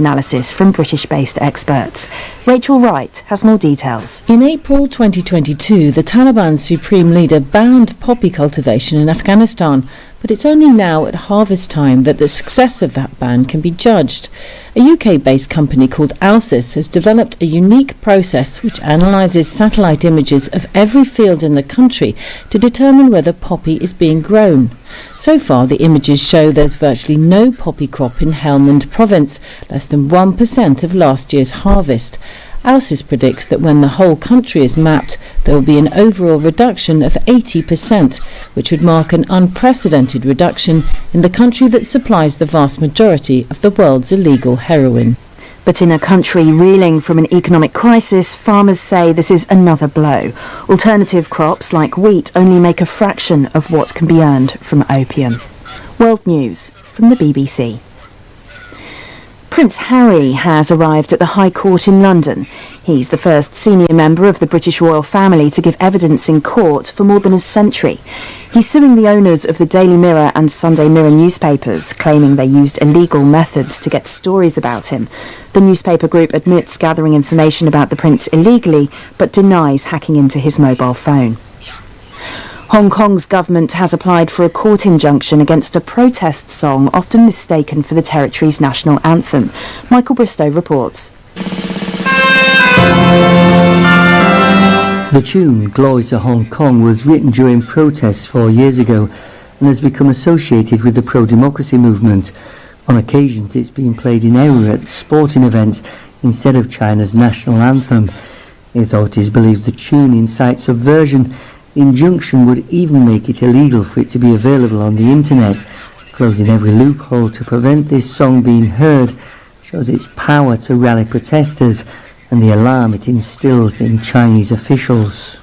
analysis from British-based experts. Rachel Wright has more details. In April 2022, the Taliban's supreme leader banned poppy cultivation in Afghanistan, but it's only now at harvest time that the success of that ban can be judged. A UK-based company called Alsys has developed a unique process which analyses satellite images of every field in the country to determine whether poppy is being grown. So far, the images show there's virtually no poppy crop in Helmand province, less than 1% of last year's harvest. Alsys predicts that when the whole country is mapped, there will be an overall reduction of 80%, which would mark an unprecedented reduction in the country that supplies the vast majority of the world's illegal heroin. But in a country reeling from an economic crisis, farmers say this is another blow. Alternative crops like wheat only make a fraction of what can be earned from opium. World News from the BBC. Prince Harry has arrived at the High Court in London. He's the first senior member of the British royal family to give evidence in court for more than a century. He's suing the owners of the Daily Mirror and Sunday Mirror newspapers, claiming they used illegal methods to get stories about him. The newspaper group admits gathering information about the prince illegally, but denies hacking into his mobile phone. Hong Kong's government has applied for a court injunction against a protest song often mistaken for the territory's national anthem. Michael Bristow reports. The tune, Glory to Hong Kong, was written during protests 4 years ago and has become associated with the pro-democracy movement. On occasions it's been played in error at sporting events instead of China's national anthem. The authorities believe the tune incites subversion. The injunction would even make it illegal for it to be available on the internet. Closing every loophole to prevent this song being heard shows its power to rally protesters and the alarm it instills in Chinese officials.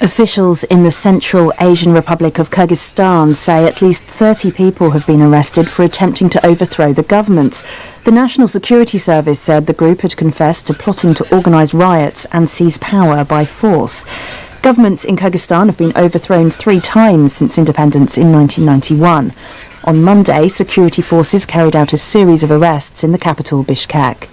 Officials in the Central Asian Republic of Kyrgyzstan say at least 30 people have been arrested for attempting to overthrow the government. The National Security Service said the group had confessed to plotting to organise riots and seize power by force. Governments in Kyrgyzstan have been overthrown 3 times since independence in 1991. On Monday, security forces carried out a series of arrests in the capital, Bishkek.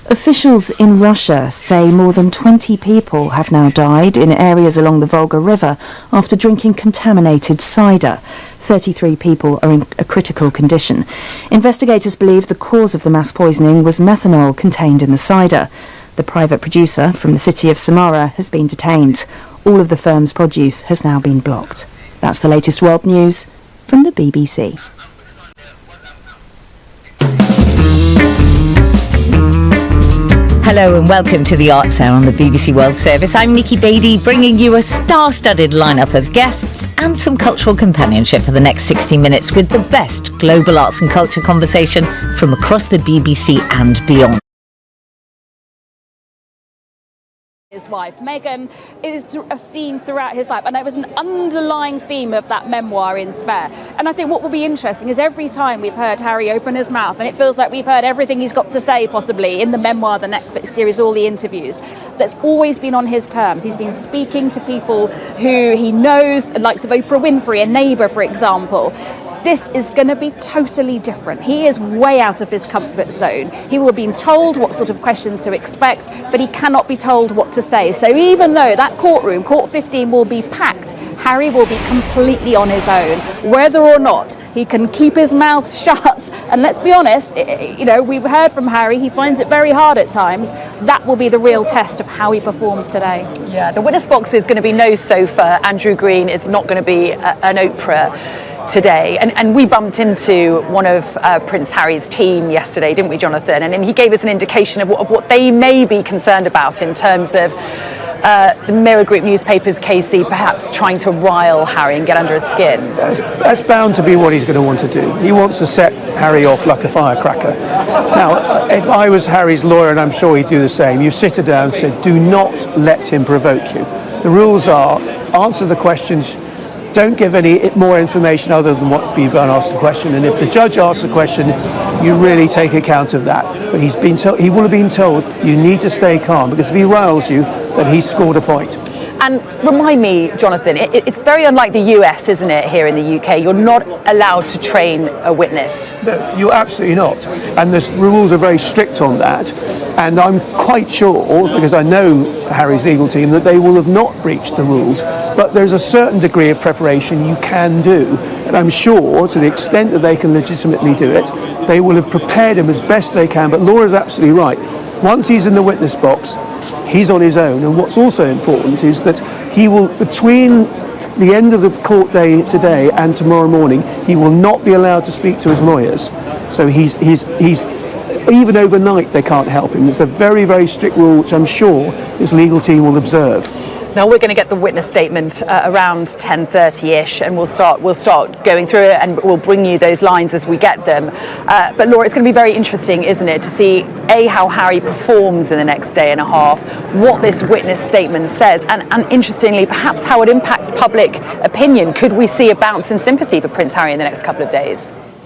Officials in Russia say more than 20 people have now died in areas along the Volga River after drinking contaminated cider. 33 people are in a critical condition. Investigators believe the cause of the mass poisoning was methanol contained in the cider. The private producer from the city of Samara has been detained. All of the firm's produce has now been blocked. That's the latest world news from the BBC. Hello and welcome to the Arts Hour on the BBC World Service. I'm Nikki Beattie, bringing you a star-studded lineup of guests and some cultural companionship for the next 60 minutes with the best global arts and culture conversation from across the BBC and beyond. His wife, Meghan, is a theme throughout his life, and it was an underlying theme of that memoir in Spare. And I think what will be interesting is every time we've heard Harry open his mouth, and it feels like we've heard everything he's got to say possibly in the memoir, the Netflix series, all the interviews, that's always been on his terms. He's been speaking to people who he knows, the likes of Oprah Winfrey, a neighbour, for example. This is going to be totally different. He is way out of his comfort zone. He will have been told what sort of questions to expect, but he cannot be told what to say. So even though that courtroom, Court 15, will be packed, Harry will be completely on his own, whether or not he can keep his mouth shut. And let's be honest, we've heard from Harry, he finds it very hard at times. That will be the real test of how he performs today. Yeah, the witness box is going to be no sofa. Andrew Green is not going to be an Oprah today, and we bumped into one of Prince Harry's team yesterday, didn't we, Jonathan? And he gave us an indication of what they may be concerned about in terms of the Mirror Group newspapers, Casey, perhaps trying to rile Harry and get under his skin. That's bound to be what he's going to want to do. He wants to set Harry off like a firecracker. Now, if I was Harry's lawyer, and I'm sure he'd do the same, you sit down and say, do not let him provoke you. The rules are, answer the questions, don't give any more information other than what you've asked the question, and if the judge asks a question, you really take account of that. But he will have been told you need to stay calm, because if he riles you, then he's scored a point. And remind me, Jonathan, it's very unlike the US, isn't it, here in the UK? You're not allowed to train a witness. No, you're absolutely not. And the rules are very strict on that. And I'm quite sure, because I know Harry's legal team, that they will have not breached the rules. But there's a certain degree of preparation you can do. And I'm sure, to the extent that they can legitimately do it, they will have prepared him as best they can. But Laura's absolutely right. Once he's in the witness box, he's on his own. And what's also important is that he will, between the end of the court day today and tomorrow morning, he will not be allowed to speak to his lawyers. So he's even overnight they can't help him. It's a very, very strict rule, which I'm sure his legal team will observe. Now we're going to get the witness statement around 10:30ish, and we'll start going through it, and we'll bring you those lines as we get them. But Laura, it's going to be very interesting, isn't it, to see how Harry performs in the next day and a half, what this witness statement says, and interestingly, perhaps how it impacts public opinion. Could we see a bounce in sympathy for Prince Harry in the next couple of days?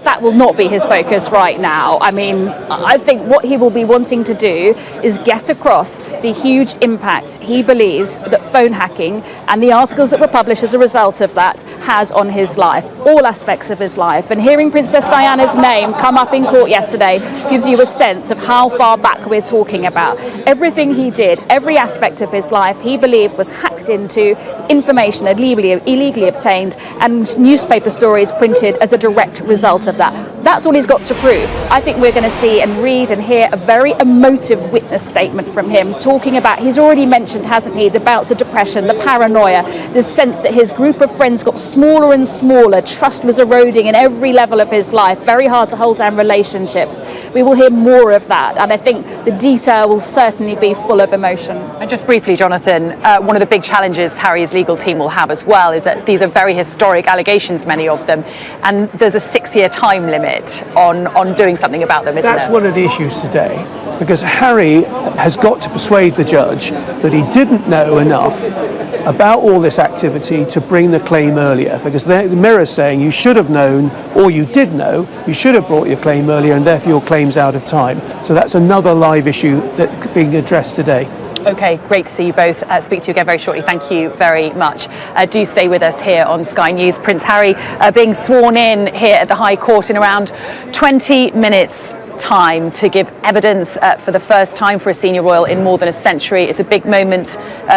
That will not be his focus right now. I mean, I think what he will be wanting to do is get across the huge impact he believes that phone hacking and the articles that were published as a result of that has on his life, all aspects of his life. And hearing Princess Diana's name come up in court yesterday gives you a sense of how far back we're talking about. Everything he did, every aspect of his life, he believed was hacked into, information illegally obtained, and newspaper stories printed as a direct result of that. That's all he's got to prove. I think we're going to see and read and hear a very emotive witness statement from him, talking about, he's already mentioned, hasn't he, the bouts of depression, the paranoia, the sense that his group of friends got smaller and smaller, trust was eroding in every level of his life, very hard to hold down relationships. We will hear more of that, and I think the detail will certainly be full of emotion. And just briefly, Jonathan, one of the big challenges Harry's legal team will have as well is that these are very historic allegations, many of them, and there's a 6-year time limit on doing something about them, isn't there? That's one of the issues today, because Harry has got to persuade the judge that he didn't know enough about all this activity to bring the claim earlier, because the Mirror's saying you should have known, or you did know, you should have brought your claim earlier, and therefore your claim's out of time. So that's another live issue that's being addressed today. Okay, great to see you both. Speak to you again very shortly. Thank you very much. Do stay with us here on Sky News. Prince Harry being sworn in here at the High Court in around 20 minutes time to give evidence for the first time for a senior royal in more than a century. It's a big moment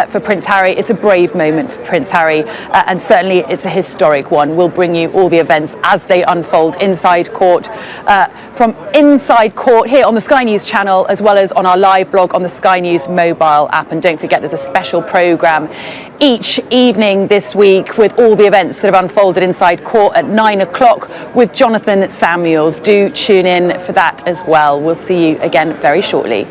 for Prince Harry. It's a brave moment for Prince Harry, and certainly it's a historic one. We'll bring you all the events as they unfold inside court, from inside court here on the Sky News channel, as well as on our live blog on the Sky News mobile app. And don't forget, there's a special programme each evening this week with all the events that have unfolded inside court at 9 o'clock with Jonathan Samuels. Do tune in for that as well. We'll see you again very shortly.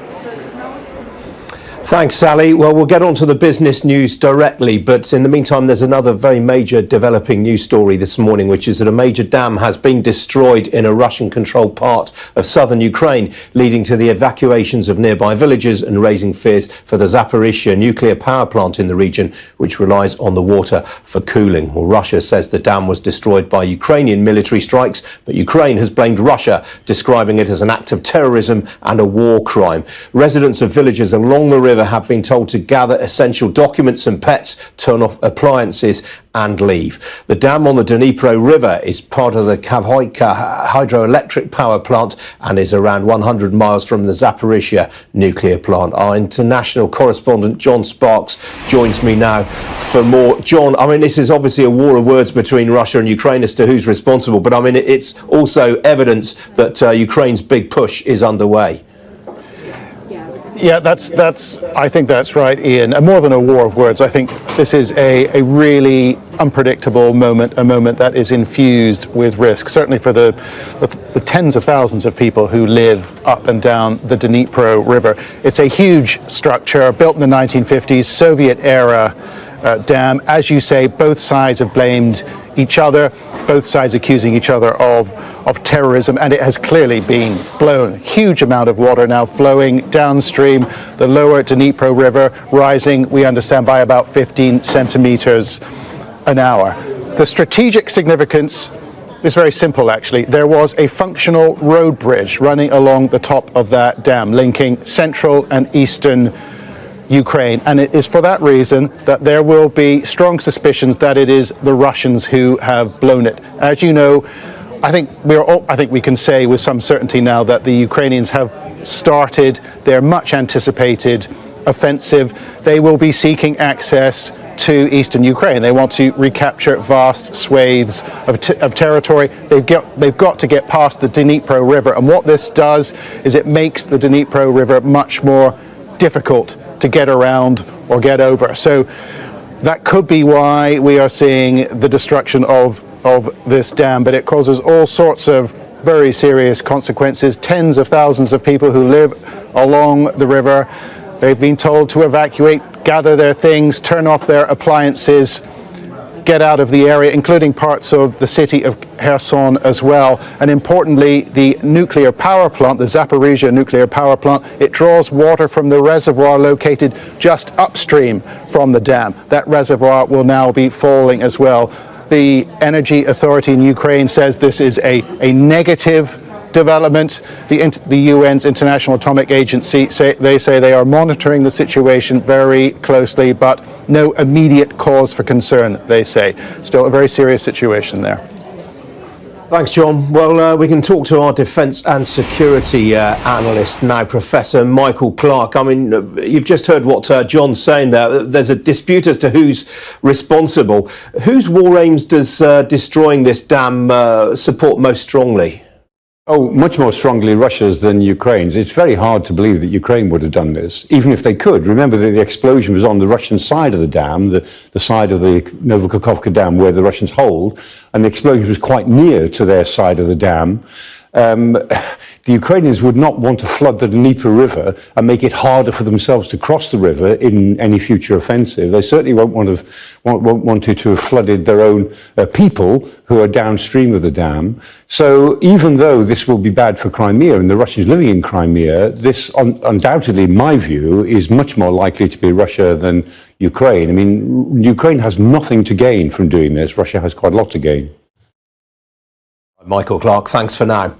Thanks, Sally. Well, we'll get on to the business news directly, but in the meantime, there's another very major developing news story this morning, which is that a major dam has been destroyed in a Russian-controlled part of southern Ukraine, leading to the evacuations of nearby villages and raising fears for the Zaporizhzhia nuclear power plant in the region, which relies on the water for cooling. Well, Russia says the dam was destroyed by Ukrainian military strikes, but Ukraine has blamed Russia, describing it as an act of terrorism and a war crime. Residents of villages along the river have been told to gather essential documents and pets, turn off appliances and leave. The dam on the Dnipro River is part of the Koiki hydroelectric power plant and is around 100 miles from the Zaporizhzhia nuclear plant. Our international correspondent John Sparks joins me now for more. John, I mean, this is obviously a war of words between Russia and Ukraine as to who's responsible, but I mean, it's also evidence that Ukraine's big push is underway. Yeah, I think that's right, Ian. And more than a war of words, I think this is a really unpredictable moment, a moment that is infused with risk, certainly for the tens of thousands of people who live up and down the Dnipro River. It's a huge structure built in the 1950s, Soviet-era dam. As you say, both sides have blamed each other, both sides accusing each other of terrorism, and it has clearly been blown. Huge amount of water now flowing downstream, the lower Dnipro River rising, we understand, by about 15 centimeters an hour. The strategic significance is very simple, actually. There was a functional road bridge running along the top of that dam, linking central and eastern Ukraine, and it is for that reason that there will be strong suspicions that it is the Russians who have blown it. As you know, I think we can say with some certainty now that the Ukrainians have started their much anticipated offensive. They will be seeking access to eastern Ukraine. They want to recapture vast swathes of territory. They've got to get past the Dnipro River, and what this does is it makes the Dnipro River much more difficult to get around or get over. So that could be why we are seeing the destruction of this dam, but it causes all sorts of very serious consequences. Tens of thousands of people who live along the river, they've been told to evacuate, gather their things, turn off their appliances, get out of the area, including parts of the city of Kherson as well. And importantly, the nuclear power plant, the Zaporizhzhia nuclear power plant, it draws water from the reservoir located just upstream from the dam. That reservoir will now be falling as well. The Energy Authority in Ukraine says this is a negative development. The UN's International Atomic Agency say they are monitoring the situation very closely, but no immediate cause for concern, they say. Still a very serious situation there. Thanks, John. Well, we can talk to our defence and security analyst now, Professor Michael Clark. I mean, you've just heard what John's saying there. There's a dispute as to who's responsible. Whose war aims does destroying this dam support most strongly? Oh, much more strongly Russia's than Ukraine's. It's very hard to believe that Ukraine would have done this, even if they could. Remember that the explosion was on the Russian side of the dam, the side of the Novokakhovka dam where the Russians hold, and the explosion was quite near to their side of the dam. The Ukrainians would not want to flood the Dnieper River and make it harder for themselves to cross the river in any future offensive. They certainly won't want to have flooded their own people who are downstream of the dam. So even though this will be bad for Crimea and the Russians living in Crimea, this undoubtedly, in my view, is much more likely to be Russia than Ukraine. I mean, Ukraine has nothing to gain from doing this. Russia has quite a lot to gain. Michael Clark, thanks for now.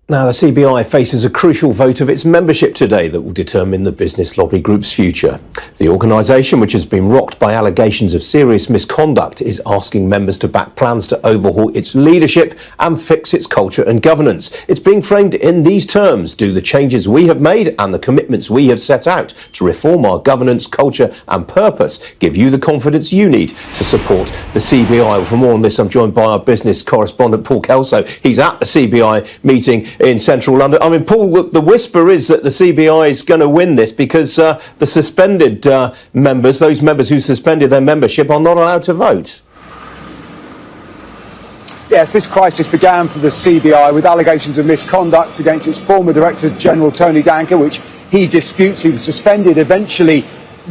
Now, the CBI faces a crucial vote of its membership today that will determine the business lobby group's future. The organisation, which has been rocked by allegations of serious misconduct, is asking members to back plans to overhaul its leadership and fix its culture and governance. It's being framed in these terms: do the changes we have made and the commitments we have set out to reform our governance, culture and purpose give you the confidence you need to support the CBI? For more on this, I'm joined by our business correspondent, Paul Kelso. He's at the CBI meeting in central London. I mean, Paul, the whisper is that the CBI is going to win this because the suspended members, those members who suspended their membership, are not allowed to vote. Yes, this crisis began for the CBI with allegations of misconduct against its former Director General Tony Danker, which he disputes. He was suspended, eventually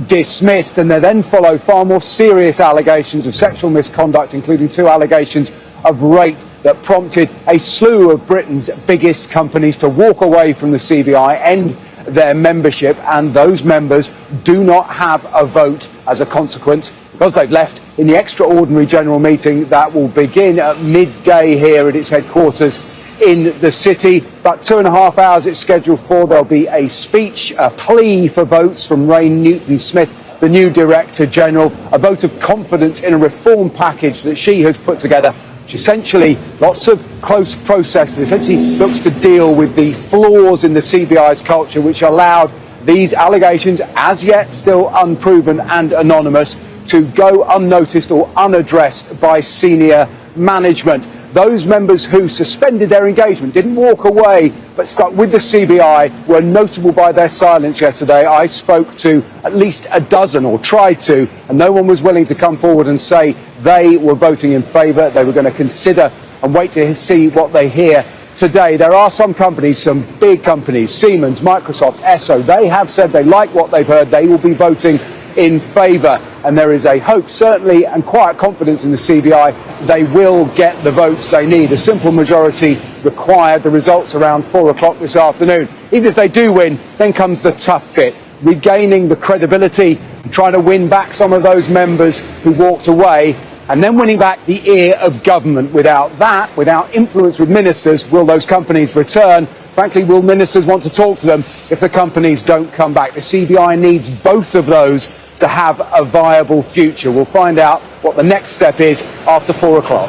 dismissed, and there then follow far more serious allegations of sexual misconduct, including 2 allegations of rape that prompted a slew of Britain's biggest companies to walk away from the CBI, end their membership, and those members do not have a vote as a consequence because they've left in the extraordinary general meeting that will begin at midday here at its headquarters in the city. But 2.5 hours it's scheduled for. There'll be a speech, a plea for votes from Rain Newton-Smith, the new Director General, a vote of confidence in a reform package that she has put together, which essentially, lots of close process, but essentially looks to deal with the flaws in the CBI's culture, which allowed these allegations, as yet still unproven and anonymous, to go unnoticed or unaddressed by senior management. Those members who suspended their engagement, didn't walk away, but stuck with the CBI, were notable by their silence yesterday. I spoke to at least a dozen, or tried to, and no one was willing to come forward and say they were voting in favour. They were going to consider and wait to see what they hear today. There are some companies, some big companies, Siemens, Microsoft, Esso, they have said they like what they've heard. They will be voting in favour, and there is a hope, certainly, and quiet confidence in the CBI they will get the votes they need. A simple majority required. The results around 4 o'clock this afternoon. Even if they do win, then comes the tough bit: regaining the credibility and trying to win back some of those members who walked away, and then winning back the ear of government. Without that, without influence with ministers, will those companies return Frankly, will ministers want to talk to them if the companies don't come back? The CBI needs both of those to have a viable future. We'll find out what the next step is after 4 o'clock.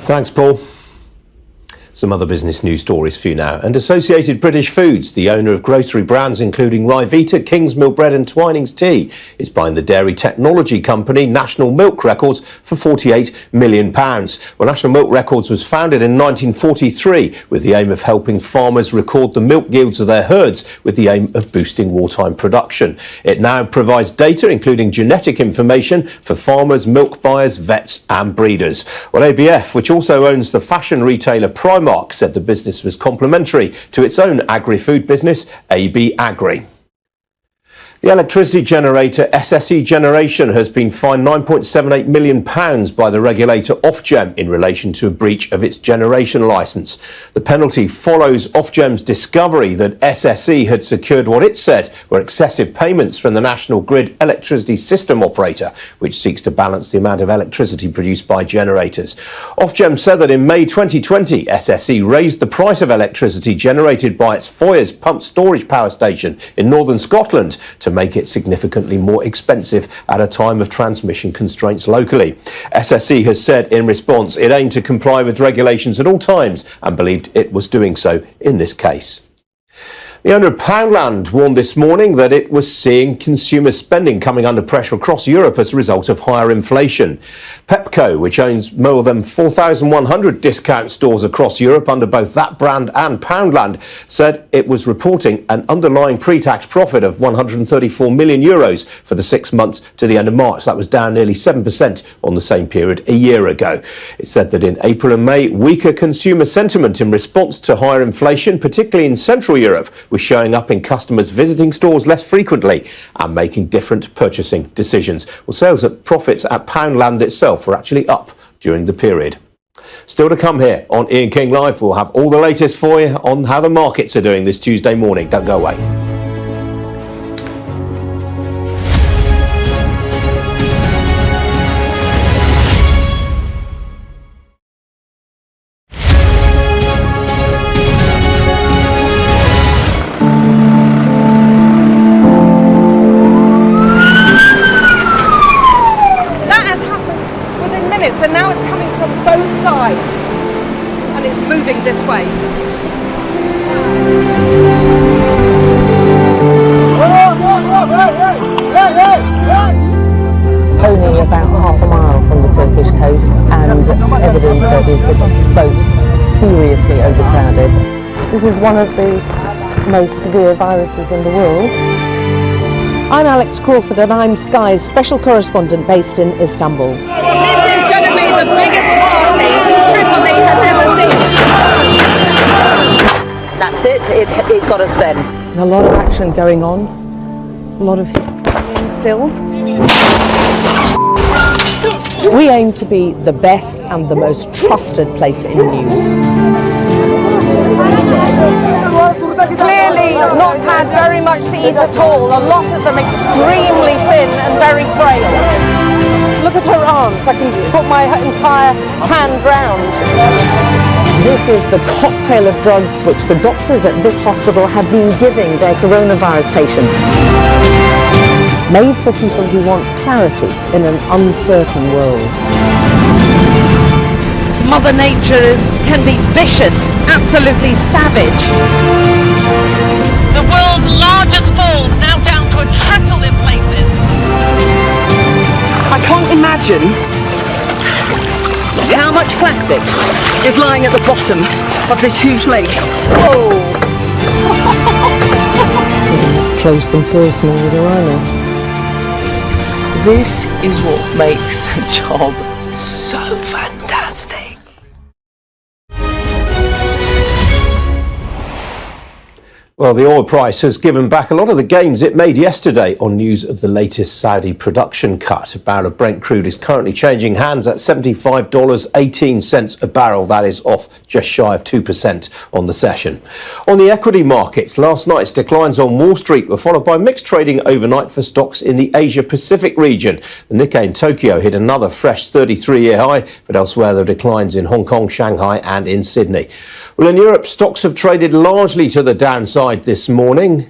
Thanks, Paul. Some other business news stories for you now. And Associated British Foods, the owner of grocery brands including Ryvita, Kingsmill Bread and Twinings Tea, is buying the dairy technology company National Milk Records for £48 million. Well, National Milk Records was founded in 1943 with the aim of helping farmers record the milk yields of their herds with the aim of boosting wartime production. It now provides data including genetic information for farmers, milk buyers, vets and breeders. Well, ABF, which also owns the fashion retailer Primark, said the business was complementary to its own agri-food business, AB Agri. The electricity generator SSE Generation has been fined £9.78 million by the regulator Ofgem in relation to a breach of its generation licence. The penalty follows Ofgem's discovery that SSE had secured what it said were excessive payments from the National Grid Electricity System Operator, which seeks to balance the amount of electricity produced by generators. Ofgem said that in May 2020, SSE raised the price of electricity generated by its Foyers pumped storage power station in northern Scotland to make it significantly more expensive at a time of transmission constraints locally. SSE has said in response it aimed to comply with regulations at all times and believed it was doing so in this case. The owner of Poundland warned this morning that it was seeing consumer spending coming under pressure across Europe as a result of higher inflation. Pepco, which owns more than 4,100 discount stores across Europe under both that brand and Poundland, said it was reporting an underlying pre-tax profit of €134 million for the 6 months to the end of March. That was down nearly 7% on the same period a year ago. It said that in April and May, weaker consumer sentiment in response to higher inflation, particularly in Central Europe, was showing up in customers visiting stores less frequently and making different purchasing decisions. Well, sales at profits at Poundland itself were actually up during the period. Still to come here on Ian King Live, we'll have all the latest for you on how the markets are doing this Tuesday morning. Don't go away. And now it's coming from both sides and it's moving this way. Only about half a mile from the Turkish coast, and it's evident that the boat seriously overcrowded. This is one of the most severe viruses in the world. I'm Alex Crawford and I'm Sky's special correspondent based in Istanbul. The biggest party Tripoli has ever seen. That's it got us then. There's a lot of action going on, a lot of hits coming in still. We aim to be the best and the most trusted place in news. Clearly not had very much to eat at all, a lot of them extremely thin and very frail. Look at her arms, I can put my entire hand round. This is the cocktail of drugs which the doctors at this hospital have been giving their coronavirus patients. Made for people who want clarity in an uncertain world. Mother Nature can be vicious, absolutely savage. The world's largest falls now down to a trickle in places. I can't imagine how much plastic is lying at the bottom of this huge lake. Oh! Close and personal with Rhino. This is what makes the job so fantastic. Well, the oil price has given back a lot of the gains it made yesterday on news of the latest Saudi production cut. A barrel of Brent crude is currently changing hands at $75.18 a barrel. That is off just shy of 2% on the session. On the equity markets, last night's declines on Wall Street were followed by mixed trading overnight for stocks in the Asia-Pacific region. The Nikkei in Tokyo hit another fresh 33-year high, but elsewhere there were declines in Hong Kong, Shanghai and in Sydney. Well, in Europe, stocks have traded largely to the downside this morning.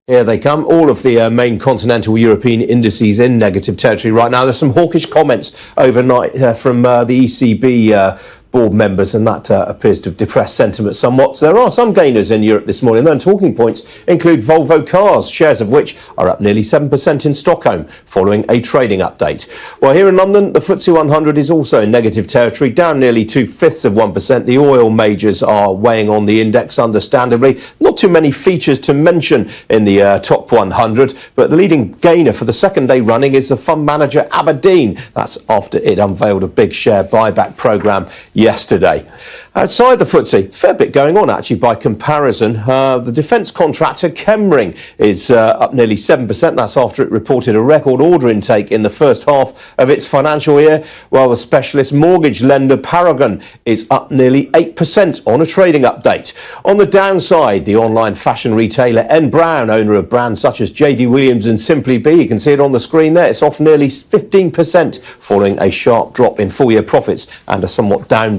Here they come. All of the main continental European indices in negative territory right now. There's some hawkish comments overnight from the ECB board members, and that appears to have depressed sentiment somewhat. So there are some gainers in Europe this morning. Then talking points include Volvo Cars, shares of which are up nearly 7% in Stockholm following a trading update. Well, here in London, the FTSE 100 is also in negative territory, down nearly 0.2%. The oil majors are weighing on the index, understandably. Not too many features to mention in the top 100, but the leading gainer for the second day running is the fund manager Aberdeen. That's after it unveiled a big share buyback programme yesterday. Outside the FTSE, fair bit going on actually by comparison. The defence contractor Chemring is up nearly 7%. That's after it reported a record order intake in the first half of its financial year, while the specialist mortgage lender Paragon is up nearly 8% on a trading update. On the downside, the online fashion retailer N Brown, owner of brands such as JD Williams and Simply Be, you can see it on the screen there, it's off nearly 15% following a sharp drop in full-year profits and a somewhat downbeat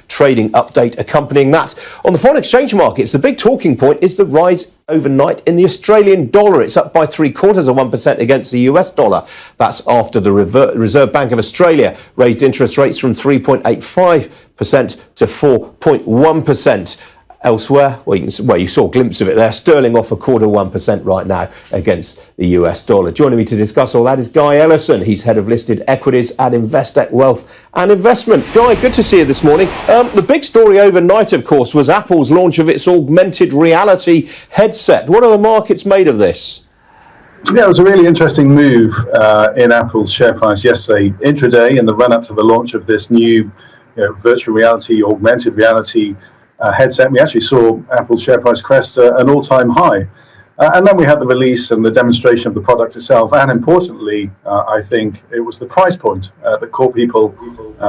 trading update accompanying that. On the foreign exchange markets, the big talking point is the rise overnight in the Australian dollar. It's up by 0.75% against the US dollar. That's after the Reserve Bank of Australia raised interest rates from 3.85% to 4.1%. Elsewhere, you saw a glimpse of it there. Sterling off 0.25% right now against the US dollar. Joining me to discuss all that is Guy Ellison. He's head of listed equities at Investec Wealth and Investment. Guy, good to see you this morning. The big story overnight, of course, was Apple's launch of its augmented reality headset. What are the markets made of this? Yeah, it was a really interesting move in Apple's share price yesterday, intraday, in the run-up to the launch of this new virtual reality, augmented reality headset. We actually saw Apple's share price crest an all-time high. And then we had the release and the demonstration of the product itself. And importantly, I think it was the price point that caught people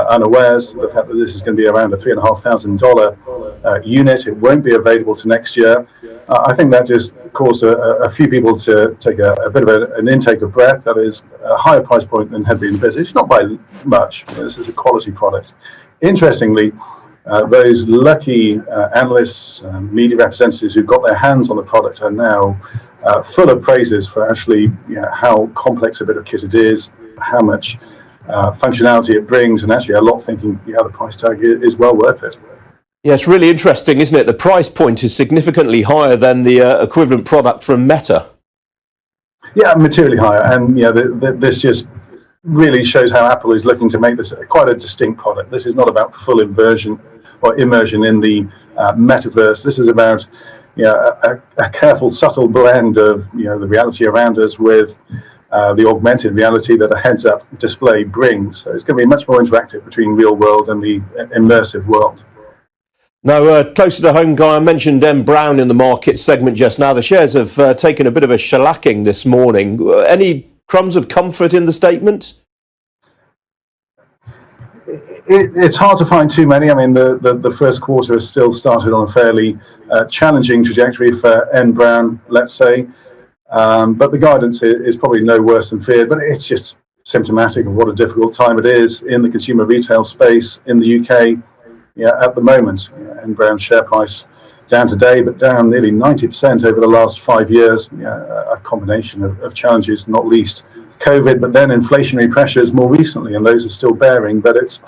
unawares. The fact that this is going to be around a $3,500 unit. It won't be available to next year. I think that just caused a few people to take a bit of an intake of breath. That is a higher price point than had been envisaged, not by much. This is a quality product. Interestingly, those lucky analysts, media representatives who got their hands on the product are now full of praises for actually how complex a bit of kit it is, how much functionality it brings, and actually a lot thinking the price tag is well worth it. Yeah, it's really interesting, isn't it? The price point is significantly higher than the equivalent product from Meta. Yeah, materially higher, and this just really shows how Apple is looking to make this quite a distinct product. This is not about full immersion in the metaverse. This is about a careful, subtle blend of the reality around us with the augmented reality that a heads-up display brings. So it's going to be much more interactive between real world and the immersive world. Now, closer to home, Guy, I mentioned M. Brown in the market segment just now. The shares have taken a bit of a shellacking this morning. Any crumbs of comfort in the statement? It's hard to find too many. I mean, the first quarter has still started on a fairly challenging trajectory for N. Brown, let's say. But the guidance is probably no worse than feared. But it's just symptomatic of what a difficult time it is in the consumer retail space in the UK at the moment. N. Brown's share price down today, but down nearly 90% over the last 5 years. A combination of challenges, not least COVID, but then inflationary pressures more recently, and those are still bearing. But it's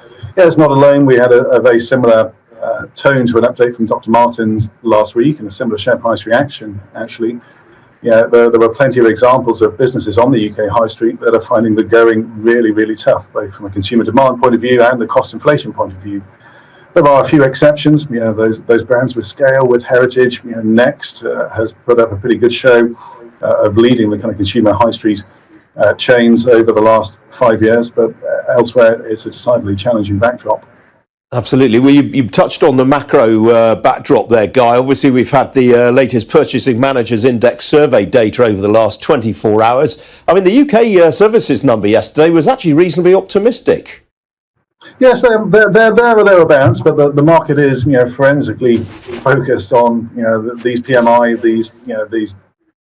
not alone. We had a very similar tone to an update from Dr. Martens last week, and a similar share price reaction, actually. There were plenty of examples of businesses on the UK high street that are finding the going really, really tough, both from a consumer demand point of view and the cost inflation point of view. There are a few exceptions. Those brands with scale, with heritage. Next has put up a pretty good show of leading the kind of consumer high street chains over the last 5 years, but elsewhere it's a decidedly challenging backdrop. Absolutely. Well, you touched on the macro backdrop there, Guy. Obviously, we've had the latest Purchasing Managers Index survey data over the last 24 hours. I mean, the UK services number yesterday was actually reasonably optimistic. Yes, they're there or thereabouts, but the market is forensically focused on these PMI, these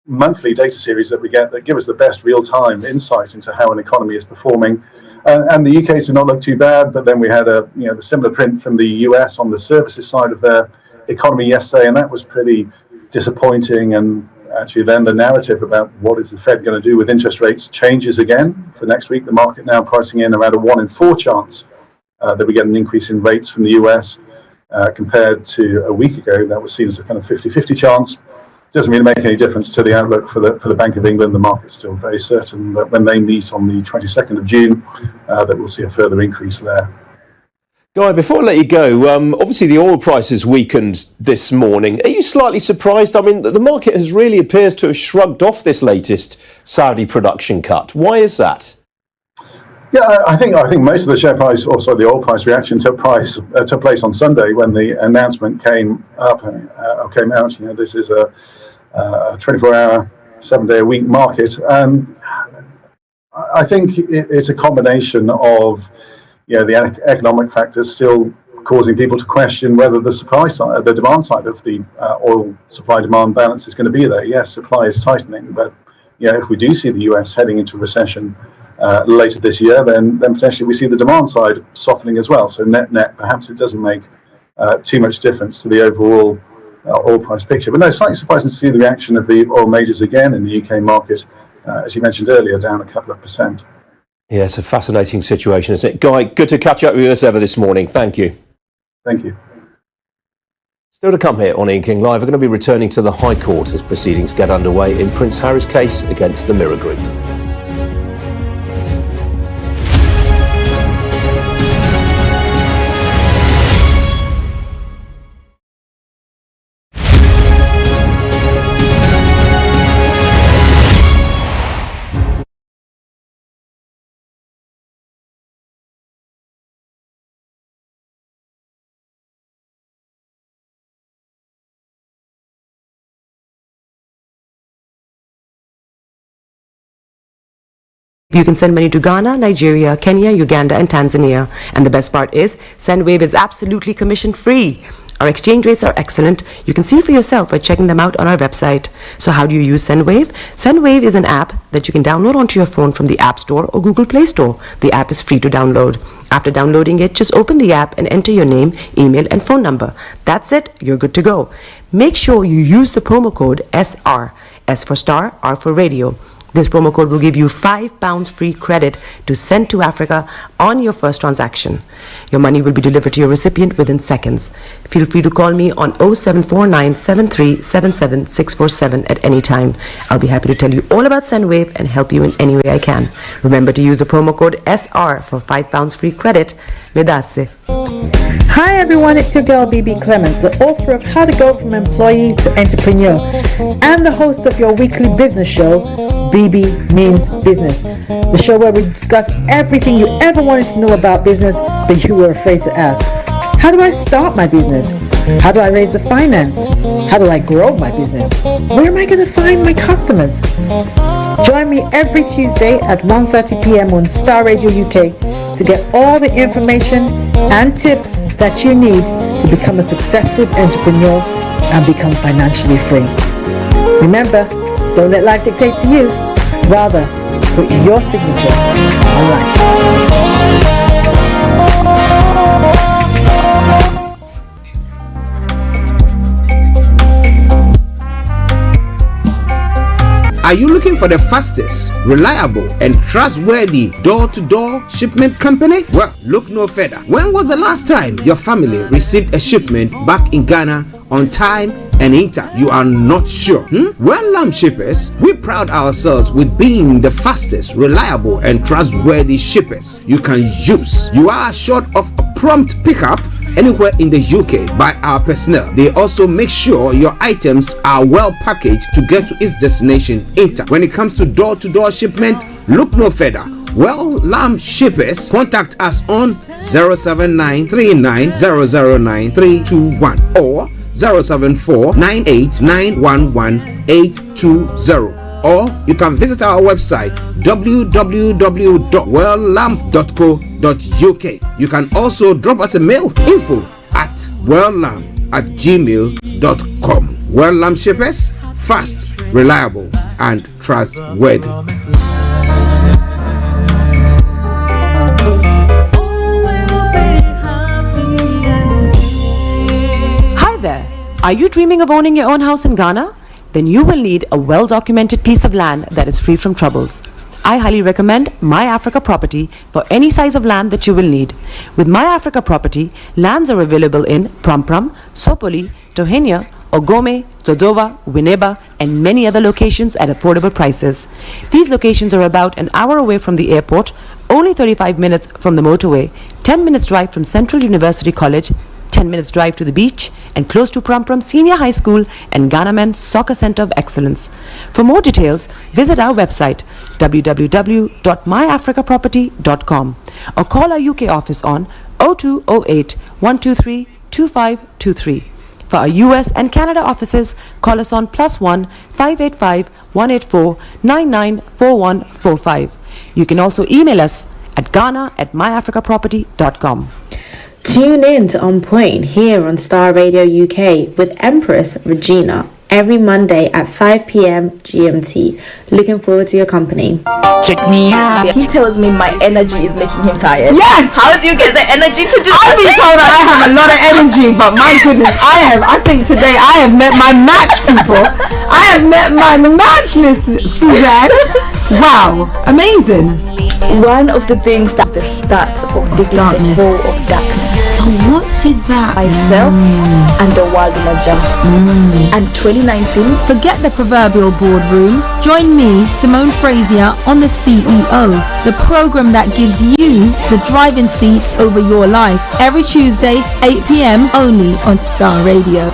monthly data series that we get that give us the best real-time insight into how an economy is performing. And the UK did not look too bad, but then we had the similar print from the US on the services side of their economy yesterday, and that was pretty disappointing. And actually then the narrative about what is the Fed going to do with interest rates changes again for next week. The market now pricing in around a 1 in 4 chance that we get an increase in rates from the US compared to a week ago. That was seen as a kind of 50-50 chance. Doesn't really make any difference to the outlook for the Bank of England. The market's still very certain that when they meet on the 22nd of June, that we'll see a further increase there. Guy, before I let you go, obviously the oil price has weakened this morning. Are you slightly surprised? I mean, the market has really appears to have shrugged off this latest Saudi production cut. Why is that? Yeah, I think most of the share price, also the oil price reaction took place on Sunday when the announcement came out. This is a 24-hour, 7-day-a-week market. I think it's a combination of the economic factors still causing people to question whether the demand side of the oil supply-demand balance is going to be there. Yes, supply is tightening, but if we do see the US heading into recession later this year, then potentially we see the demand side softening as well. So net, perhaps it doesn't make too much difference to the overall oil price picture. But no, slightly surprising to see the reaction of the oil majors again in the UK market, as you mentioned earlier, down a couple of percent. Yeah, it's a fascinating situation, isn't it? Guy, good to catch up with you as ever this morning. Thank you. Thank you. Still to come here on Ian King Live, we're going to be returning to the High Court as proceedings get underway in Prince Harry's case against the Mirror Group. You can send money to Ghana, Nigeria, Kenya, Uganda, and Tanzania. And the best part is, SendWave is absolutely commission-free. Our exchange rates are excellent. You can see for yourself by checking them out on our website. So how do you use SendWave? SendWave is an app that you can download onto your phone from the App Store or Google Play Store. The app is free to download. After downloading it, just open the app and enter your name, email, and phone number. That's it. You're good to go. Make sure you use the promo code SR. S for Starr, R for Radio. This promo code will give you £5 free credit to send to Africa on your first transaction. Your money will be delivered to your recipient within seconds. Feel free to call me on 0749 7377 647 at any time. I'll be happy to tell you all about SendWave and help you in any way I can. Remember to use the promo code SR for £5 free credit. Medasse. Hi everyone, it's your girl BB Clement, the author of How to Go From Employee to Entrepreneur and the host of your weekly business show, BB Means Business, the show where we discuss everything you ever wanted to know about business but you were afraid to ask. How do I start my business? How do I raise the finance? How do I grow my business? Where am I going to find my customers? Join me every Tuesday at 1:30 p.m. on Star Radio UK to get all the information and tips that you need to become a successful entrepreneur and become financially free. Remember, don't let life dictate to you. Rather, put your signature on life. Are you looking for the fastest, reliable, and trustworthy door-to-door shipment company? Well, look no further. When was the last time your family received a shipment back in Ghana on time and in time? You are not sure? Well, Lamb Shippers, we pride ourselves with being the fastest, reliable, and trustworthy shippers you can use. You are assured of a prompt pickup anywhere in the UK by our personnel. They also make sure your items are well packaged to get to its destination in time. When it comes to door-to-door shipment, look no further. Well, Lamb Shippers, contact us on 07939009321 or 07498911820. Or you can visit our website www.welllamp.co.uk. You can also drop us a mail, info@welllamp@gmail.com. Well Lamp Shippers, fast, reliable, and trustworthy. Hi there. Are you dreaming of owning your own house in Ghana? Then you will need a well-documented piece of land that is free from troubles. I highly recommend My Africa Property for any size of land that you will need. With My Africa Property, lands are available in Prampram, Sopoli, Tohenia, Ogome, Dodova, Winneba, and many other locations at affordable prices. These locations are about an hour away from the airport, only 35 minutes from the motorway, 10 minutes drive from Central University College, 10 minutes drive to the beach, and close to Prampram Senior High School and Ghana Men's Soccer Center of Excellence. For more details, visit our website www.myafricaproperty.com or call our UK office on 0208 123 2523. For our US and Canada offices, call us on +1 585 184 994145. You can also email us at ghana@myafricaproperty.com. Tune in to On Point here on Star Radio UK with Empress Regina every Monday at 5 p.m. GMT. Looking forward to your company. Check me out. He tells me my energy is making him tired. Yes! How do you get the energy to do I've been told that I have a lot of energy, but my goodness, I think today I have met my match, people. I have met my match, Miss Suzanne. Wow, amazing. One of the things that's the start of the darkness. Of darkness. So what did that myself and the world will adjust. And 2019. Forget the proverbial boardroom. Join me, Simone Frazier, on The CEO, the program that gives you the driving seat over your life. Every Tuesday, 8 p.m. only on Star Radio.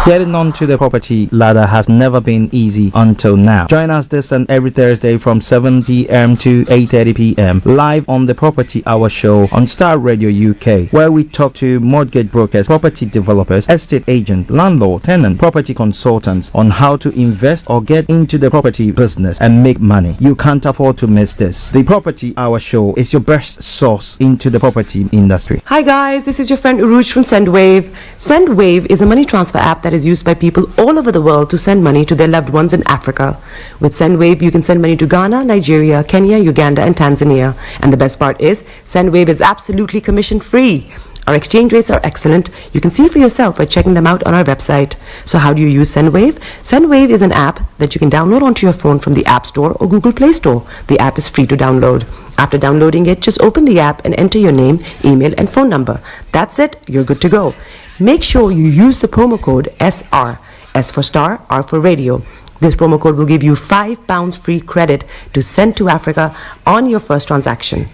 Getting onto the property ladder has never been easy until now. Join us this and every Thursday from 7 p.m. to 8:30 p.m. live on the Property Hour show on Star Radio UK, where we talk to mortgage brokers, property developers, estate agents, landlord, tenant, property consultants on how to invest or get into the property business and make money. You can't afford to miss this. The Property Hour show is your best source into the property industry. Hi guys, this is your friend Uruj from SendWave. SendWave is a money transfer app that is used by people all over the world to send money to their loved ones in Africa. With SendWave, you can send money to Ghana, Nigeria, Kenya, Uganda, and Tanzania. And the best part is, SendWave is absolutely commission free. Our exchange rates are excellent. You can see for yourself by checking them out on our website. So how do you use SendWave? SendWave is an app that you can download onto your phone from the App Store or Google Play Store. The app is free to download. After downloading it, just open the app and enter your name, email, and phone number. That's it. You're good to go. Make sure you use the promo code SR. S for Star, R for Radio. This promo code will give you £5 free credit to send to Africa on your first transaction.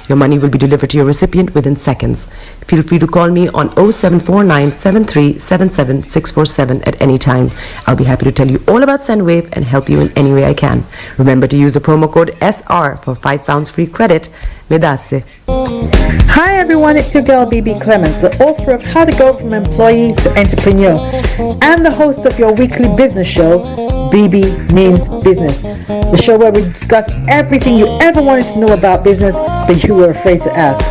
Your money will be delivered to your recipient within seconds. Feel free to call me on 0749 7377 647 at any time. I'll be happy to tell you all about SendWave and help you in any way I can. Remember to use the promo code SR for £5 free credit. Medasse. Hi everyone, it's your girl BB Clement, the author of How to Go From Employee to Entrepreneur and the host of your weekly business show, BB Means Business, the show where we discuss everything you ever wanted to know about business but you were afraid to ask.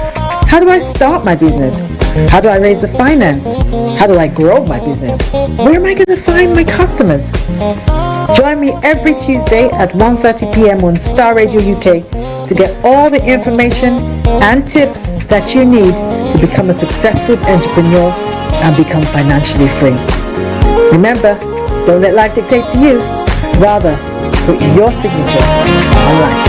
How do I start my business? How do I raise the finance? How do I grow my business? Where am I going to find my customers? Join me every Tuesday at 1:30 p.m. on Star Radio UK to get all the information and tips that you need to become a successful entrepreneur and become financially free. Remember, don't let life dictate to you. Rather, put your signature on life.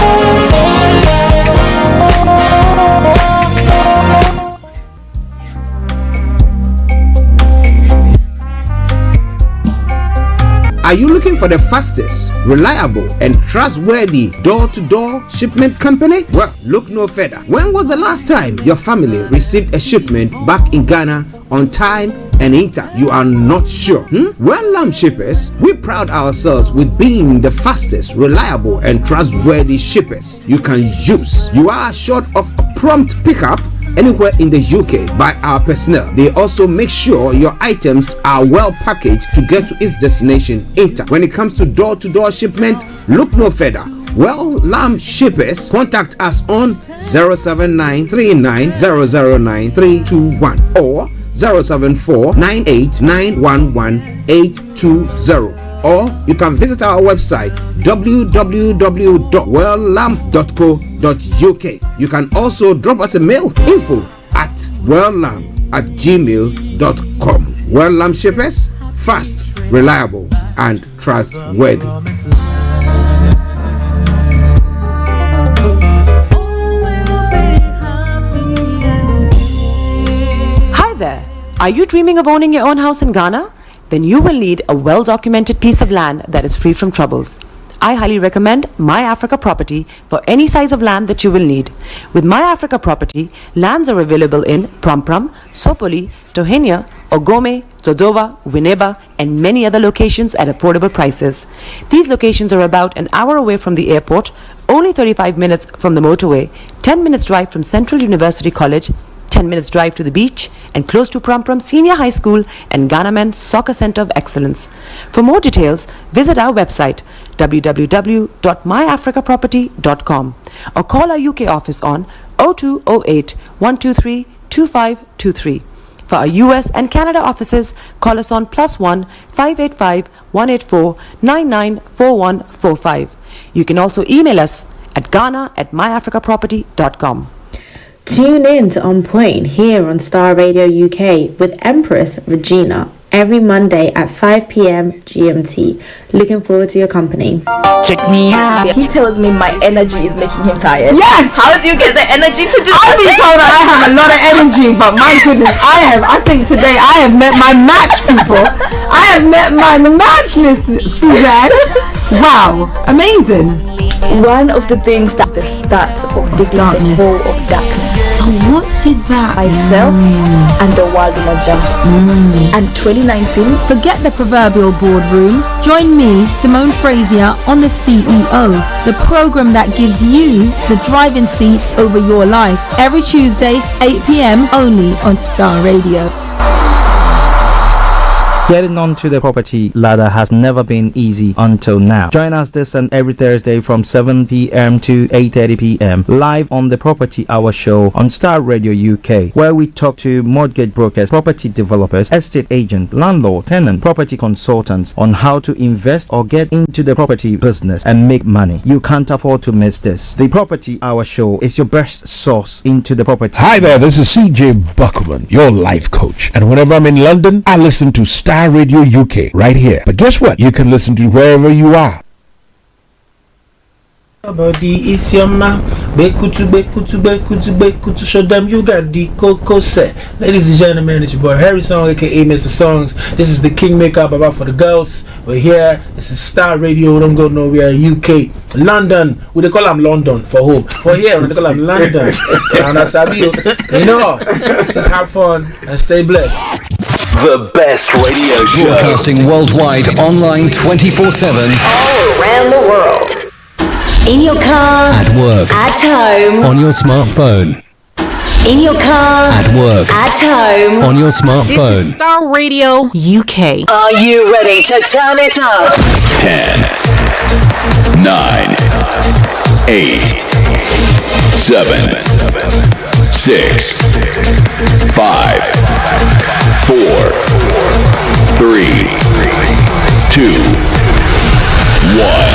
Are you looking for the fastest, reliable, and trustworthy door-to-door shipment company? Well, look no further. When was the last time your family received a shipment back in Ghana on time and in time? You are not sure? Well, Lamb Shippers, we pride ourselves with being the fastest, reliable, and trustworthy shippers you can use. You are assured of a prompt pickup anywhere in the UK by our personnel. They also make sure your items are well packaged to get to its destination in time. When it comes to door-to-door shipment, look no further. Well, Lamb Shippers, contact us on 07939009321 or 07498911820. Or you can visit our website www.welllamp.co.uk. You can also drop us a mail, info@welllamp.co.uk. lamshipers@gmail.com. Well, lamb shippers, fast, reliable, and trustworthy. Hi there. Are you dreaming of owning your own house in Ghana? Then you will need a well-documented piece of land that is free from troubles. I highly recommend My Africa Property for any size of land that you will need. With My Africa Property, lands are available in Pram, Sopoli, Tohenia, Ogome, Dodova, Winneba, and many other locations at affordable prices. These locations are about an hour away from the airport, only 35 minutes from the motorway, 10 minutes drive from Central University College, 10 minutes drive to the beach, and close to Pram Senior High School and Ghana Men's Soccer Center of Excellence. For more details, visit our website www.myafricaproperty.com or call our UK office on 0208 123 2523. For our US and Canada offices, call us on +1 585 184 994145. You can also email us at ghana@myafricaproperty.com. Tune in to On Point here on Star Radio UK with Empress Regina every Monday at 5 p.m. GMT. Looking forward to your company. Check me out. He tells me my energy is making him tired. Yes! How do you get the energy to do I've been told that I have a lot of energy, but my goodness, I think today I have met my match, people. I have met my match, Miss Suzanne. Wow, amazing. One of the things that's the start of the darkness. The whole of darkness. So what did that Myself and the world will adjust. And 2019. Forget the proverbial boardroom. Join me, Simone Frazier, on the CEO, the program that gives you the driving seat over your life. Every Tuesday, 8 p.m. only on Star Radio. Getting onto the property ladder has never been easy until now. Join us this and every Thursday from 7 p.m. to 8:30 p.m. live on the Property Hour show on Star Radio UK, where we talk to mortgage brokers, property developers, estate agents, landlord, tenant, property consultants on how to invest or get into the property business and make money. You can't afford to miss this. The Property Hour show is your best source into the property. Hi there, this is CJ Buckman, your life coach. And whenever I'm in London, I listen to Star Radio UK right here. But guess what? You can listen to wherever you are. Body is your man. Bekutu, show them you got the cocoa set. Ladies and gentlemen, it's your boy Harry Song, aka Mr. Songs. This is the Kingmaker Baba for the girls. We're here. This is Star Radio. Don't go nowhere. UK, London. We call them London for home. For here, we call them London. And that's how you know. Just have fun and stay blessed. The best radio show. Broadcasting worldwide, online 24/7. All around the world. In your car. At work. At home. On your smartphone. In your car. At work. At home. On your smartphone. This is Star Radio UK. Are you ready to turn it up? 10, 9, 8, 7, 6, 5, 4, 3, 2, 1.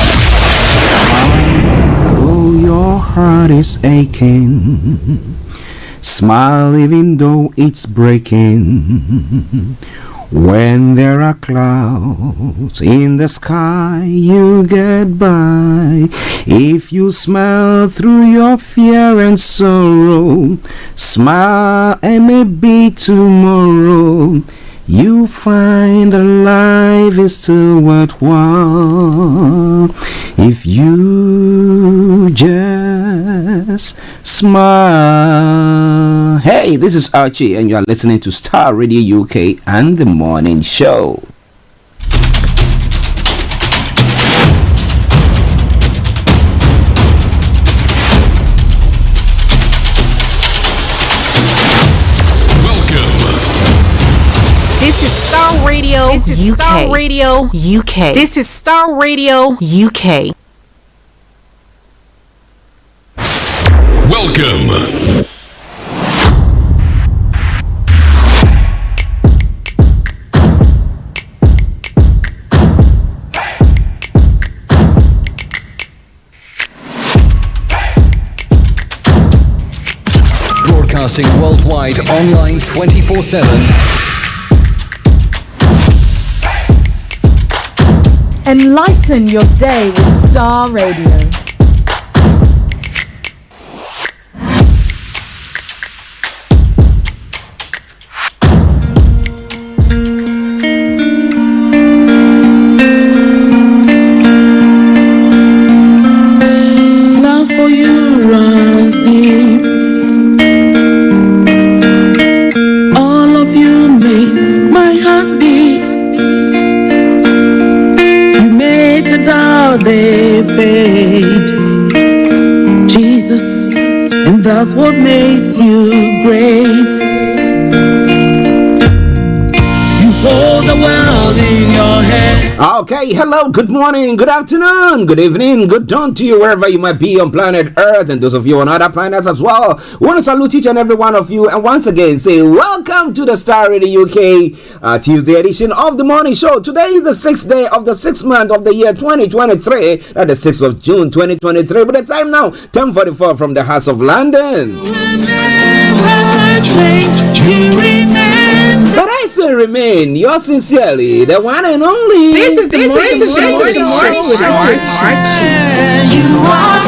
Oh, your heart is aching. Smile even though it's breaking. When there are clouds in the sky, you get by. If you smile through your fear and sorrow, smile and maybe tomorrow you find that life is still worthwhile if you just smile. Hey, this is Archie and you are listening to Star Radio UK and the Morning Show. This is Star Radio. This is UK. Star Radio UK. This is Star Radio UK. Welcome. Broadcasting worldwide, online 24/7. Enlighten your day with Starr Radio. Love for you runs deep. All of you makes my heart beat. You make a doubt they fade. Jesus, and that's what makes you great. You hold the world in your hand. Okay, hello, good morning, good afternoon, good evening, good dawn to you wherever you might be on planet Earth and those of you on other planets as well. We want to salute each and every one of you and once again say welcome to the Starr Radio UK Tuesday edition of the morning show. Today is the 6th day of the 6th month of the year 2023, at the 6th of June 2023. But the time now, 10:44 from the House of London. But I still remain yours sincerely, the one and only. This is the morning show with Archie. You are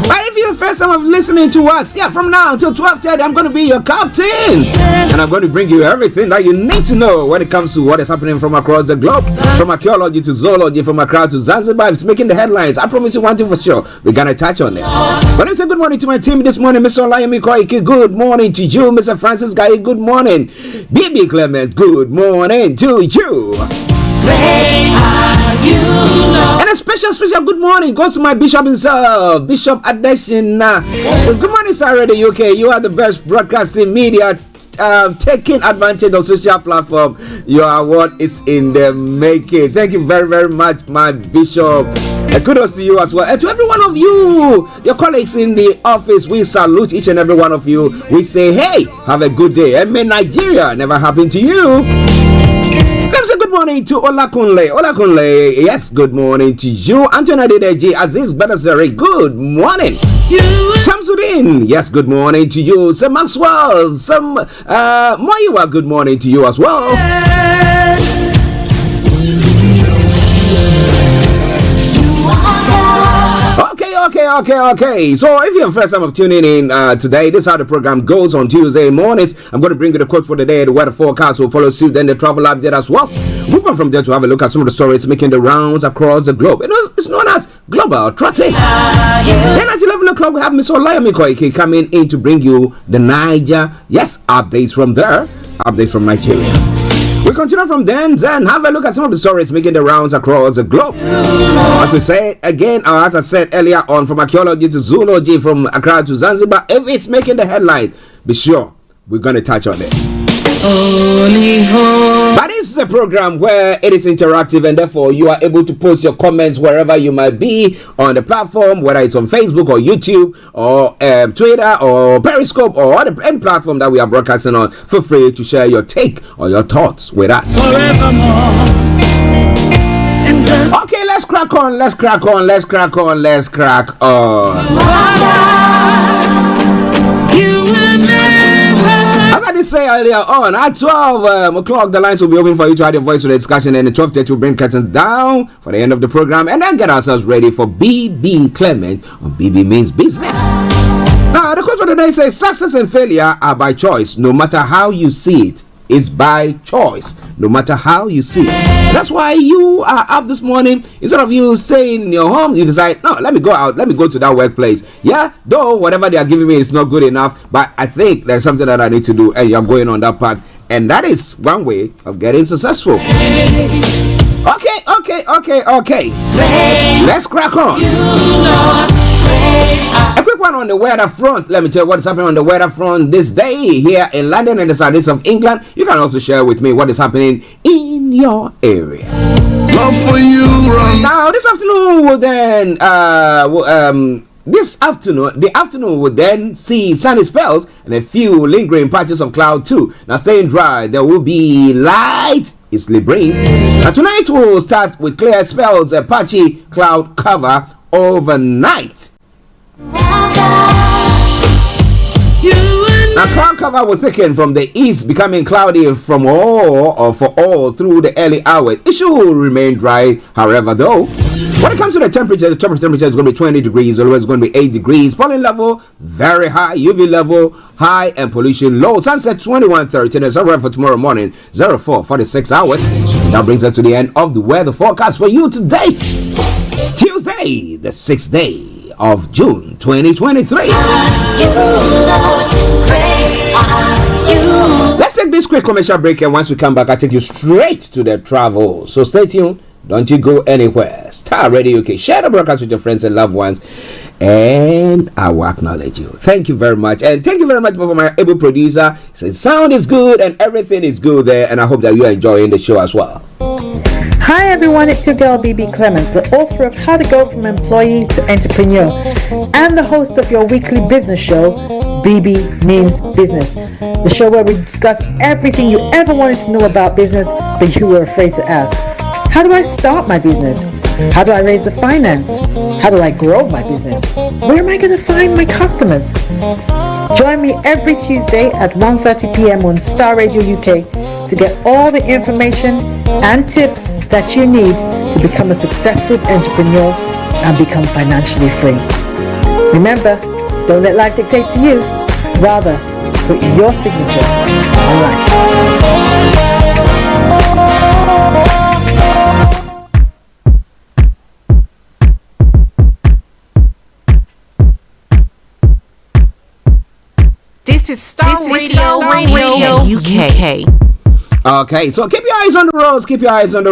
But if you're the first time of listening to us, from now until 12:30, I'm going to be your captain. And I'm going to bring you everything that you need to know when it comes to what is happening from across the globe. From archaeology to zoology, from Accra to Zanzibar, it's making the headlines. I promise you one thing for sure, we're going to touch on it. But let me say good morning to my team this morning. Mr. Olayomi, Koiki, good morning to you. Mr. Francis Guy, good morning. BB Clement, good morning to you. And a special good morning goes to my bishop himself, Bishop Adeshina. Good morning, Starr Radio UK. You are the best broadcasting media, taking advantage of social platform. Your award is in the making. Thank you very, very much, my bishop. Kudos to you as well. And to every one of you, your colleagues in the office, we salute each and every one of you. We say, hey, have a good day. And may Nigeria never happen to you. Let me say good morning to Olakunle. Olakunle, yes, good morning to you. Antonio Dedeji, Aziz Badazari, good morning. Samsudin, yes, good morning to you. Sam Maxwell, Moyiwa, good morning to you as well. Okay. So if you're the first time of tuning in today, this is how the program goes on Tuesday mornings. I'm going to bring you the quote for the day. The weather forecast will follow suit, then the travel update as well. Move on from there to have a look at some of the stories making the rounds across the globe. It's known as Global Trotting. Then at 11 o'clock, we have Mr. Olayomi Koiki coming in to bring you the Niger, updates from there, updates from Nigeria. We continue from then have a look at some of the stories making the rounds across the globe. As we said again, or as I said earlier on, from archaeology to zoology, from Accra to Zanzibar, if it's making the headlines, be sure we're going to touch on it. But this is a program where it is interactive and therefore you are able to post your comments wherever you might be on the platform, whether it's on Facebook or YouTube or Twitter or Periscope or any platform that we are broadcasting on. Feel free to share your take or your thoughts with us. Okay, let's crack on. As I did say earlier on, at 12 o'clock, the lines will be open for you to add your voice to the discussion, and at 12:30 we'll bring curtains down for the end of the program, and then get ourselves ready for BB Clement on BB Means Business. Now, the quote for the day says, success and failure are by choice, no matter how you see it. It's by choice, no matter how you see it. That's why you are up this morning. Instead of you staying in your home, you decide, no, let me go out, let me go to that workplace. Though whatever they are giving me is not good enough, but I think there's something that I need to do, and you're going on that path. And that is one way of getting successful. Okay. Let's crack on. A quick one on the weather front. Let me tell you what is happening on the weather front this day here in London and the southeast of England. You can also share with me what is happening in your area. Love for you, right? Now, this afternoon will then the afternoon will then see sunny spells and a few lingering patches of cloud too. Now, staying dry, there will be light easterly breeze. Now, tonight will start with clear spells, a patchy cloud cover overnight. Now, cloud cover will thicken from the east, becoming cloudy from all or for all through the early hours. It should remain dry, however, though. When it comes to the temperature is going to be 20 degrees, always going to be 8 degrees. Pollen level, very high. UV level, high. And pollution, low. Sunset, 21:30. There's a run for tomorrow morning, 04:46 hours. That brings us to the end of the weather forecast for you today. Tuesday, the 6th day of June 2023. Let's take this quick commercial break, and once we come back, I'll take you straight to the travel. So stay tuned. Don't you go anywhere. Star Radio UK. Share the broadcast with your friends and loved ones, and I will acknowledge you. Thank you very much. And thank you very much for my able producer. So sound is good and everything is good there, and I hope that you are enjoying the show as well. Hi everyone, it's your girl BB Clement, the author of How to Go From Employee to Entrepreneur, and the host of your weekly business show, BB Means Business, the show where we discuss everything you ever wanted to know about business but you were afraid to ask. How do I start my business? How do I raise the finance? How do I grow my business? Where am I going to find my customers? Join me every Tuesday at 1:30 p.m. on Starr Radio UK to get all the information and tips that you need to become a successful entrepreneur and become financially free. Remember, don't let life dictate to you. Rather, put your signature on life. This is Starr Radio UK. Okay, so keep your eyes on the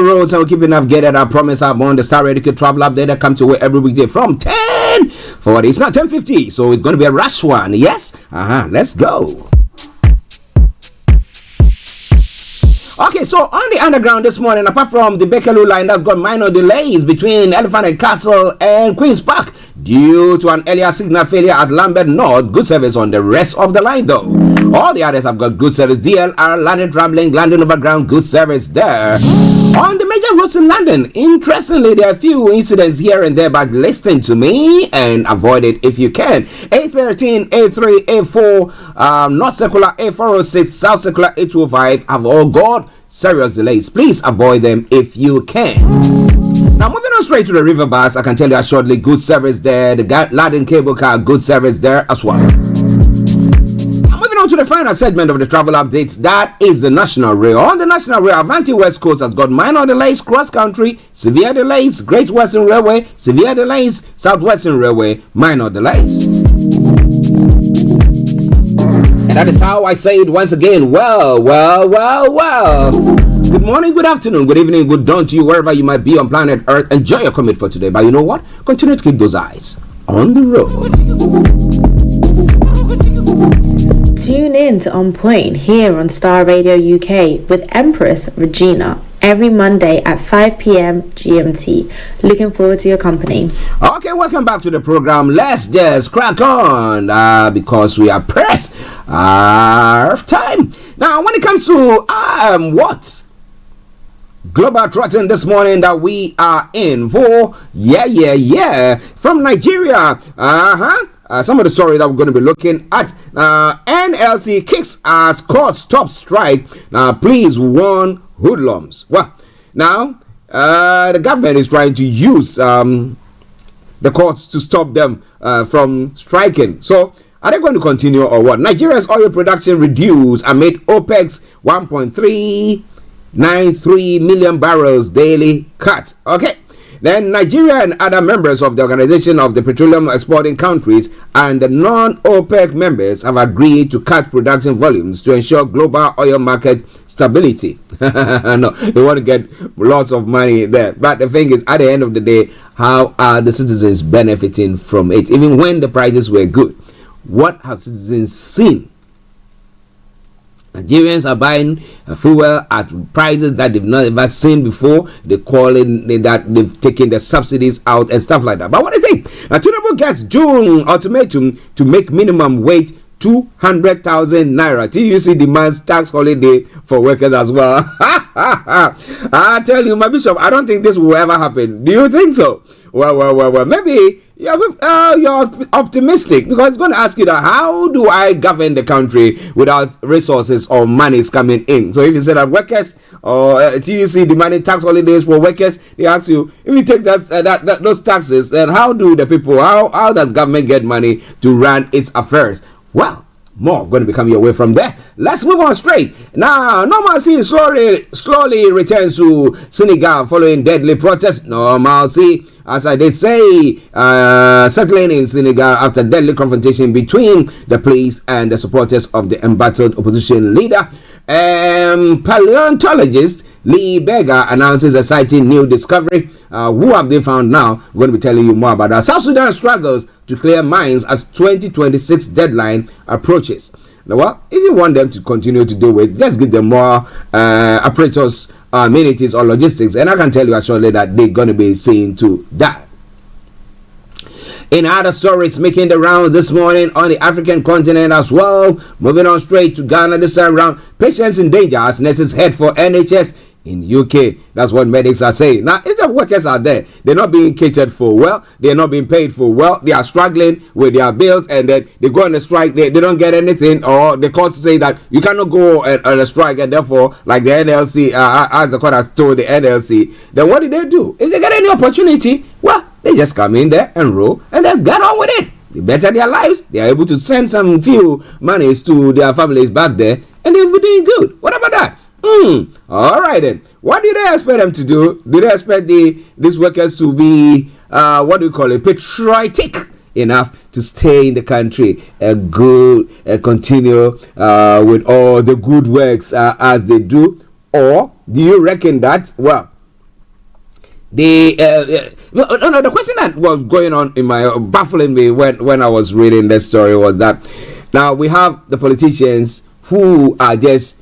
roads, and we'll keep you navigated. I promise I'm on the Star Radio Travel Update that comes to you every weekday from 10:40. It's not 10:50, so it's going to be a rush one. Yes? Let's go. Okay, so on the underground this morning, apart from the Bakerloo line that's got minor delays between Elephant and Castle and Queen's Park due to an earlier signal failure at Lambeth North, good service on the rest of the line though. All the others have got good service. DLR, London Travelling, London Overground, good service there. On the major roads in London, interestingly, there are a few incidents here and there, but listen to me and avoid it if you can. A13, A3, A4, North Circular, A406, South Circular, A205 have all got serious delays. Please avoid them if you can. Now, moving on straight to the river bus, I can tell you shortly, good service there. The Laden cable car, good service there as well. Moving on to the final segment of the travel updates, that is the National Rail. On the National Rail, Avanti West Coast has got minor delays, cross country, severe delays, Great Western Railway, severe delays, South Western Railway, minor delays. And that is how I say it once again. Well. Good morning, good afternoon, good evening, good dawn to you wherever you might be on planet Earth. Enjoy your commute for today. But you know what? Continue to keep those eyes on the road. Tune in to On Point here on Starr Radio UK with Empress Regina every Monday at 5 p.m. GMT. Looking forward to your company. Okay, welcome back to the program. Let's just crack on because we are pressed of time. Now, when it comes to what? Global trotting this morning that we are in for. Yeah. From Nigeria. Some of the story that we're going to be looking at. NLC kicks as court stops strike. Please warn hoodlums. Well, now the government is trying to use the courts to stop them from striking. So are they going to continue or what? Nigeria's oil production reduced amid OPEC's 1.393 million barrels daily cut. Okay. Then Nigeria and other members of the Organization of the Petroleum Exporting Countries and the non-OPEC members have agreed to cut production volumes to ensure global oil market stability. No, they want to get lots of money there. But the thing is, at the end of the day, how are the citizens benefiting from it? Even when the prices were good, what have citizens seen? Nigerians are buying fuel at prices that they've not ever seen before. They call it that they've taken the subsidies out and stuff like that. But what do you think? Tinubu gets June ultimatum to make minimum wage 200,000 naira. TUC demands tax holiday for workers as well. I tell you, my bishop, I don't think this will ever happen. Do you think so? Well, maybe you're optimistic because it's going to ask you that how do I govern the country without resources or monies coming in? So if you say that workers or TUC demanding tax holidays for workers, they ask you if you take those taxes, then how do the people? How does government get money to run its affairs? Well, more going to be coming your way from there. Let's move on straight. Now, normalcy slowly returns to Senegal following deadly protests. Normalcy, as they say, settling in Senegal after deadly confrontation between the police and the supporters of the embattled opposition leader. Paleontologist Lee Berger announces exciting new discovery. Who have they found now? We're going to be telling you more about that. South Sudan struggles to clear mines as 2026 deadline approaches. Now, what if you want them to continue to do it? Just give them more apparatus, amenities, or logistics, and I can tell you actually that they're going to be seeing to that. In other stories making the rounds this morning on the African continent as well, moving on straight to Ghana this time around, patients in danger as nurses head for NHS in UK. That's what medics are saying. Now, if the workers are there, they're not being catered for well, they're not being paid for well, they are struggling with their bills, and then they go on a strike, they don't get anything, or the court say that you cannot go on a strike, and therefore, like the NLC, as the court has told the NLC, then what do? If they get any opportunity, well, they just come in there and roll, and then get on with it. They better their lives, they are able to send some few monies to their families back there, and they'll be doing good. What about that? All right then. What do they expect them to do? Do they expect these workers to be patriotic enough to stay in the country and continue with all the good works as they do, or do you reckon that the question that was going on in my baffling me when I was reading this story was that now we have the politicians who are just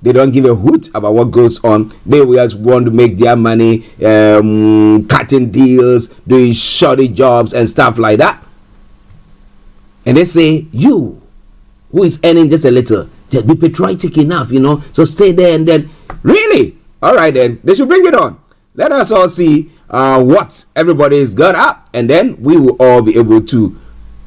they don't give a hoot about what goes on. They just want to make their money, cutting deals, doing shoddy jobs and stuff like that. And they say, you, who is earning just a little, just be patriotic enough, so stay there. And then, really? All right, then, they should bring it on. Let us all see what everybody's got up, and then we will all be able to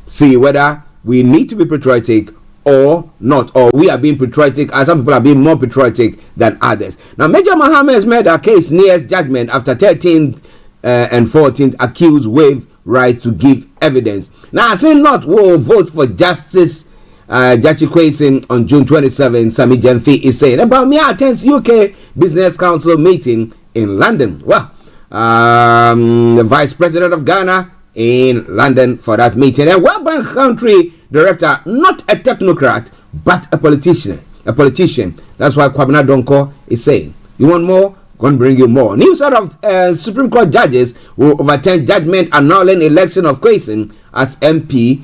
see whether we need to be patriotic or not, or we are being patriotic, and some people are being more patriotic than others. Now, Major Mohammed's murder case nears judgment after 13th and 14th accused waive right to give evidence. Now, I say not will vote for Justice Jachi Kwesi on June 27. Sami Jemfi is saying about me attends UK Business Council meeting in London. Well, the Vice President of Ghana in London for that meeting. And World Bank country director, not a technocrat, but a politician. That's why Kwabena Donko is saying, you want more? Going to bring you more. News out of Supreme Court judges will overturn judgment annulling election of Kwesi as MP.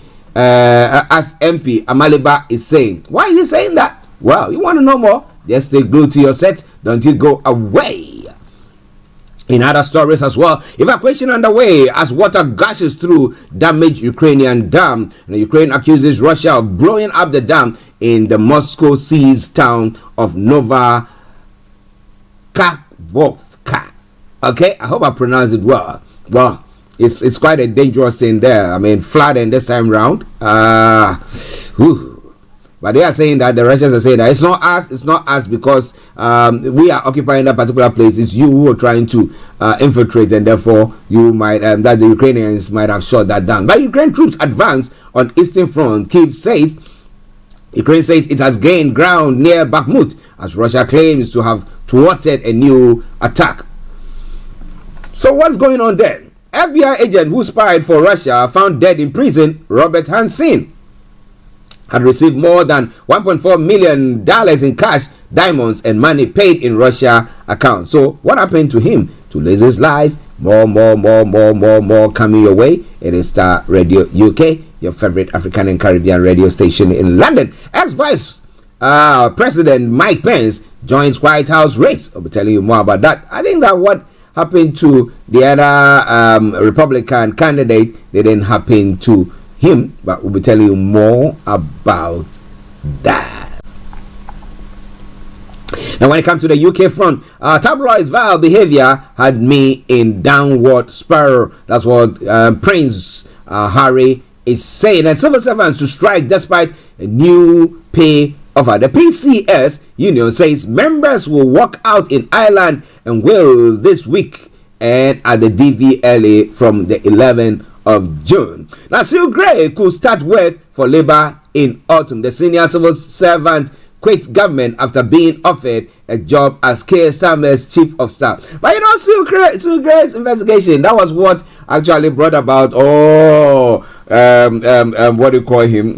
Amaliba is saying. Why is he saying that? Well, you want to know more? Just stay glued to your set. Don't you go away. In other stories as well, evacuation underway as water gushes through damaged Ukrainian dam. And Ukraine accuses Russia of blowing up the dam in the Moscow seized town of Novakhovka. Okay, I hope I pronounced it well. Well, it's quite a dangerous thing there. I mean, flooding this time round. But they are saying that the Russians are saying that it's not us because we are occupying that particular place. It's you who are trying to infiltrate, and therefore you might that the Ukrainians might have shot that down. But Ukraine troops advance on Eastern Front. Ukraine says it has gained ground near Bakhmut as Russia claims to have thwarted a new attack. So what's going on there? FBI agent who spied for Russia found dead in prison. Robert Hansen had received more than $1.4 million in cash, diamonds, and money paid in Russia accounts. So what happened to him? To live his life, more coming your way. It is Star Radio UK, your favorite African and Caribbean radio station in London. Ex-Vice President Mike Pence joins White House race. I'll be telling you more about that. I think that what happened to the other Republican candidate, they didn't happen to him, but we'll be telling you more about that. Now, when it comes to the UK front, tabloids' vile behavior had me in downward spiral. That's what Prince Harry is saying. And civil servants to strike despite a new pay offer. The PCS union says members will walk out in Ireland and Wales this week and at the DVLA from the 11th of June. Now, Sue Gray could start work for Labour in autumn. The senior civil servant quits government after being offered a job as Keir Starmer's chief of staff. But you know, Sue Gray's investigation, that was what actually brought about what do you call him?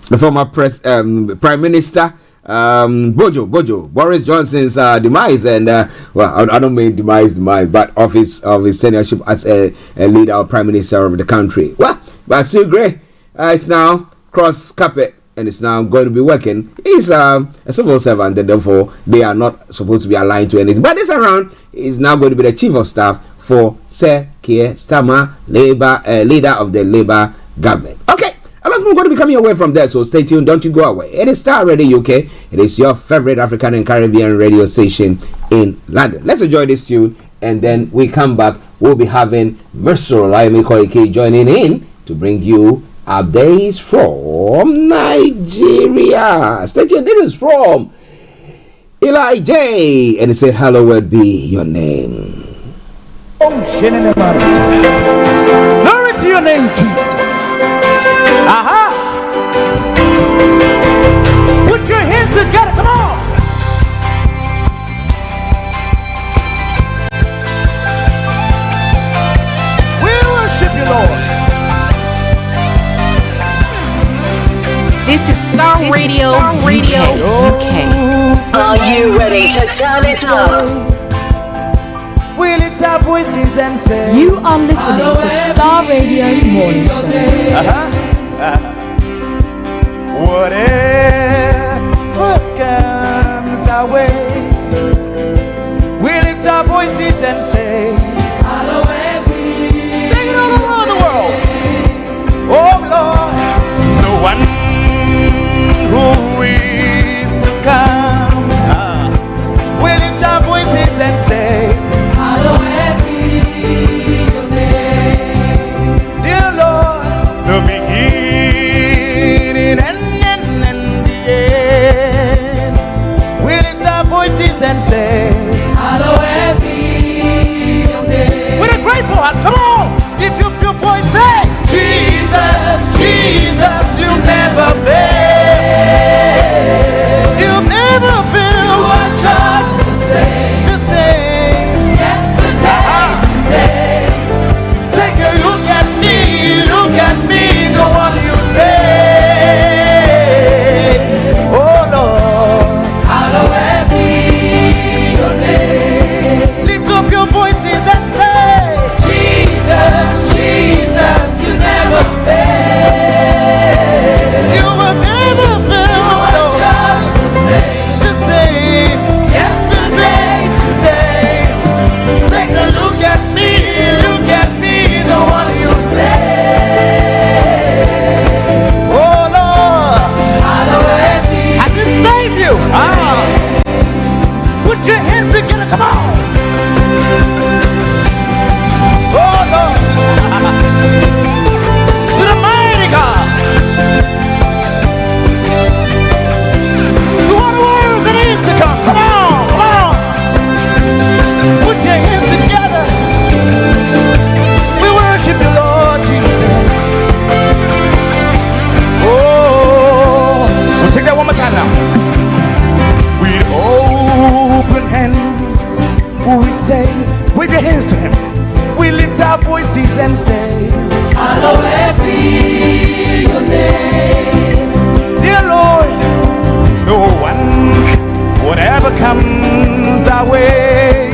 The former Prime Minister Boris Johnson's demise, and well, I don't mean demise, but of his tenureship as a leader or Prime Minister of the country. Well, but Sue Gray is now cross carpet and is now going to be working. He's a civil servant, and therefore they are not supposed to be aligned to anything. But this around is now going to be the chief of staff for Sir Keir Starmer, leader of the Labour government. Okay. A lot more going to be coming away from that, so stay tuned. Don't you go away. It is Starr Radio UK. It is your favorite African and Caribbean radio station in London. Let's enjoy this tune, and then we come back. We'll be having Mr. Olayomi Koiki joining in to bring you updates from Nigeria. Stay tuned. This is from Eli J, and it said, "Hallowed be your name." Glory to your name, Jesus. Aha! Put your hands together, come on! We worship you, Lord. This is Starr Radio UK. Are you ready to turn it up? We lift our voices and say, You are listening to Starr Radio Morning Show. Whatever comes our way, we lift our voices and say, Hallowed be. Sing it all around the world. Oh Lord, the one who is to come. We lift our voices and say, Hallowed be your name. Dear Lord, the beginning and the end. We lift our voices and say, Hallowed be your name. With a grateful heart, come on, if you feel voice, say, Jesus, Jesus, you never fail. You never fail. You are just the same. The same. Yesterday, today. Take a look at me, the one you say. Oh Lord, hallowed be your name. Lift up your voices and say, Jesus, Jesus, you never fail. You will never fail. You are just the same. The same. Yesterday, today. Take a look at me, the one you say. Oh Lord, hallowed be. I just saved you. Put your hands together, come on. Oh Lord, to the mighty God, to all the words that is to come. Come on, come on. Put your hands together. We worship you, Lord Jesus. Oh, we'll take that one more time now. With open hands, we say, wave your hands to him. We lift our voices and say, Hallowed be your name. Dear Lord, the one, whatever comes our way,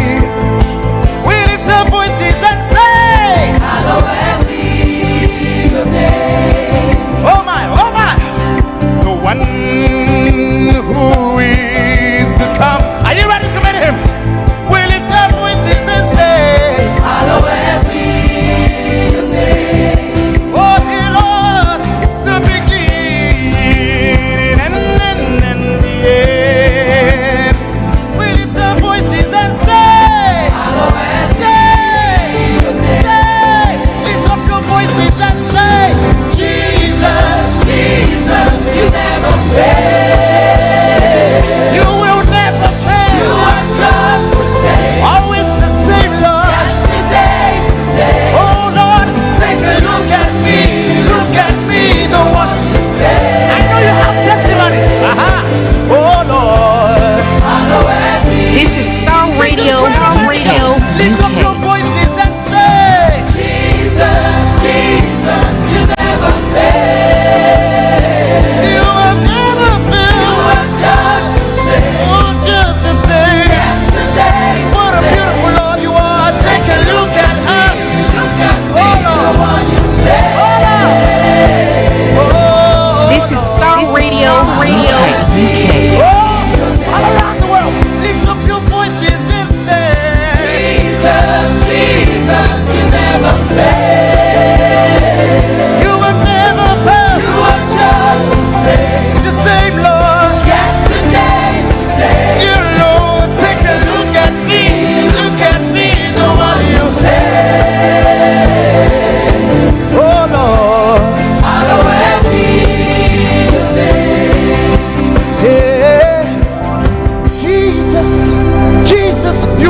we lift our voices and say, Hallowed be your name. Oh my, the one who is to come. Are you ready to meet him? We lift our voices and say, Hallowed be your name.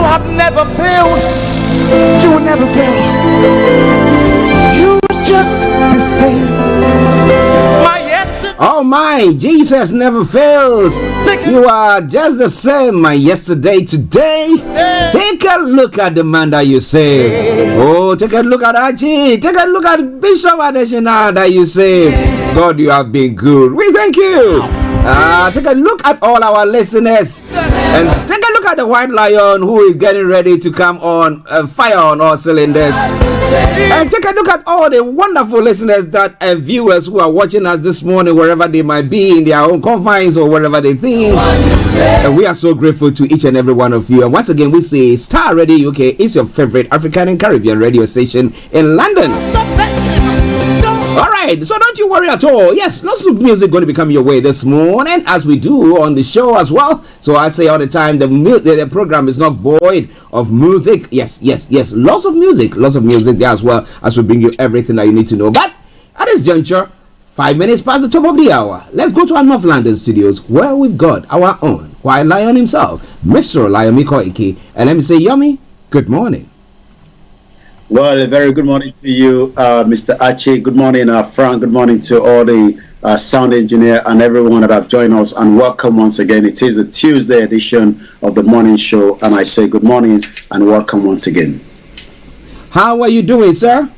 have never failed. You will never fail. You just the same. My yesterday. Oh my, Jesus never fails. You are just the same, my yesterday, today. Take a look at the man that you saved. Oh, take a look at Archie. Take a look at Bishop Adeshina that you saved. God, you have been good. We thank you. Take a look at all our listeners. And take a look at the White Lion who is getting ready to come on fire on all cylinders. And take a look at all the wonderful listeners that and viewers who are watching us this morning, wherever they might be in their own confines or wherever they think. And we are so grateful to each and every one of you. And once again, we say Star Radio UK is your favorite African and Caribbean radio station in London. Alright, so don't you worry at all. Yes, lots of music going to be coming your way this morning, as we do on the show as well. So I say all the time, the program is not void of music. Yes, lots of music there as well, as we bring you everything that you need to know. But at this juncture, 5 minutes past the top of the hour, let's go to our North London studios, where we've got our own White Lion himself, Mr. Olayomi Koiki. And let me say, Yomi, good morning. Well, a very good morning to you, Mr. Archie. Good morning, Frank. Good morning to all the sound engineer and everyone that have joined us. And welcome once again. It is a Tuesday edition of the morning show. And I say good morning and welcome once again. How are you doing, sir?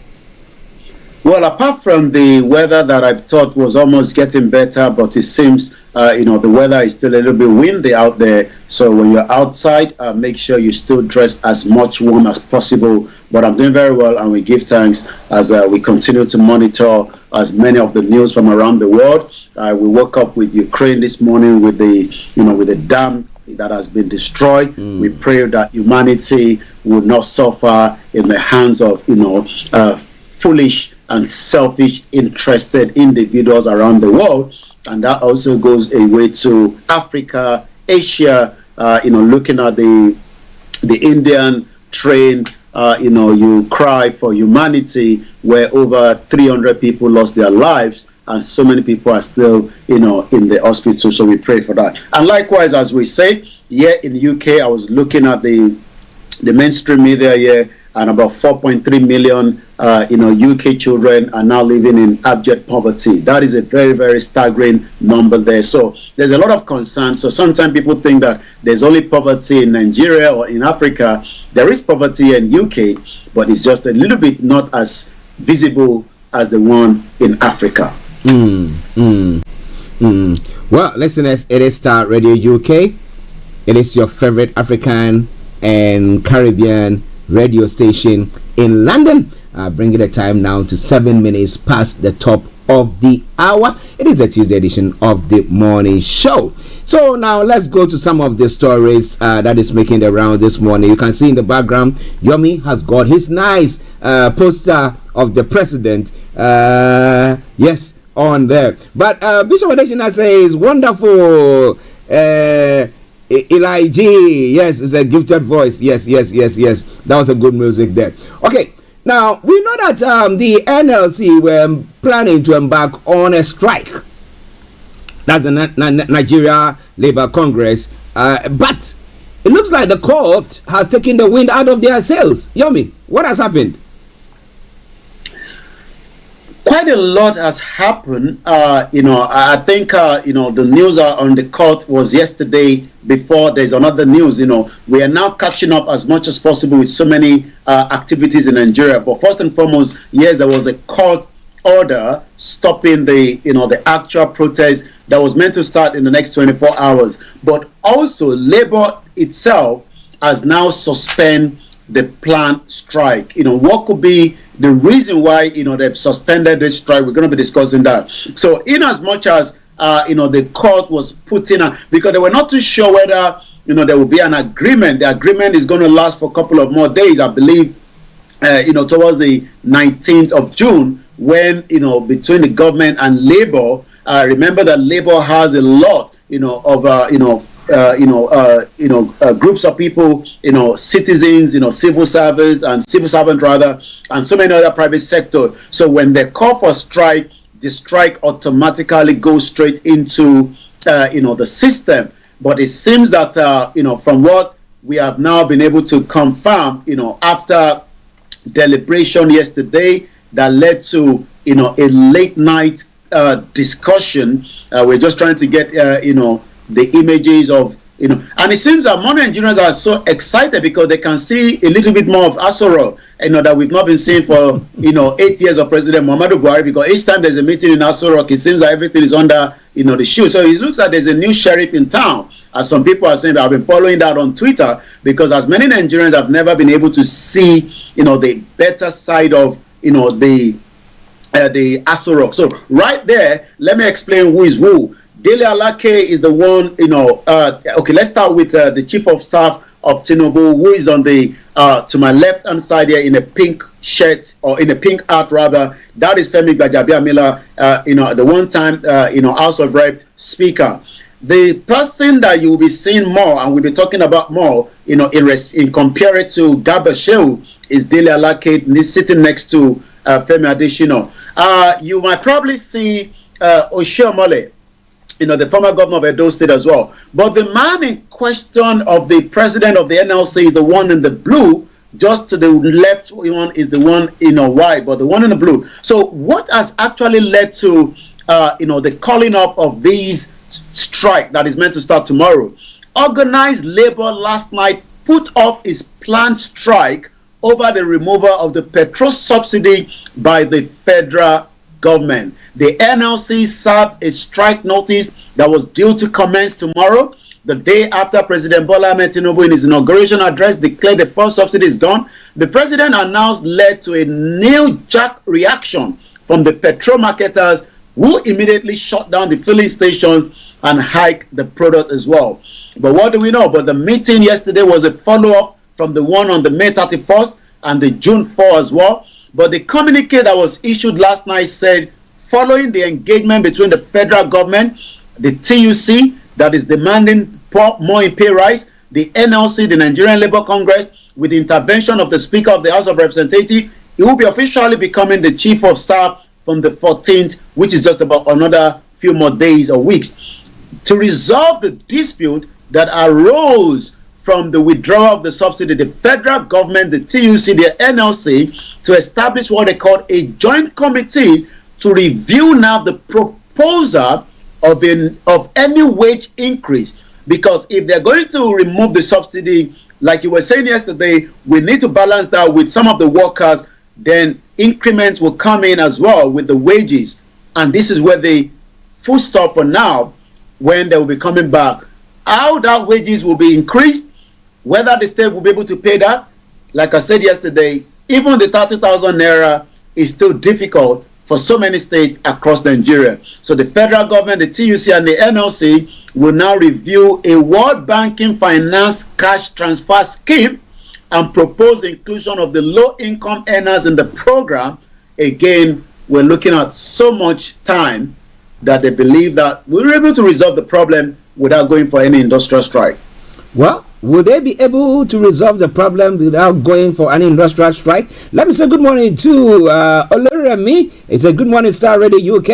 Well, apart from the weather that I thought was almost getting better, but it seems, the weather is still a little bit windy out there. So when you're outside, make sure you still dress as much warm as possible. But I'm doing very well, and we give thanks as we continue to monitor as many of the news from around the world. We woke up with Ukraine this morning with the dam that has been destroyed. We pray that humanity will not suffer in the hands of foolish and selfish interested individuals around the world. And that also goes away to Africa, Asia, looking at the Indian train, you cry for humanity, where over 300 people lost their lives and so many people are still, in the hospital. So we pray for that. And likewise, as we say, here in the UK, I was looking at the mainstream media here, and about 4.3 million, UK children are now living in abject poverty. That is a very, very staggering number there. So there's a lot of concern. So sometimes people think that there's only poverty in Nigeria or in Africa. There is poverty in UK, but it's just a little bit not as visible as the one in Africa. Well, listeners, it is Star Radio UK. It is your favorite African and Caribbean radio station in London, bringing the time now to 7 minutes past the top of the hour. It is the Tuesday edition of the morning show. So now let's go to some of the stories that is making the round this morning. You can see in the background, Yomi has got his nice poster of the president, yes, on there. But Bishop Adeshina says, wonderful. Eli G, yes, it's a gifted voice. Yes. That was a good music there. Okay, now we know that the NLC were planning to embark on a strike. That's the Nigeria Labour Congress. But it looks like the court has taken the wind out of their sails. Yomi, what has happened? Quite a lot has happened. I think the news on the court was yesterday. Before there's another news, we are now catching up as much as possible with so many activities in Nigeria. But first and foremost, yes, there was a court order stopping the actual protest that was meant to start in the next 24 hours. But also, Labour itself has now suspended the planned strike. What could be the reason why they've suspended this strike? We're going to be discussing that. So in as much as the court was put in, because they were not too sure whether there will be an agreement. The agreement is going to last for a couple of more days, I believe, towards the 19th of June, when between the government and Labour. Remember that Labour has a lot of groups of people, citizens, civil servants and civil servant rather, and so many other private sector. So when they call for strike, the strike automatically goes straight into the system. But it seems that from what we have now been able to confirm, after deliberation yesterday that led to, a late night discussion. We're just trying to get, the images of, and it seems that more Nigerians are so excited because they can see a little bit more of Asoro, that we've not been seeing for, 8 years of President Muhammadu Buhari, because each time there's a meeting in Asoro, it seems that everything is under, the shoe. So it looks like there's a new sheriff in town, as some people are saying. I've been following that on Twitter, because as many Nigerians have never been able to see, the better side of, the Asoro. So right there, let me explain who is who. Dele Alake is the one, okay, let's start with the chief of staff of Tinubu, who is on the, to my left-hand side here in a pink shirt, or in a pink hat rather. That is Femi Gbajabiamila, the one-time, House of Rep speaker. The person that you will be seeing more, and we'll be talking about more, in compared to Garba Shehu, is Dele Alake, sitting next to Femi Adesina. You might probably see Oshiomhole, the former governor of Edo State as well. But the man in question of the president of the NLC is the one in the blue. Just to the left one is the one in white, but the one in the blue. So what has actually led to, the calling off of these strike that is meant to start tomorrow? Organized labor last night put off its planned strike over the removal of the petrol subsidy by the federal government. The NLC served a strike notice that was due to commence tomorrow, the day after President Bola Ahmed Tinubu in his inauguration address declared the fuel subsidy is gone. The president announced led to a knee-jerk reaction from the petrol marketers, who immediately shut down the filling stations and hiked the product as well. But what do we know? But the meeting yesterday was a follow-up from the one on the May 31st and the June 4 as well. But the communique that was issued last night said, following the engagement between the federal government, the TUC that is demanding more in pay rise, the NLC, the Nigerian Labour Congress, with the intervention of the Speaker of the House of Representatives, he will be officially becoming the Chief of Staff from the 14th, which is just about another few more days or weeks, to resolve the dispute that arose from the withdrawal of the subsidy. The federal government, the TUC, the NLC, to establish what they call a joint committee to review now the proposal of any wage increase. Because if they're going to remove the subsidy, like you were saying yesterday, we need to balance that with some of the workers. Then increments will come in as well with the wages. And this is where the full stop for now, when they will be coming back. How that wages will be increased, whether the state will be able to pay that, like I said yesterday, even the 30,000 naira is still difficult for so many states across Nigeria. So the federal government, the TUC and the NLC will now review a World Banking Finance cash transfer scheme and propose the inclusion of the low-income earners in the program. Again, we're looking at so much time that they believe that we're able to resolve the problem without going for any industrial strike. Well, would they be able to resolve the problem without going for any industrial strike? Let me say good morning to Olayomi. It's a good morning, Starr Radio UK,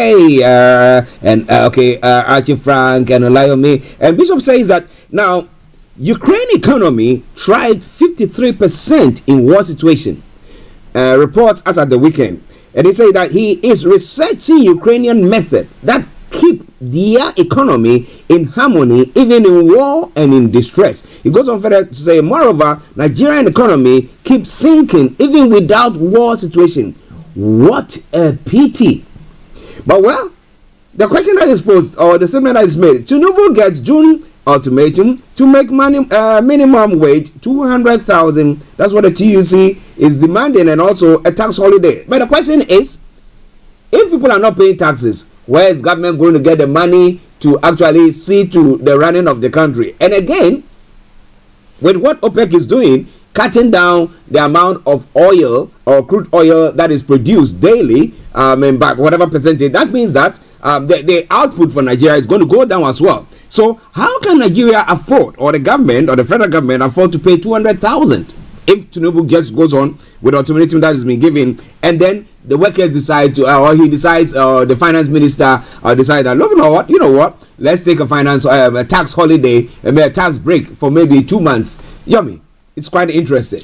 Archie, Frank, and Olayomi. And Bishop says that now Ukraine economy thrived 53% in war situation. Reports as at the weekend, and he said that he is researching Ukrainian method that keep their economy in harmony even in war and in distress. He goes on further to say, moreover, Nigerian economy keeps sinking even without war situation. What a pity. But well, the question that is posed, or the statement that is made, Tinubu gets June ultimatum to make minimum wage 200,000. That's what the TUC is demanding, and also a tax holiday. But the question is, if people are not paying taxes, where is government going to get the money to actually see to the running of the country? And again, with what OPEC is doing, cutting down the amount of oil or crude oil that is produced daily, by whatever percentage, that means that the output for Nigeria is going to go down as well. So how can Nigeria afford, or the government or the federal government afford to pay 200,000 if Tinubu just goes on with the ultimatum that has been given, and then the workers decide to, or he decides, or the finance minister decides that, look, you know what, let's take a tax holiday, a tax break for maybe 2 months. Yomi, it's quite interesting.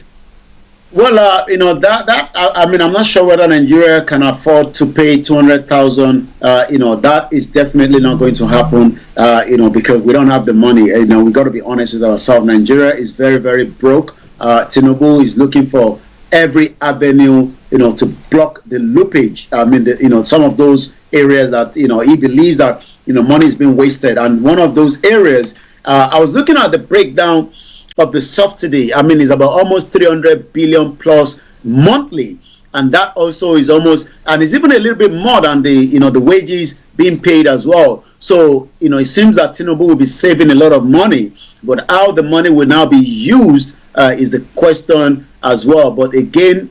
Well, I mean, I'm not sure whether Nigeria can afford to pay 200,000. That is definitely not going to happen. Because we don't have the money. We got to be honest with ourselves. Nigeria is very, very broke. Tinubu is looking for every avenue, to block the loopage. I mean, some of those areas that he believes that money is being wasted. And one of those areas, I was looking at the breakdown of the subsidy. I mean, it's about almost 300 billion plus monthly, and that also is almost, and it's even a little bit more than the wages being paid as well. So it seems that Tinubu will be saving a lot of money, but how the money will now be used is the question as well. But again,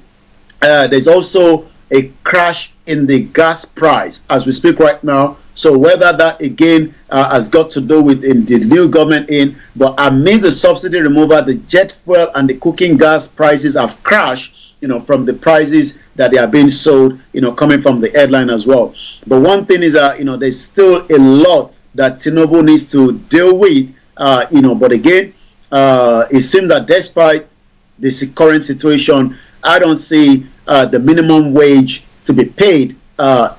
there's also a crash in the gas price as we speak right now. So whether that again has got to do with the new government but amidst the subsidy removal, the jet fuel and the cooking gas prices have crashed, from the prices that they are being sold, coming from the headline as well. But one thing is that, there's still a lot that Tinubu needs to deal with, but again, it seems that despite this current situation, I don't see the minimum wage to be paid.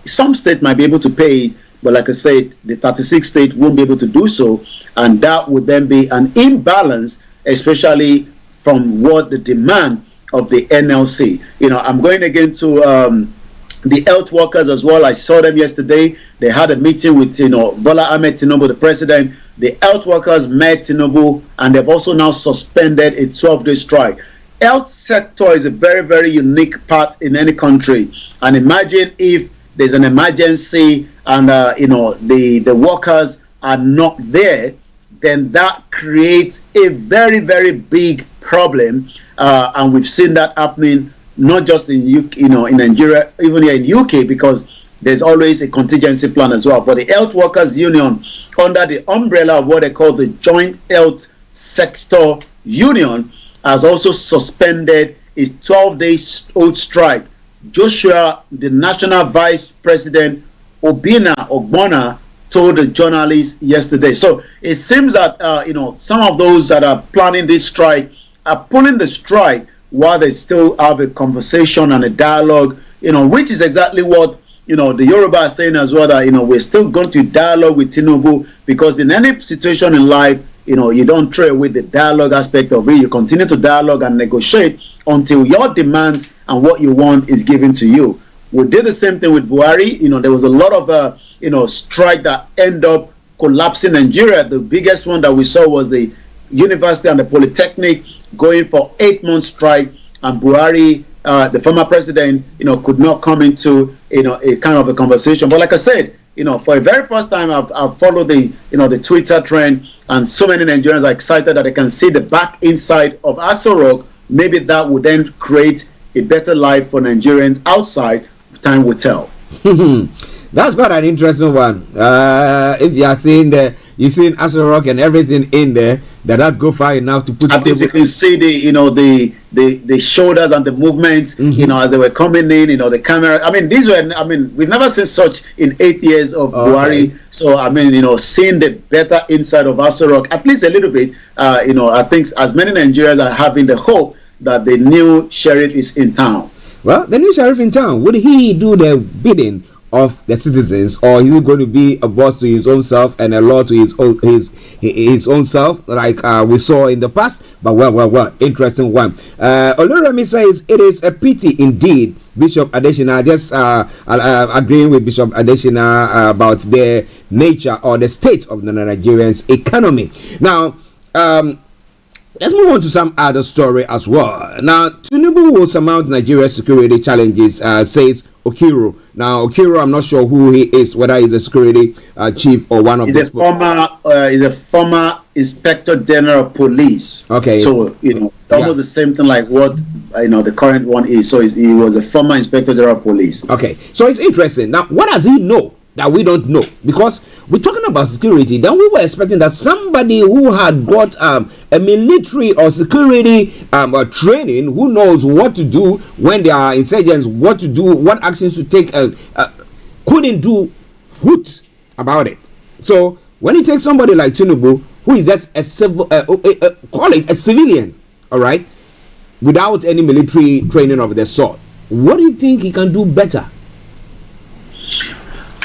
Some states might be able to pay it, but like I said, the 36 states won't be able to do so, and that would then be an imbalance, especially from what the demand of the NLC. I'm going again to the health workers as well. I saw them yesterday. They had a meeting with Bola Ahmed Tinubu, the president. The health workers met Tinubu, and they've also now suspended a 12-day strike. Health sector is a very, very unique part in any country, and imagine if there's an emergency and the workers are not there, then that creates a very, very big problem, and we've seen that happening not just in in Nigeria, even here in UK, because there's always a contingency plan as well. But the Health Workers Union, under the umbrella of what they call the Joint Health Sector Union, has also suspended its 12-day-old strike. Joshua, the National Vice President, Ogbonna, told the journalists yesterday. So it seems that some of those that are planning this strike are pulling the strike while they still have a conversation and a dialogue, which is exactly what the Yoruba are saying as well, that we're still going to dialogue with Tinubu, because in any situation in life, you don't throw away the dialogue aspect of it. You continue to dialogue and negotiate until your demands and what you want is given to you. We did the same thing with Buhari. There was a lot of strike that end up collapsing Nigeria. The biggest one that we saw was the university and the polytechnic going for 8-month strike, and Buhari, the former president, could not come into a kind of a conversation. But like I said, for the very first time, I've followed the Twitter trend, and so many Nigerians are excited that they can see the back inside of Aso Rock. Maybe that would then create a better life for Nigerians outside. Time will tell. That's quite an interesting one. If you are seeing you've seen Aso Rock and everything in there, that go far enough to put. At least you can see the shoulders and the movements, as they were coming in, the camera. We've never seen such in 8 years of Buhari. So seeing the better inside of Aso Rock, at least a little bit. I think as many Nigerians are having the hope that the new sheriff is in town. Well, the new sheriff in town, would he do the bidding of the citizens, or is he going to be a boss to his own self and a law to his own self, like we saw in the past? But well, interesting one. Olayomi says it is a pity indeed. Bishop Adesina, just agreeing with Bishop Adesina about the nature or the state of the Nigerians' economy. Now, let's move on to some other story as well. Now, Tinubu will surmount Nigeria's security challenges, says Okiro. Now, Okiro, I'm not sure who he is, whether he's a security chief or one of these. He's a former Inspector General of Police. Okay. So, almost the same thing like what, the current one is. So, he was a former Inspector General of Police. Okay. So, it's interesting. Now, what does he know that we don't know? Because we're talking about security, then we were expecting that somebody who had got a military or security training, who knows what to do when there are insurgents, what to do, what actions to take, couldn't do hoot about it. So When you take somebody like Tinubu, who is just a civil, call it a civilian, all right, without any military training of the sort, what do you think he can do better?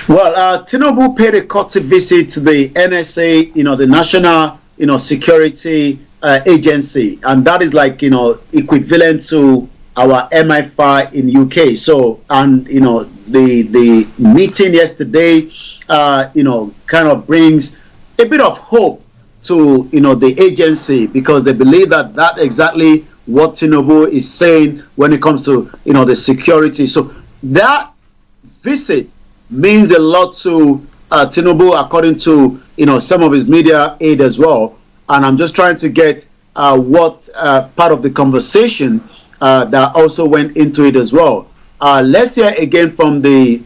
Well, Tinubu paid a courtesy visit to the NSA, the National, Security Agency, and that is like, equivalent to our MI5 in UK. So, and the meeting yesterday, kind of brings a bit of hope to the agency, because they believe that exactly what Tinubu is saying when it comes to the security. So that visit means a lot to Tinubu, according to some of his media aid as well. And I'm just trying to get what part of the conversation that also went into it as well. Let's hear again from the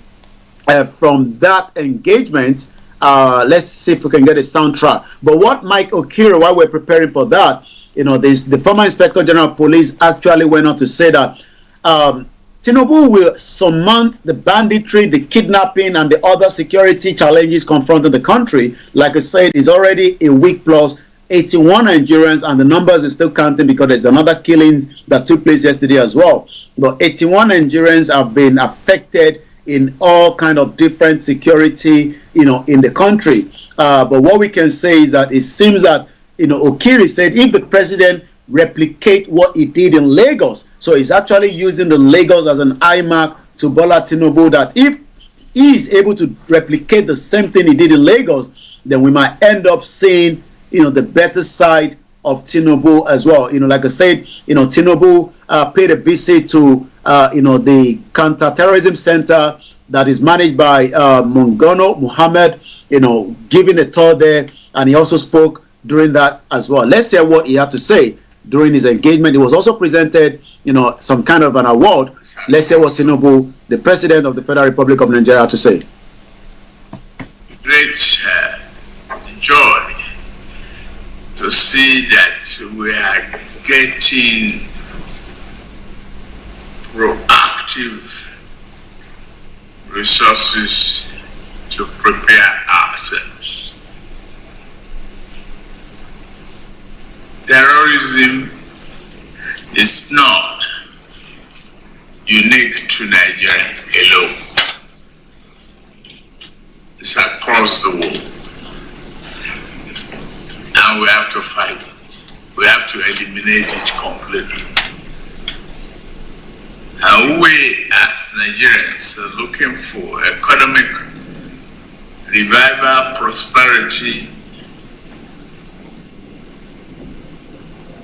from that engagement. Let's see if we can get a soundtrack. But what Mike Okiro, while we're preparing for that, the former Inspector General of Police actually went on to say that Tinubu will surmount the banditry, the kidnapping, and the other security challenges confronting the country. Like I said, it's already a week plus 81 Nigerians, and the numbers is still counting because there's another killings that took place yesterday as well. But 81 Nigerians have been affected in all kind of different security, in the country. But what we can say is that it seems that, Okiri said if the president replicate what he did in Lagos, so he's actually using the Lagos as an eye mark to Bola Tinubu, that if he is able to replicate the same thing he did in Lagos, then we might end up seeing, the better side of Tinubu as well. Like I said, Tinubu paid a visit to, the counter-terrorism center that is managed by Mongono Muhammad, giving a tour there, and he also spoke during that as well. Let's hear what he had to say during his engagement. He was also presented, some kind of an award. Let's hear what Tinubu, the President of the Federal Republic of Nigeria, had to say. Great joy to see that we are getting proactive resources to prepare ourselves. Terrorism is not unique to Nigeria alone. It's across the world. And we have to fight it. We have to eliminate it completely. And we as Nigerians are looking for economic revival, prosperity,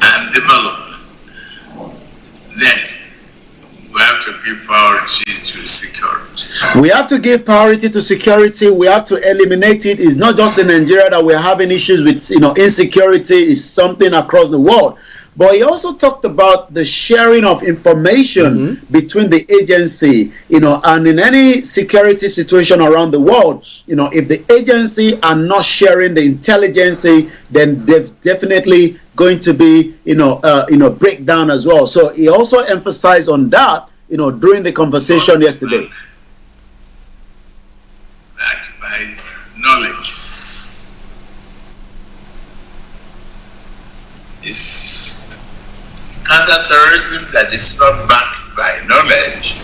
and development. Then we have to give priority to security. We have to give priority to security. We have to eliminate it. It's not just in Nigeria that we're having issues with, insecurity. It's something across the world. But he also talked about the sharing of information between the agency, and in any security situation around the world, if the agency are not sharing the intelligence, then there's definitely going to be, breakdown as well. So he also emphasized on that, during the conversation yesterday. Backed by knowledge. It's counter-terrorism that is not backed by knowledge.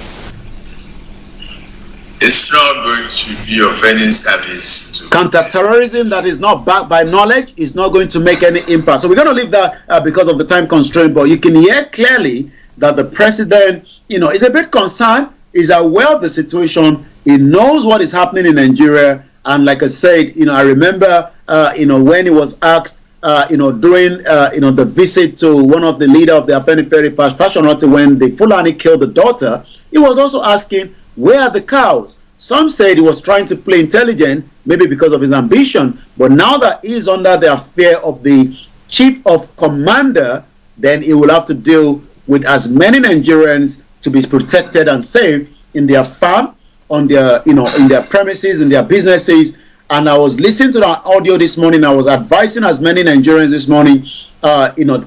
It's not going to be of any service. Counter-terrorism that is not backed by knowledge is not going to make any impact. So we're going to leave that because of the time constraint. But you can hear clearly that the president, is a bit concerned, is aware of the situation. He knows what is happening in Nigeria. And like I said, I remember, when he was asked, during, the visit to one of the leader of the Afenifere Fashion when the Fulani killed the daughter, he was also asking, where are the cows? Some said he was trying to play intelligent, maybe because of his ambition. But now that he is under the affair of the chief of commander, then he will have to deal with as many Nigerians to be protected and safe in their farm, on their, in their premises, in their businesses. And I was listening to that audio this morning. I was advising as many Nigerians this morning,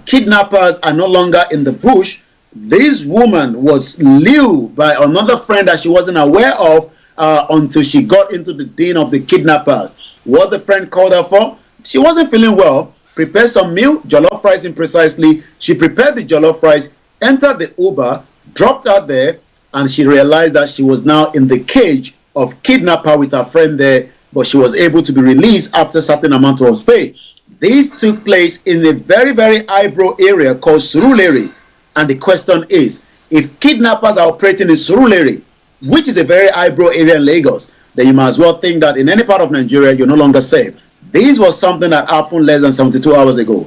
kidnappers are no longer in the bush. This woman was lured by another friend that she wasn't aware of, until she got into the den of the kidnappers. What the friend called her for? She wasn't feeling well. Prepared some meal, jollof rice precisely. She prepared the jollof rice, entered the Uber, dropped her there, and she realized that she was now in the cage of kidnapper with her friend there, but she was able to be released after a certain amount was paid. This took place in a very, very eyebrow area called Surulere. And the question is, if kidnappers are operating in Surulere, which is a very eyebrow area in Lagos, then you might as well think that in any part of Nigeria, you're no longer safe. This was something that happened less than 72 hours ago.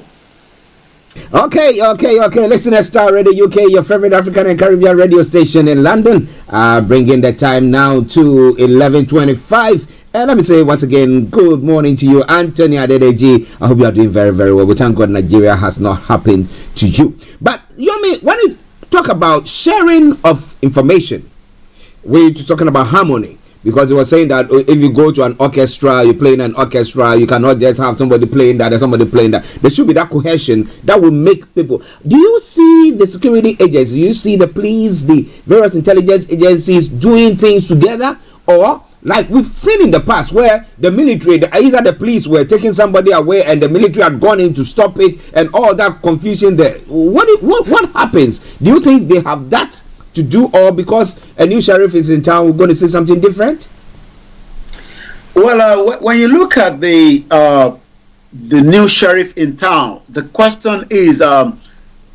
Okay. Listen to Star Radio UK, your favorite African and Caribbean radio station in London. Bringing the time now to 11:25. And let me say once again, good morning to you, Anthony Adedeji. I hope you are doing very, very well. We thank God Nigeria has not happened to you. But Yomi, when you talk about sharing of information, we're talking about harmony. Because they were saying that if you go to an orchestra, you play in an orchestra, you cannot just have somebody playing that and somebody playing that. There should be that cohesion that will make people. Do you see the security agents? Do you see the police, the various intelligence agencies doing things together? Or like we've seen in the past where the military, either the police were taking somebody away and the military had gone in to stop it and all that confusion there. What happens? Do you think they have that to do, or because a new sheriff is in town, we're going to see something different? Well, when you look at the new sheriff in town, the question is,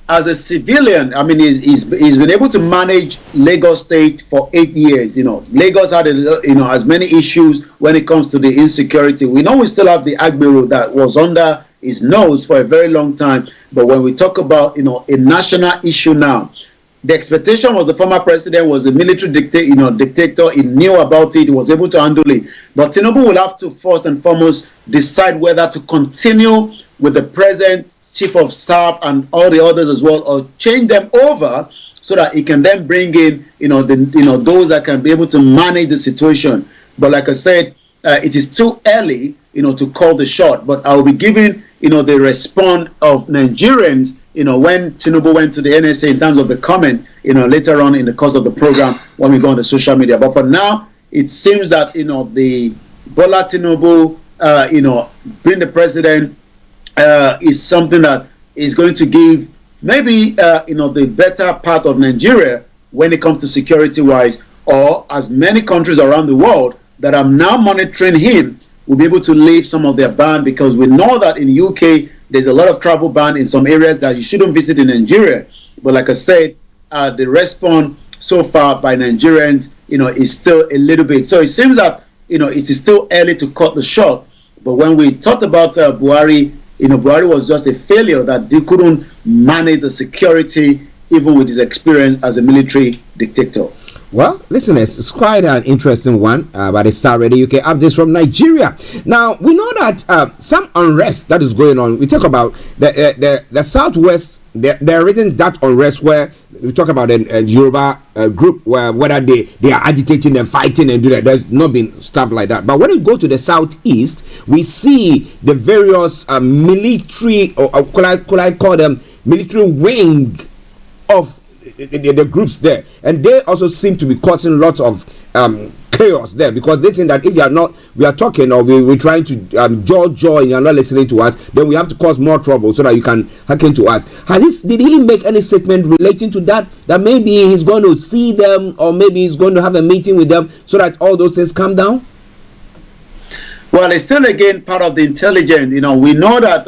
as a civilian, I mean, he's been able to manage Lagos State for 8 years. Lagos had as many issues when it comes to the insecurity. We know we still have the Agbero that was under his nose for a very long time. But when we talk about a national issue now, the expectation was the former president was a military dictator. He knew about it. He was able to handle it. But Tinubu will have to first and foremost decide whether to continue with the present chief of staff and all the others as well, or change them over so that he can then bring in, those that can be able to manage the situation. But like I said, it is too early, to call the shot. But I will be giving, the response of Nigerians, when Tinubu went to the NSA in terms of the comment, later on in the course of the program when we go on the social media. But for now, it seems that, the Bola Tinubu, being the president, is something that is going to give maybe, the better part of Nigeria when it comes to security-wise, or as many countries around the world that are now monitoring him will be able to leave some of their ban, because we know that in UK, there's a lot of travel ban in some areas that you shouldn't visit in Nigeria. But like I said, the response so far by Nigerians, is still a little bit. So it seems that, it is still early to cut the shot. But when we talked about Buhari, Buhari was just a failure that they couldn't manage the security, even with his experience as a military dictator. Well, listeners, it's quite an interesting one by the Star Radio UK updates from Nigeria. Now, we know that some unrest that is going on. We talk about the Southwest. There isn't that unrest where we talk about a Yoruba group where whether they are agitating and fighting and do that. There's not been stuff like that. But when we go to the Southeast, we see the various military, or could I call them military wing of the groups there, and they also seem to be causing lots of chaos there, because they think that if we are talking or we're trying to joy and you're not listening to us, then we have to cause more trouble so that you can hack into us. Did he make any statement relating to that maybe he's going to see them, or maybe he's going to have a meeting with them so that all those things calm down? Well, it's still again part of the intelligence. We know that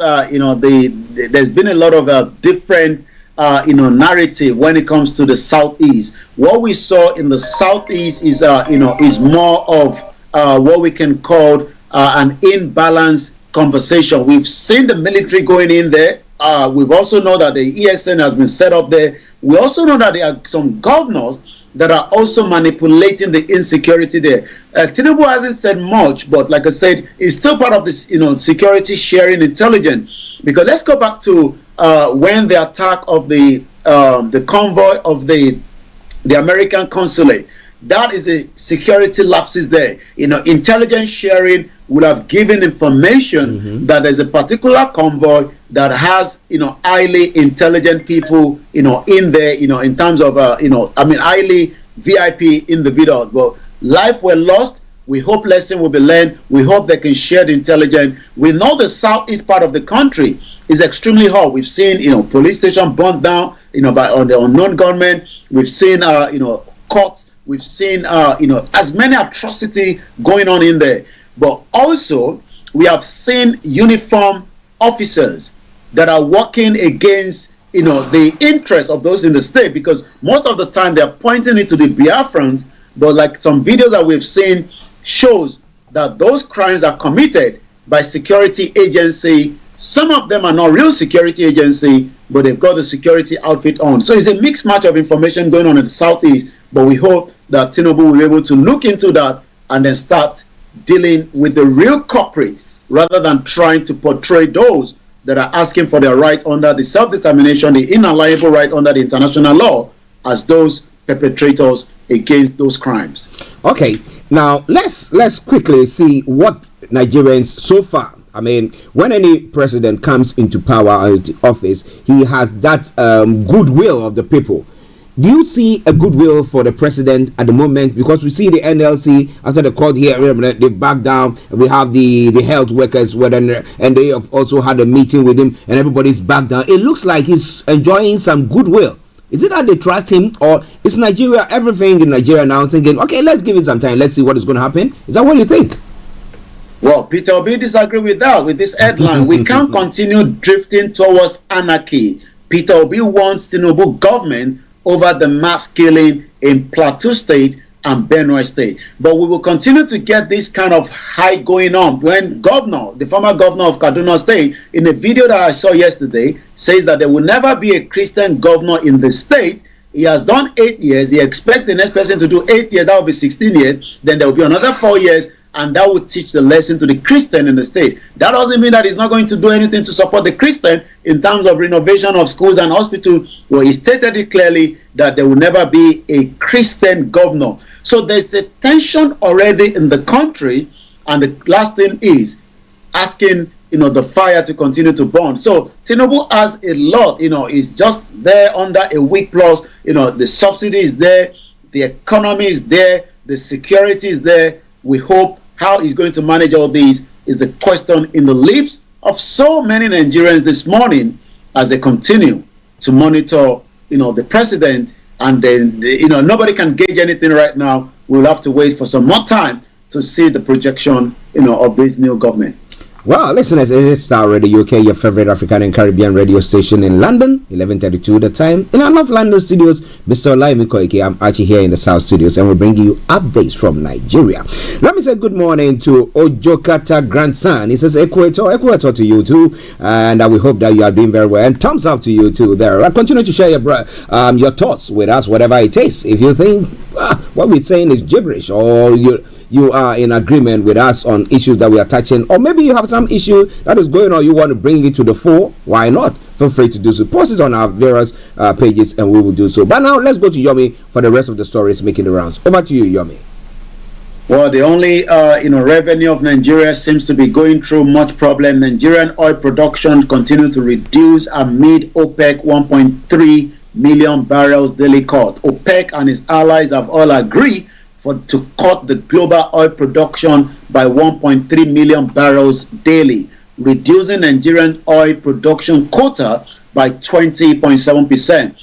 there's been a lot of different narrative when it comes to the Southeast. What we saw in the Southeast is is more of what we can call an imbalanced conversation. We've seen the military going in there. We've also know that the ESN has been set up there. We also know that there are some governors that are also manipulating the insecurity there. Tinubu hasn't said much, but like I said, it's still part of this security sharing intelligence. Because let's go back to when the attack of the convoy of the American consulate, that is a security lapses there. Intelligence sharing would have given information that there's a particular convoy that has highly intelligent people in there, in terms of highly VIP individuals. But life were lost. We hope lesson will be learned. We hope they can share the intelligence. We know the southeast part of the country is extremely hot. We've seen, police station burned down, by on the unknown gunmen. We've seen, courts. We've seen, as many atrocity going on in there. But also, we have seen uniform officers that are working against, the interest of those in the state, because most of the time they're pointing it to the Biafrans. But like some videos that we've seen shows that those crimes are committed by security agency. Some of them are not real security agency, but they've got the security outfit on. So it's a mixed match of information going on in the southeast, but we hope that Tinubu will be able to look into that and then start dealing with the real culprit rather than trying to portray those that are asking for their right under the self-determination, the inalienable right under the international law, as those perpetrators against those crimes. Okay, now let's quickly see what Nigerians so far. I mean, when any president comes into power or into office, he has that goodwill of the people. Do you see a goodwill for the president at the moment? Because we see the NLC after the court hearing, they back down. We have the health workers, and they have also had a meeting with him, and everybody's back down. It looks like he's enjoying some goodwill. Is it that they trust him, or is Nigeria, everything in Nigeria now thinking, okay, let's give it some time, let's see what is going to happen? Is that what you think? Well, Peter Obi disagree with that, with this headline. We can't continue drifting towards anarchy. Peter Obi wants Tinubu government over the mass killing in Plateau State and Benue State. But we will continue to get this kind of high going on when the former governor of Kaduna State, in a video that I saw yesterday, says that there will never be a Christian governor in the state. He has done 8 years. He expects the next person to do 8 years. That will be 16 years. Then there will be another 4 years, and that will teach the lesson to the Christian in the state. That doesn't mean that he's not going to do anything to support the Christian in terms of renovation of schools and hospitals. Well, he stated it clearly that there will never be a Christian governor. So there's a tension already in the country, and the last thing is asking, the fire to continue to burn. So Tinubu has a lot, is just there under a week plus, the subsidy is there, the economy is there, the security is there. We hope how he's going to manage all these is the question in the lips of so many Nigerians this morning as they continue to monitor, the president. And then, nobody can gauge anything right now. We'll have to wait for some more time to see the projection, of this new government. Well, listeners, this is Starr Radio UK, your favorite African and Caribbean radio station in London, 11:32 the time. In our North London studios, Mr. Olayomi Koiki, I'm Archie here in the South studios, and we'll bring you updates from Nigeria. Let me say good morning to Ojokata grandson. He says, Equator to you too, and we hope that you are doing very well. And thumbs up to you too there. Continue to share your thoughts with us, whatever it is. If you think what we're saying is gibberish, or you are in agreement with us on issues that we are touching, or maybe you have some issue that is going on, you want to bring it to the fore, why not? Feel free to do so. Post it on our various pages and we will do so. But now let's go to Yomi for the rest of the stories making the rounds. Over to you, Yomi. Well, the only revenue of Nigeria seems to be going through much problem. Nigerian oil production continue to reduce amid OPEC 1.3 million barrels daily cut. OPEC and its allies have all agreed to cut the global oil production by 1.3 million barrels daily, reducing Nigerian oil production quota by 20.7%.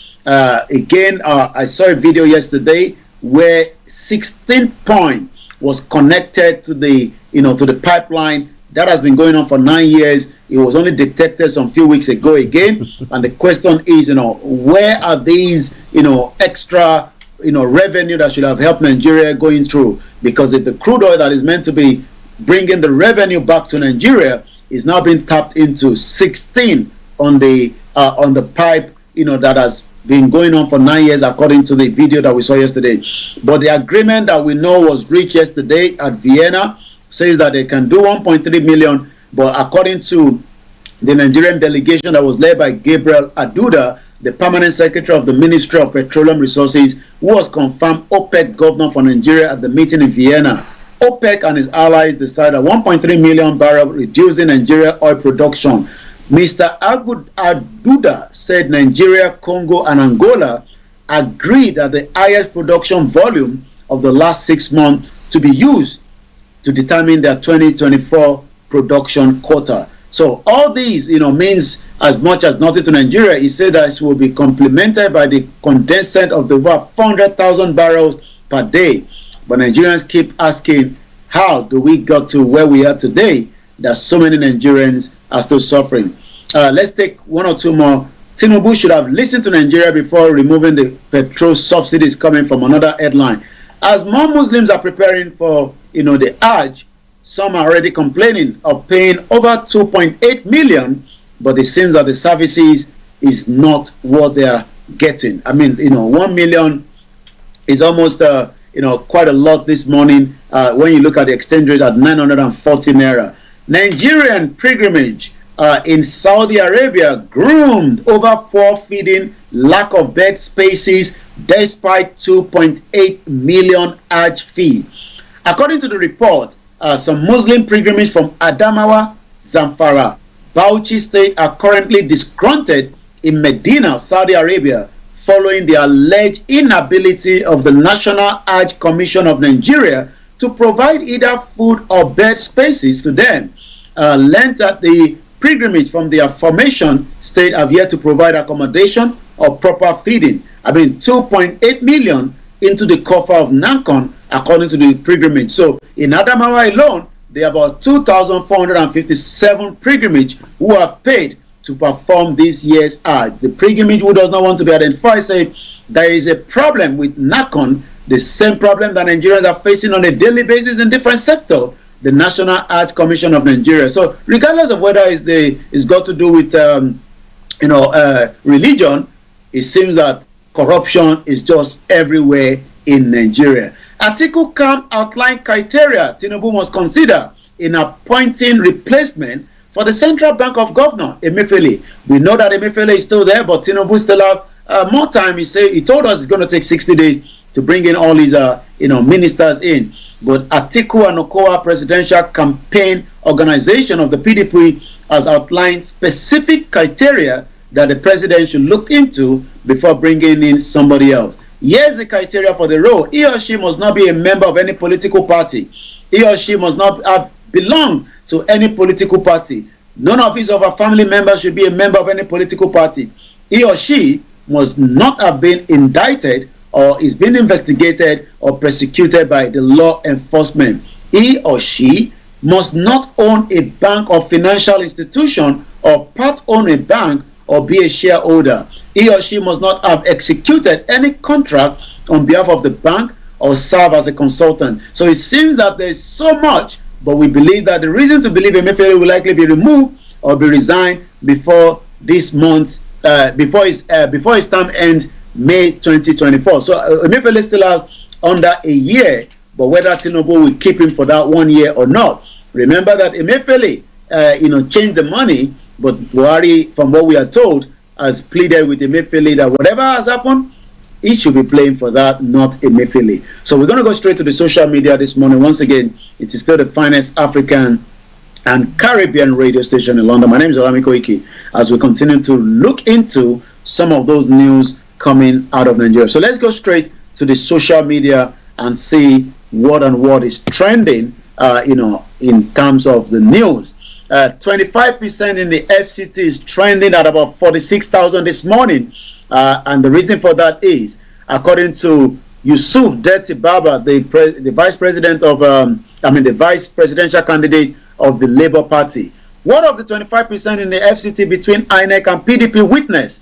Again, I saw a video yesterday where 16 points was connected to the pipeline that has been going on for 9 years. It was only detected some few weeks ago again, and the question is, where are these, extra revenue that should have helped Nigeria going through? Because if the crude oil that is meant to be bringing the revenue back to Nigeria is now being tapped into, 16 on the pipe, that has been going on for 9 years, according to the video that we saw yesterday. But the agreement that we know was reached yesterday at Vienna says that they can do 1.3 million, but according to the Nigerian delegation that was led by Gabriel Aduda, the permanent secretary of the Ministry of Petroleum Resources, who was confirmed OPEC governor for Nigeria at the meeting in Vienna. OPEC and his allies decided 1.3 million barrels, reducing Nigeria oil production. Mr. Aduda said Nigeria, Congo, and Angola agreed that the highest production volume of the last 6 months to be used to determine their 2024 production quota. So all these, means as much as nothing to Nigeria. He said that it will be complemented by the condensate of the over 400,000 barrels per day. But Nigerians keep asking, how do we get to where we are today? That so many Nigerians are still suffering. Let's take one or two more. Tinubu should have listened to Nigeria before removing the petrol subsidies, coming from another headline. As more Muslims are preparing for, the Hajj, some are already complaining of paying over 2.8 million, but it seems that the services is not what they are getting. I mean, 1 million is almost, quite a lot this morning when you look at the exchange rate at 940 naira. Nigerian pilgrimage in Saudi Arabia groomed over poor feeding, lack of bed spaces, despite 2.8 million Hajj fee. According to the report, some Muslim pilgrimage from Adamawa, Zamfara, Bauchi State are currently disgruntled in Medina, Saudi Arabia, following the alleged inability of the National Hajj Commission of Nigeria to provide either food or bed spaces to them. Learned that the pilgrimage from the aforementioned state have yet to provide accommodation or proper feeding. 2.8 million into the coffer of Nankon, according to the pilgrimage. So in Adamawa alone, there are about 2,457 pilgrimage who have paid to perform this year's Hajj. The pilgrimage who does not want to be identified said there is a problem with Nankon, the same problem that Nigerians are facing on a daily basis in different sectors, the National Hajj Commission of Nigeria. So regardless of whether it's got to do with religion, it seems that corruption is just everywhere in Nigeria. Article CAM outlined criteria Tinubu must consider in appointing replacement for the Central Bank of Governor, Emefiele. We know that Emefiele is still there, but Tinubu still have more time. He told us it's going to take 60 days to bring in all his ministers in. But Atiku and Okowa Presidential Campaign Organization of the PDP has outlined specific criteria that the president should look into before bringing in somebody else. Here's the criteria for the role. He or she must not be a member of any political party. He or she must not belong to any political party. None of his or her family members should be a member of any political party. He or she must not have been indicted or is being investigated or persecuted by the law enforcement. He or she must not own a bank or financial institution or part own a bank or be a shareholder. He or she must not have executed any contract on behalf of the bank or serve as a consultant. So it seems that there's so much, but we believe that the reason to believe Emefiele will likely be removed or be resigned before this month, before his term ends May 2024. So Emefiele still has under a year, but whether Tinubu will keep him for that 1 year or not. Remember that Emefiele, changed the money, but Buhari, from what we are told, has pleaded with Emefiele that whatever has happened, he should be playing for that, not Emefiele. So we're going to go straight to the social media this morning. Once again, it is still the finest African and Caribbean radio station in London. My name is Olayomi Koiki, as we continue to look into some of those news coming out of Nigeria. So let's go straight to the social media and see what is trending, in terms of the news. 25% in the FCT is trending at about 46,000 this morning, and the reason for that is, according to Yusuf Dirty Baba, the vice president of, the vice presidential candidate of the Labour Party. What of the 25% in the FCT between INEC and PDP witness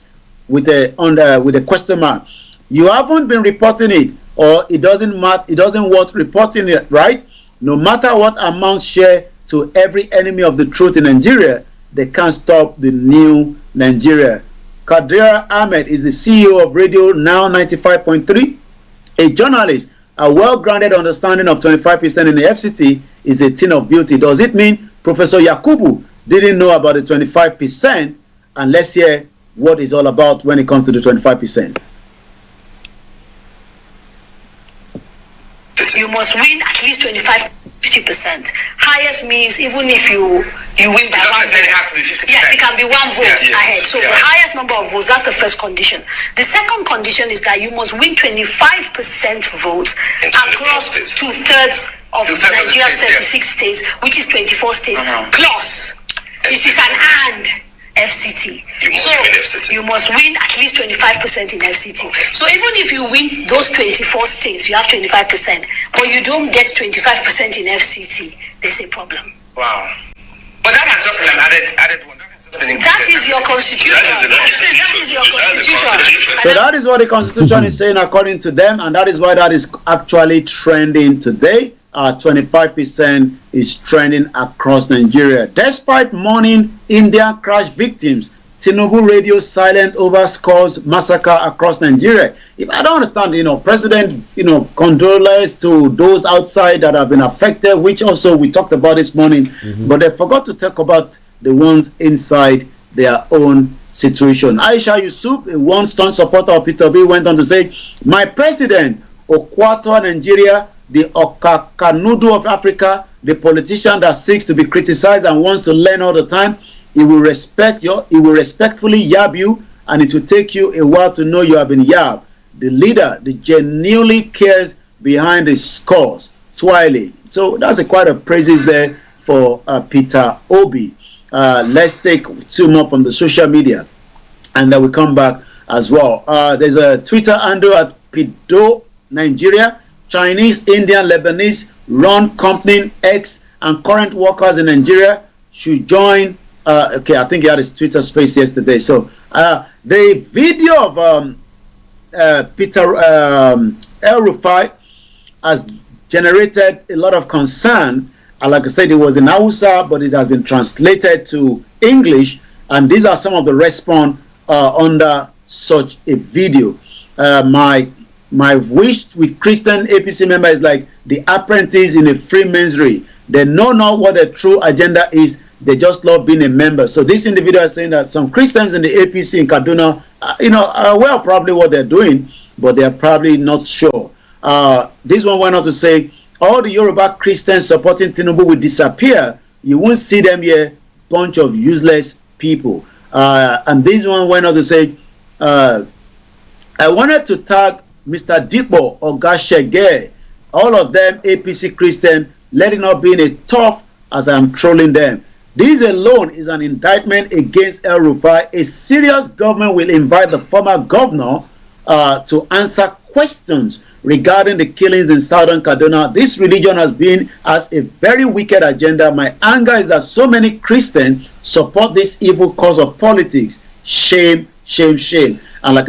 with a question mark? You haven't been reporting it, or it doesn't matter. It doesn't worth reporting it, right? No matter what amount share to every enemy of the truth in Nigeria, they can't stop the new Nigeria. Kadira Ahmed is the CEO of Radio Now 95.3, a journalist. A well-grounded understanding of 25% in the FCT is a thing of beauty. Does it mean Professor Yakubu didn't know about the 25%? And let's hear what it's all about when it comes to the 25%. You must win at least 25. 50%. Highest means even if you win by one vote. It has to be 50%. Yes, it can be one vote ahead. So the highest number of votes, that's the first condition. The second condition is that you must win 25% votes across 2/3 of Nigeria's 36 states, which is 24 states, plus this is an and FCT. You must win at least 25% in FCT. So even if you win those 24 states, you have 25%, but you don't get 25% in FCT, there's a problem. Wow. But that has just been an added one. That is your constitution. That is your constitution. So that is what the constitution is saying according to them, and that is why that is actually trending today. 25% is trending across Nigeria. Despite mourning Indian crash victims, Tinubu radio silent over scores massacre across Nigeria. If I don't understand, President, condolence to those outside that have been affected, which also we talked about this morning, but they forgot to talk about the ones inside their own situation. Aisha Yusuf, a one-stone supporter of Peter Obi, went on to say, "My president, Okwato Nigeria, the Okakanudu of Africa, the politician that seeks to be criticized and wants to learn all the time, he will respectfully yab you, and it will take you a while to know you have been yabbed. The leader, the genuinely cares behind the scores, Twiley." So that's quite a praises there for Peter Obi. Let's take two more from the social media, and then we come back as well. There's a Twitter handle at Pido Nigeria. Chinese, Indian, Lebanese run company X and current workers in Nigeria should join. Okay, I think he had his Twitter space yesterday. So the video of Peter El-Rufai has generated a lot of concern. Like I said, it was in Hausa, but it has been translated to English, and these are some of the response under such a video. My wish with Christian APC member is like the apprentice in a Freemasonry. They know not what their true agenda is. They just love being a member. So this individual is saying that some Christians in the APC in Kaduna, are aware of probably what they're doing, but they're probably not sure. This one went on to say, all the Yoruba Christians supporting Tinubu will disappear. You won't see them here, bunch of useless people. And this one went on to say, I wanted to tag Mr. Dipo or Gashege, all of them APC Christian, let it not be a tough as I am trolling them. This alone is an indictment against El-Rufai. A serious government will invite the former governor to answer questions regarding the killings in southern Kaduna. This religion has a very wicked agenda. My anger is that so many Christians support this evil cause of politics. Shame, shame, shame. And like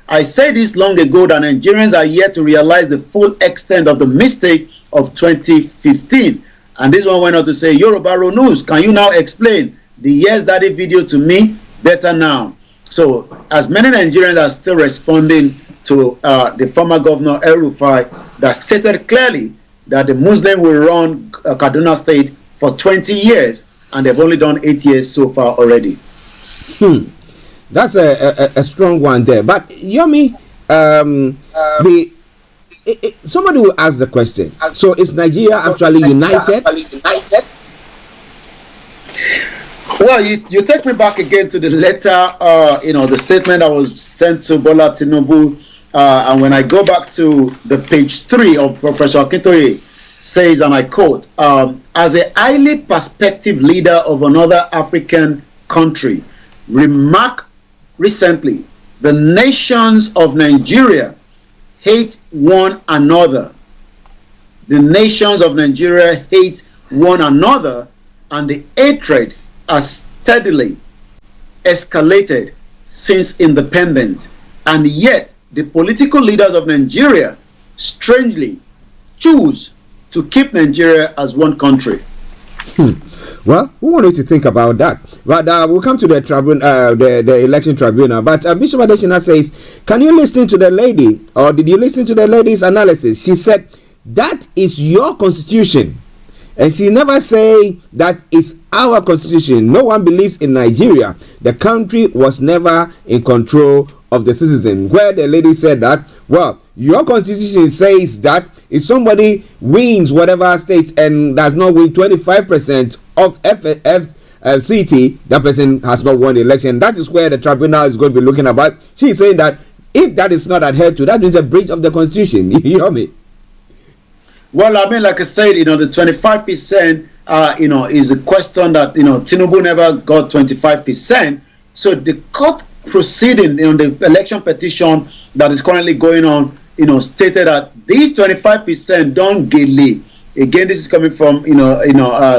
I said this long ago, that Nigerians are yet to realize the full extent of the mistake of 2015. And this one went on to say, Yoruba News, can you now explain the Yes Daddy video to me better now? So as many Nigerians are still responding to the former governor El-Rufai that stated clearly that the Muslim will run Kaduna State for 20 years, and they've only done 8 years so far already. That's a strong one there. But Yomi, somebody will ask the question. So is Nigeria actually united? Well, you take me back again to the letter, the statement that was sent to Bola Tinubu, and when I go back to the page 3 of Professor Akintoye, says, and I quote, as a highly prospective leader of another African country, remark recently, the nations of Nigeria hate one another. The nations of Nigeria hate one another, and the hatred has steadily escalated since independence. And yet, the political leaders of Nigeria strangely choose to keep Nigeria as one country. Well, who wanted to think about that? But we'll come to the the election tribunal. But Bishop Adesina says, can you listen to the lady, or did you listen to the lady's analysis? She said, that is your constitution. And she never say that is our constitution. No one believes in Nigeria. The country was never in control of the citizen. Where the lady said that, well, your constitution says that if somebody wins whatever states and does not win 25% of FCT, that person has not won the election. That is where the tribunal is going to be looking about. She is saying that if that is not adhered to, that is a breach of the constitution. You hear me? Well, I mean, like I said, the 25%, is a question that, Tinubu never got 25%. So the court proceeding on the election petition that is currently going on, stated that these 25% don't get lead. Again, this is coming from,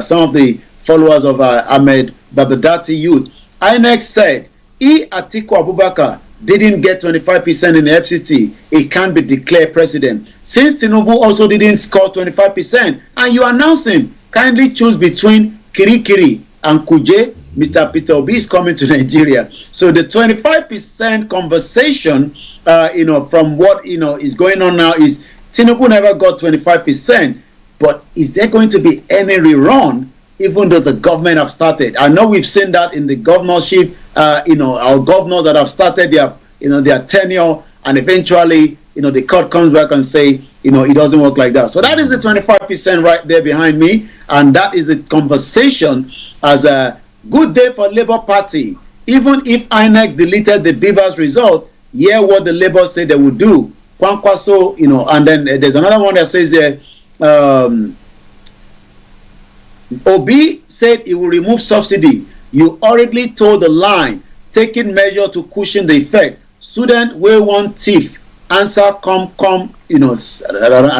some of the followers of Ahmed Babadati youth. INEC said, Atiku Abubakar didn't get 25% in the FCT, it can't be declared president. Since Tinubu also didn't score 25%, and you announcing, kindly choose between Kirikiri and Kuje, Mr. Peter Obi is coming to Nigeria. So the 25% conversation, from what, is going on now is Tinubu never got 25%, but is there going to be any rerun, even though the government have started? I know we've seen that in the governorship, our governors that have started their tenure, and eventually, the court comes back and say, it doesn't work like that. So that is the 25% right there behind me, and that is the conversation as a good day for Labour Party. Even if INEC deleted the Beavers result, hear what the Labour said they would do. Kwankwaso, and then there's another one that says Obi said he will remove subsidy. You already told the line, taking measure to cushion the effect. Student will want thief. Answer come. I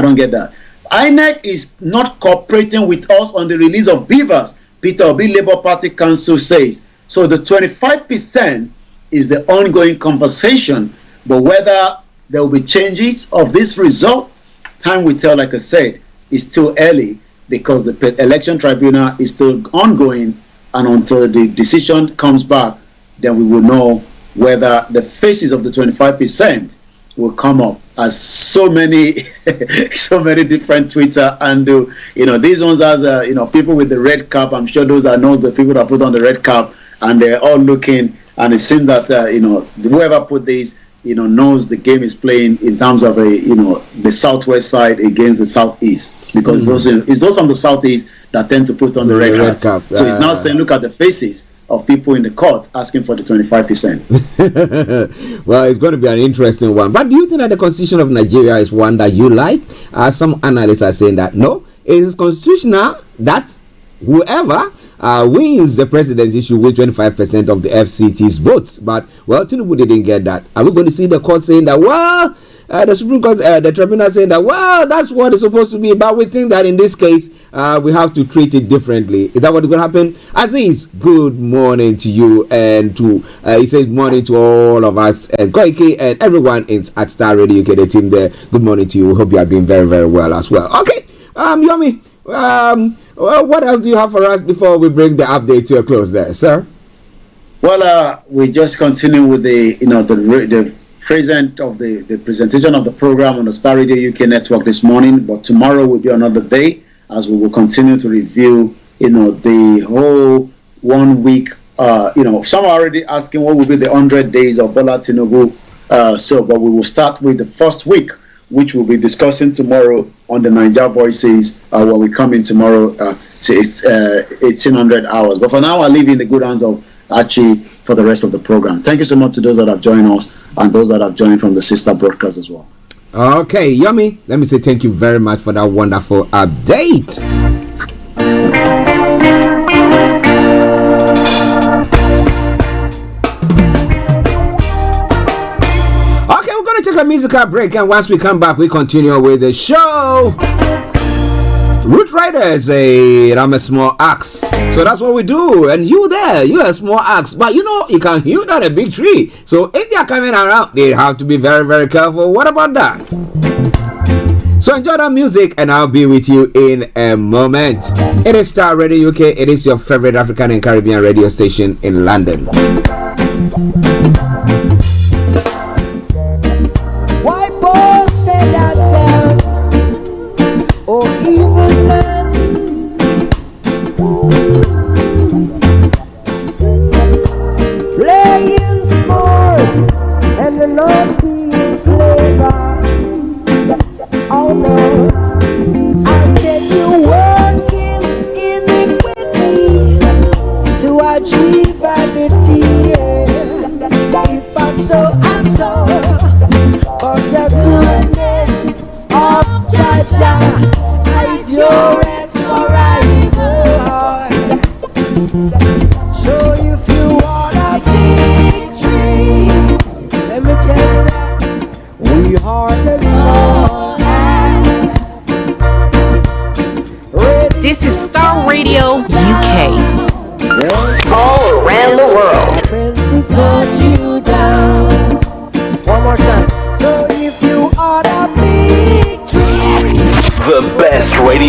don't get that. INEC is not cooperating with us on the release of Beavers, Peter Obi Labour Party Council says. So the 25% is the ongoing conversation, but whether there will be changes of this result, time will tell. Like I said, it's still early because the election tribunal is still ongoing, and until the decision comes back, then we will know whether the faces of the 25% will come up as so many different Twitter, and these ones as people with the red cap. I'm sure those that knows the people that put on the red cap, and they're all looking, and it seems that whoever put these knows the game is playing in terms of the southwest side against the southeast, because it's those from the southeast that tend to put on the red cap. So it's now saying, look at the faces of people in the court asking for the 25%. Well, it's going to be an interesting one. But do you think that the Constitution of Nigeria is one that you like? Some analysts are saying that no, it is constitutional that whoever wins the presidency should win 25% of the FCT's votes. But, well, Tinubu didn't get that. Are we going to see the court saying that, well, the Supreme Court, the tribunal saying that, well, that's what it's supposed to be, but we think that in this case, we have to treat it differently. Is that what's going to happen? Aziz, good morning to you, and to, he says morning to all of us, and Koiki, and everyone at Starr Radio UK, the team there. Good morning to you. We hope you are doing very, very well as well. Okay, Yomi, what else do you have for us before we bring the update to a close there, sir? Well, we just continue with the present of the presentation of the program on the Starr Radio UK network this morning, but tomorrow will be another day as we will continue to review the whole 1 week. Some are already asking what will be the 100 days of Bola Tinubu, but we will start with the first week, which we'll be discussing tomorrow on the Niger Voices when we come in tomorrow at 1800 hours. But for now, I'll leave you in the good hands of Archie for the rest of the program. Thank you so much to those that have joined us and those that have joined from the sister broadcast as well. Okay, Yomi, let me say thank you very much for that wonderful update. Okay, we're going to take a musical break, and once we come back, we continue with the show. Root Riders, I'm a small axe. So that's what we do. And you there, you're a small axe. But you can hew down a big tree. So if they're coming around, they have to be very, very careful. What about that? So enjoy that music, and I'll be with you in a moment. It is Starr Radio UK. It is your favorite African and Caribbean radio station in London. White boy, stand outside. Or evil man, playing sports and the not being clever. Oh no.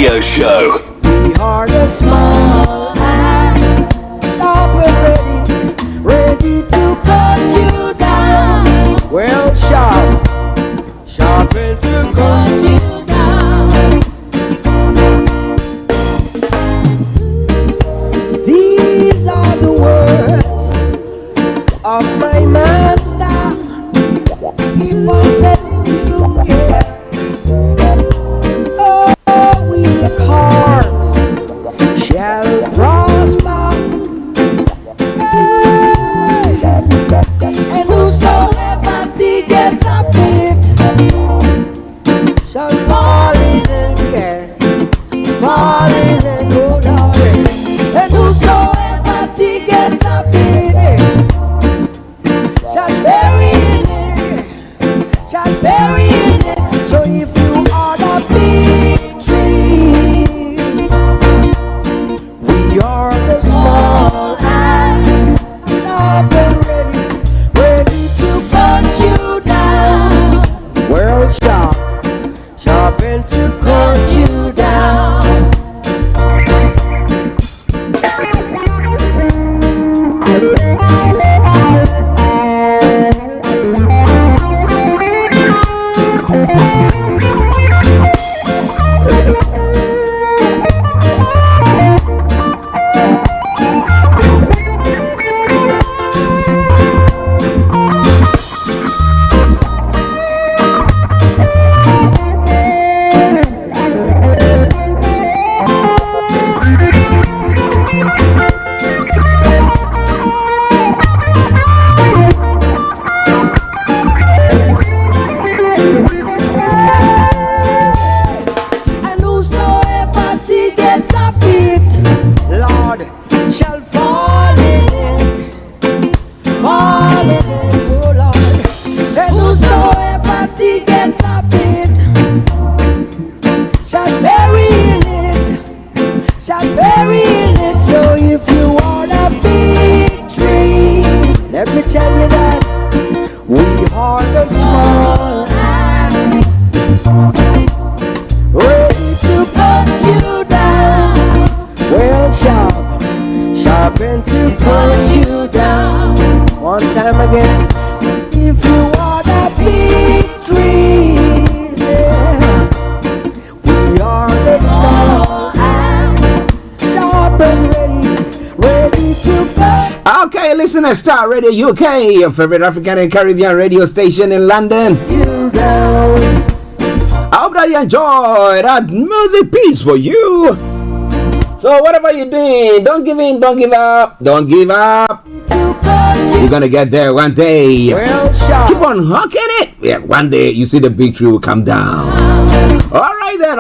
radio show. We are the small and sharp and ready to cut you down. Well, sharp and to cut you down. These are the words of my master. Keep on telling you, yeah. Oh, we work hard shall prosper. Hey. And whosoever diggeth a pit shall fall in it, yeah. Fall in it, oh Lord. And whosoever diggeth a pit shall bury in it, shall bury in it. So if you are the big tree, we are the small axe, up and ready to cut you down. World sharp and to cut you down. And whosoever diggeth a pit, Lord, shall fall in it, fall in it, oh Lord. And whosoever diggeth a pit shall bury in it, shall bury in it. So if you want a big tree, let me tell you that we are the small axe, ready to cut you down. Well, sharp and to cut you down. One time again. If you want a big tree, yeah, we are the small axe, sharp and ready to cut. Okay, listen to Star Radio UK, your favorite African and Caribbean radio station in London. I hope that you enjoy that music piece for you. So whatever you're doing, don't give in, don't give up, don't give up. You're gonna get there one day. Keep on hawking it. Yeah, one day you see the big tree will come down. Alright then.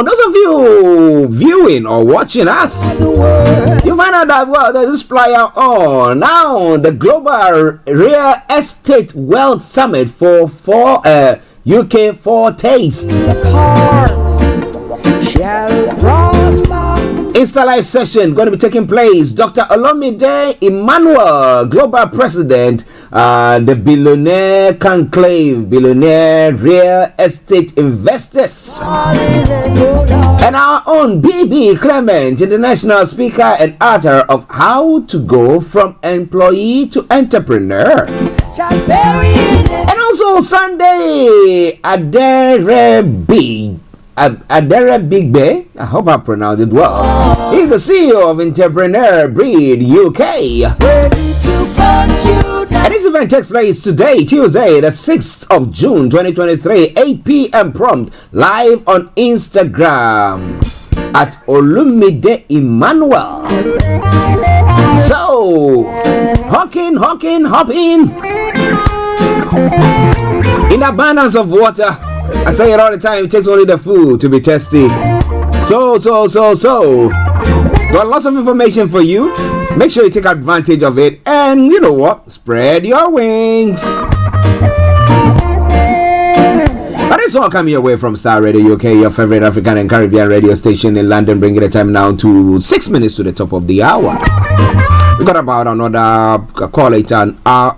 Those of you viewing or watching us, you find out that there's this flyer on now, the Global Real Estate Wealth Summit for UK Foretaste. Insta Live session going to be taking place. Dr. Olayomi Emmanuel, Global President, the Billionaire Conclave, Billionaire Real Estate Investors, and our own BB Clement, International Speaker and author of How to Go from Employee to Entrepreneur. And also Sunday, Adere Big Bay, I hope I pronounced it well. He's the CEO of Entrepreneur Breed UK. And this event takes place today, Tuesday, the 6th of June 2023, 8 p.m. prompt, live on Instagram at Olumide Emmanuel. So, hopping in abundance of water. I say it all the time, it takes only the food to be tasty. So. Got lots of information for you. Make sure you take advantage of it. And you know what? Spread your wings. But it's all coming your way from Starr Radio UK, your favorite African and Caribbean radio station in London, bringing the time now to 6 minutes to the top of the hour. We got about another, call it an hour,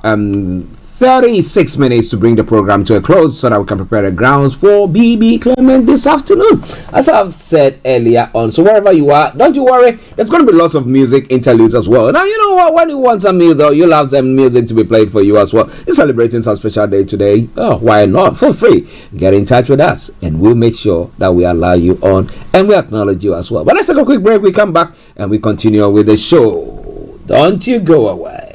36 minutes to bring the program to a close so that we can prepare the grounds for BB Clement this afternoon. As I've said earlier on, so wherever you are, don't you worry, there's going to be lots of music interludes as well. Now, you know what, when you want some music, or you love some music to be played for you as well, you're celebrating some special day today, oh, why not? For free, get in touch with us and we'll make sure that we allow you on and we acknowledge you as well. But let's take a quick break, we come back and we continue with the show. Don't you go away.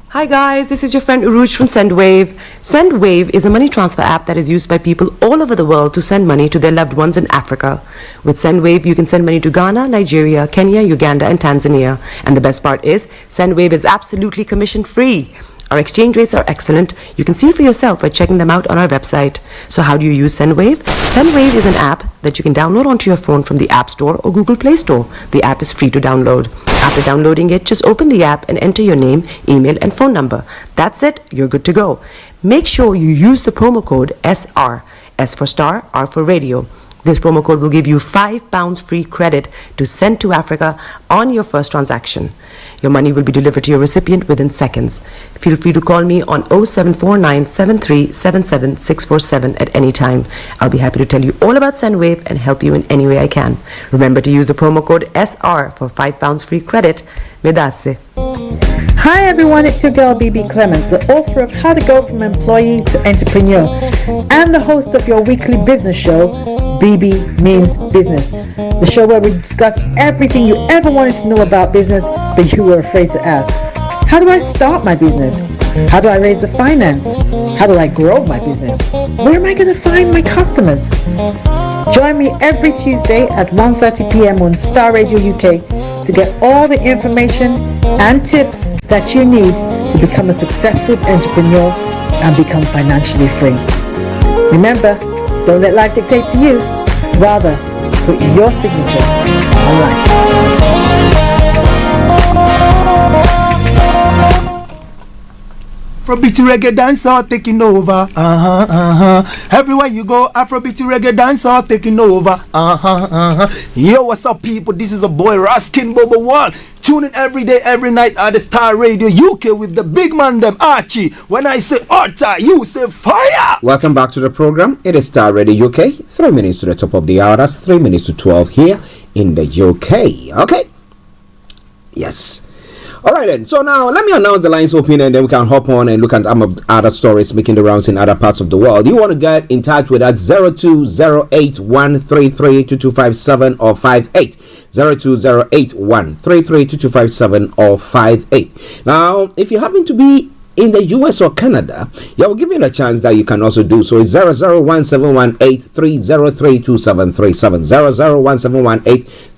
Hi guys, this is your friend Uruj from SendWave. SendWave is a money transfer app that is used by people all over the world to send money to their loved ones in Africa. With SendWave, you can send money to Ghana, Nigeria, Kenya, Uganda, and Tanzania. And the best part is, SendWave is absolutely commission free. Our exchange rates are excellent. You can see for yourself by checking them out on our website. So how do you use SendWave? SendWave is an app that you can download onto your phone from the App Store or Google Play Store. The app is free to download. After downloading it, just open the app and enter your name, email, and phone number. That's it. You're good to go. Make sure you use the promo code SR. S for Star, R for Radio. This promo code will give you £5 free credit to send to Africa on your first transaction. Your money will be delivered to your recipient within seconds. Feel free to call me on 0749 7377 647 at any time. I'll be happy to tell you all about SendWave and help you in any way I can. Remember to use the promo code SR for £5 free credit. Medasse. Hi everyone, it's your girl BB Clement, the author of How to Go From Employee to Entrepreneur and the host of your weekly business show, BB Means Business, the show where we discuss everything you ever wanted to know about business but you were afraid to ask. How do I start my business? How do I raise the finance? How do I grow my business? Where am I going to find my customers? Join me every Tuesday at 1:30 p.m. on Starr Radio UK to get all the information and tips that you need to become a successful entrepreneur and become financially free. Remember, don't let life dictate to you. Rather, put your signature on life. Afrobeat reggae dancer taking over. Everywhere you go, Afrobeat reggae dancer taking over. Yo, what's up, people? This is a boy Raskin Bobo One. Tune in every day, every night at the Starr Radio UK with the big man them Archie. When I say Orta, you say fire. Welcome back to the program. It is Starr Radio UK. 3 minutes to the top of the hour. That's 3 minutes to 12 here in the UK. Okay. Yes. All right then. So now let me announce the lines open and then we can hop on and look at other stories making the rounds in other parts of the world. You want to get in touch with us 0208-133-2257 or 58. 0208-133-2257 or 58. Now, if you happen to be in the US or Canada, yeah, we'll give you a chance that you can also do so. It's 001-718-303-2737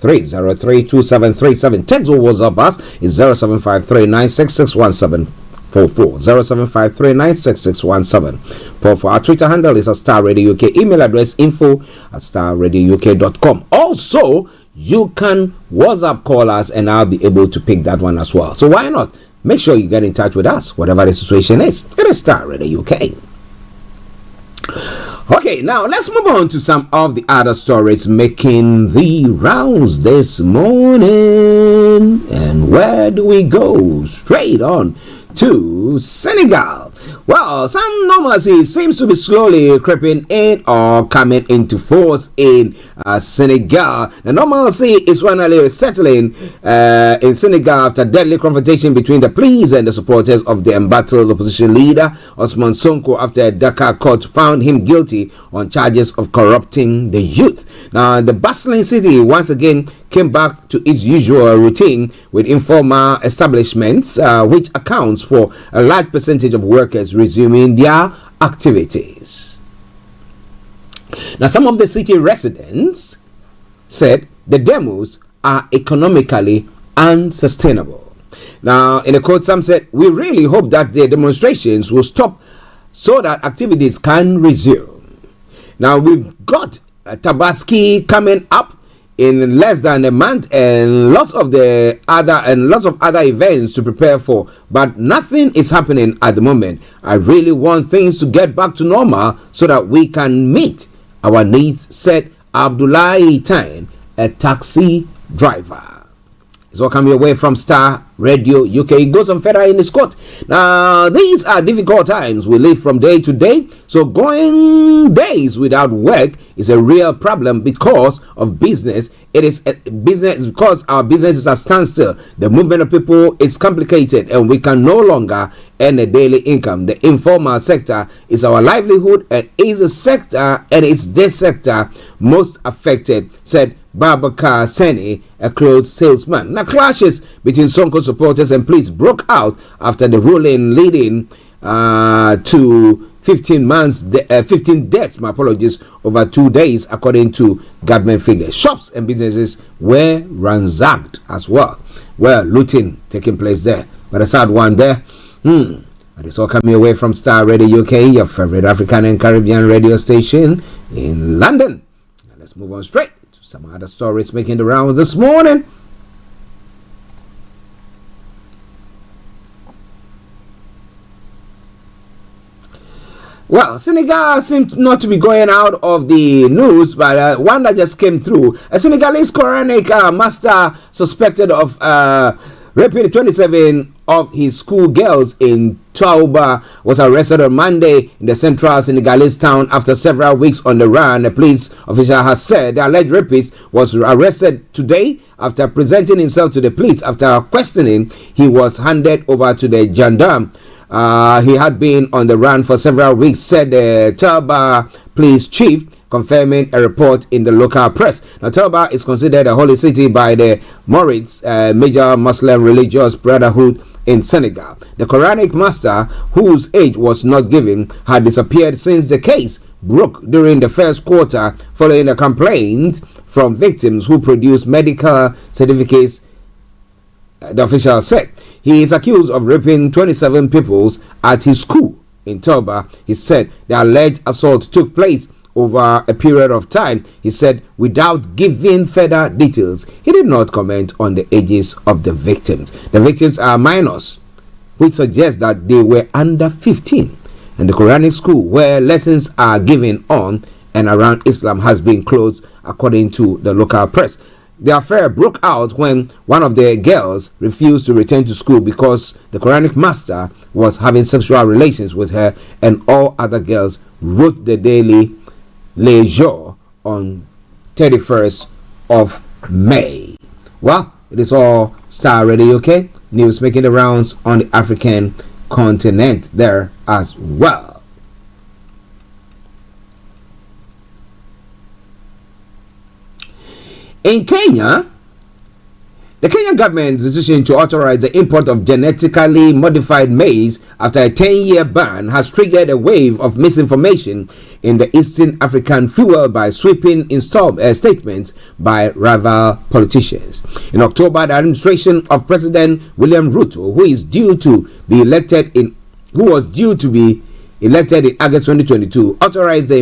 001-718-303-2737. Text or WhatsApp us is 0753-966-1744 0753-966-1744. Our Twitter handle is at Starr Radio UK. Email address info@starradiouk.com. Also, you can WhatsApp call us and I'll be able to pick that one as well. So why not? Make sure you get in touch with us, whatever the situation is. It is Starr Radio UK. Okay, now let's move on to some of the other stories making the rounds this morning. And where do we go? Straight on to Senegal. Well, some normalcy seems to be slowly creeping in or coming into force in Senegal. The normalcy is finally settling in Senegal after deadly confrontation between the police and the supporters of the embattled opposition leader Ousmane Sonko after a Dakar court found him guilty on charges of corrupting the youth. Now, the bustling city once again came back to its usual routine with informal establishments, which accounts for a large percentage of workers resuming their activities. Now, some of the city residents said the demos are economically unsustainable. Now, in a quote, some said, "We really hope that the demonstrations will stop so that activities can resume." Now, we've got Tabaski coming up in less than a month and lots of other events to prepare for, but nothing is happening at the moment. I really want things to get back to normal so that we can meet our needs, said Abdullahi Tain, a taxi driver. It's all coming away from Star Radio UK. It goes on further in the court. Now, these are difficult times. We live from day to day. So going days without work is a real problem because of business. It is a business because our business is at standstill. The movement of people is complicated and we can no longer earn a daily income. The informal sector is our livelihood and is a sector, and it's this sector most affected, said Babakar Seni, a clothes salesman. Now, clashes between Sonko supporters and police broke out after the ruling leading to 15 deaths, over 2 days, according to government figures. Shops and businesses were ransacked as well. Well, looting taking place there. But a sad one there. But it's all coming away from Star Radio UK, your favorite African and Caribbean radio station in London. Now let's move on straight to some other stories making the rounds this morning. Well, Senegal seems not to be going out of the news, but one that just came through. A Senegalese Quranic master suspected of raping 27 of his school girls in Touba was arrested on Monday in the central Senegalese town after several weeks on the run. A police official has said the alleged rapist was arrested today after presenting himself to the police. After questioning, he was handed over to the gendarme. He had been on the run for several weeks, said the Touba police chief, confirming a report in the local press. Now, Touba is considered a holy city by the Mourids, major Muslim religious brotherhood in Senegal. The Quranic master, whose age was not given, had disappeared since the case broke during the first quarter following a complaint from victims who produced medical certificates, the official said. He is accused of raping 27 pupils at his school in Touba. He said the alleged assault took place over a period of time. He said without giving further details. He did not comment on the ages of the victims. The victims are minors, which suggests that they were under 15. And the Quranic school where lessons are given on and around Islam has been closed, according to the local press. The affair broke out when one of the girls refused to return to school because the Quranic master was having sexual relations with her, and all other girls wrote the daily Le Jour on 31st of May. Well, it is all Star Radio UK. News making the rounds on the African continent there as well. In Kenya, the Kenyan government's decision to authorize the import of genetically modified maize after a 10-year ban has triggered a wave of misinformation in the Eastern African, fueled by sweeping statements by rival politicians. In October, the administration of President William Ruto, who was due to be elected in August 2022, authorized the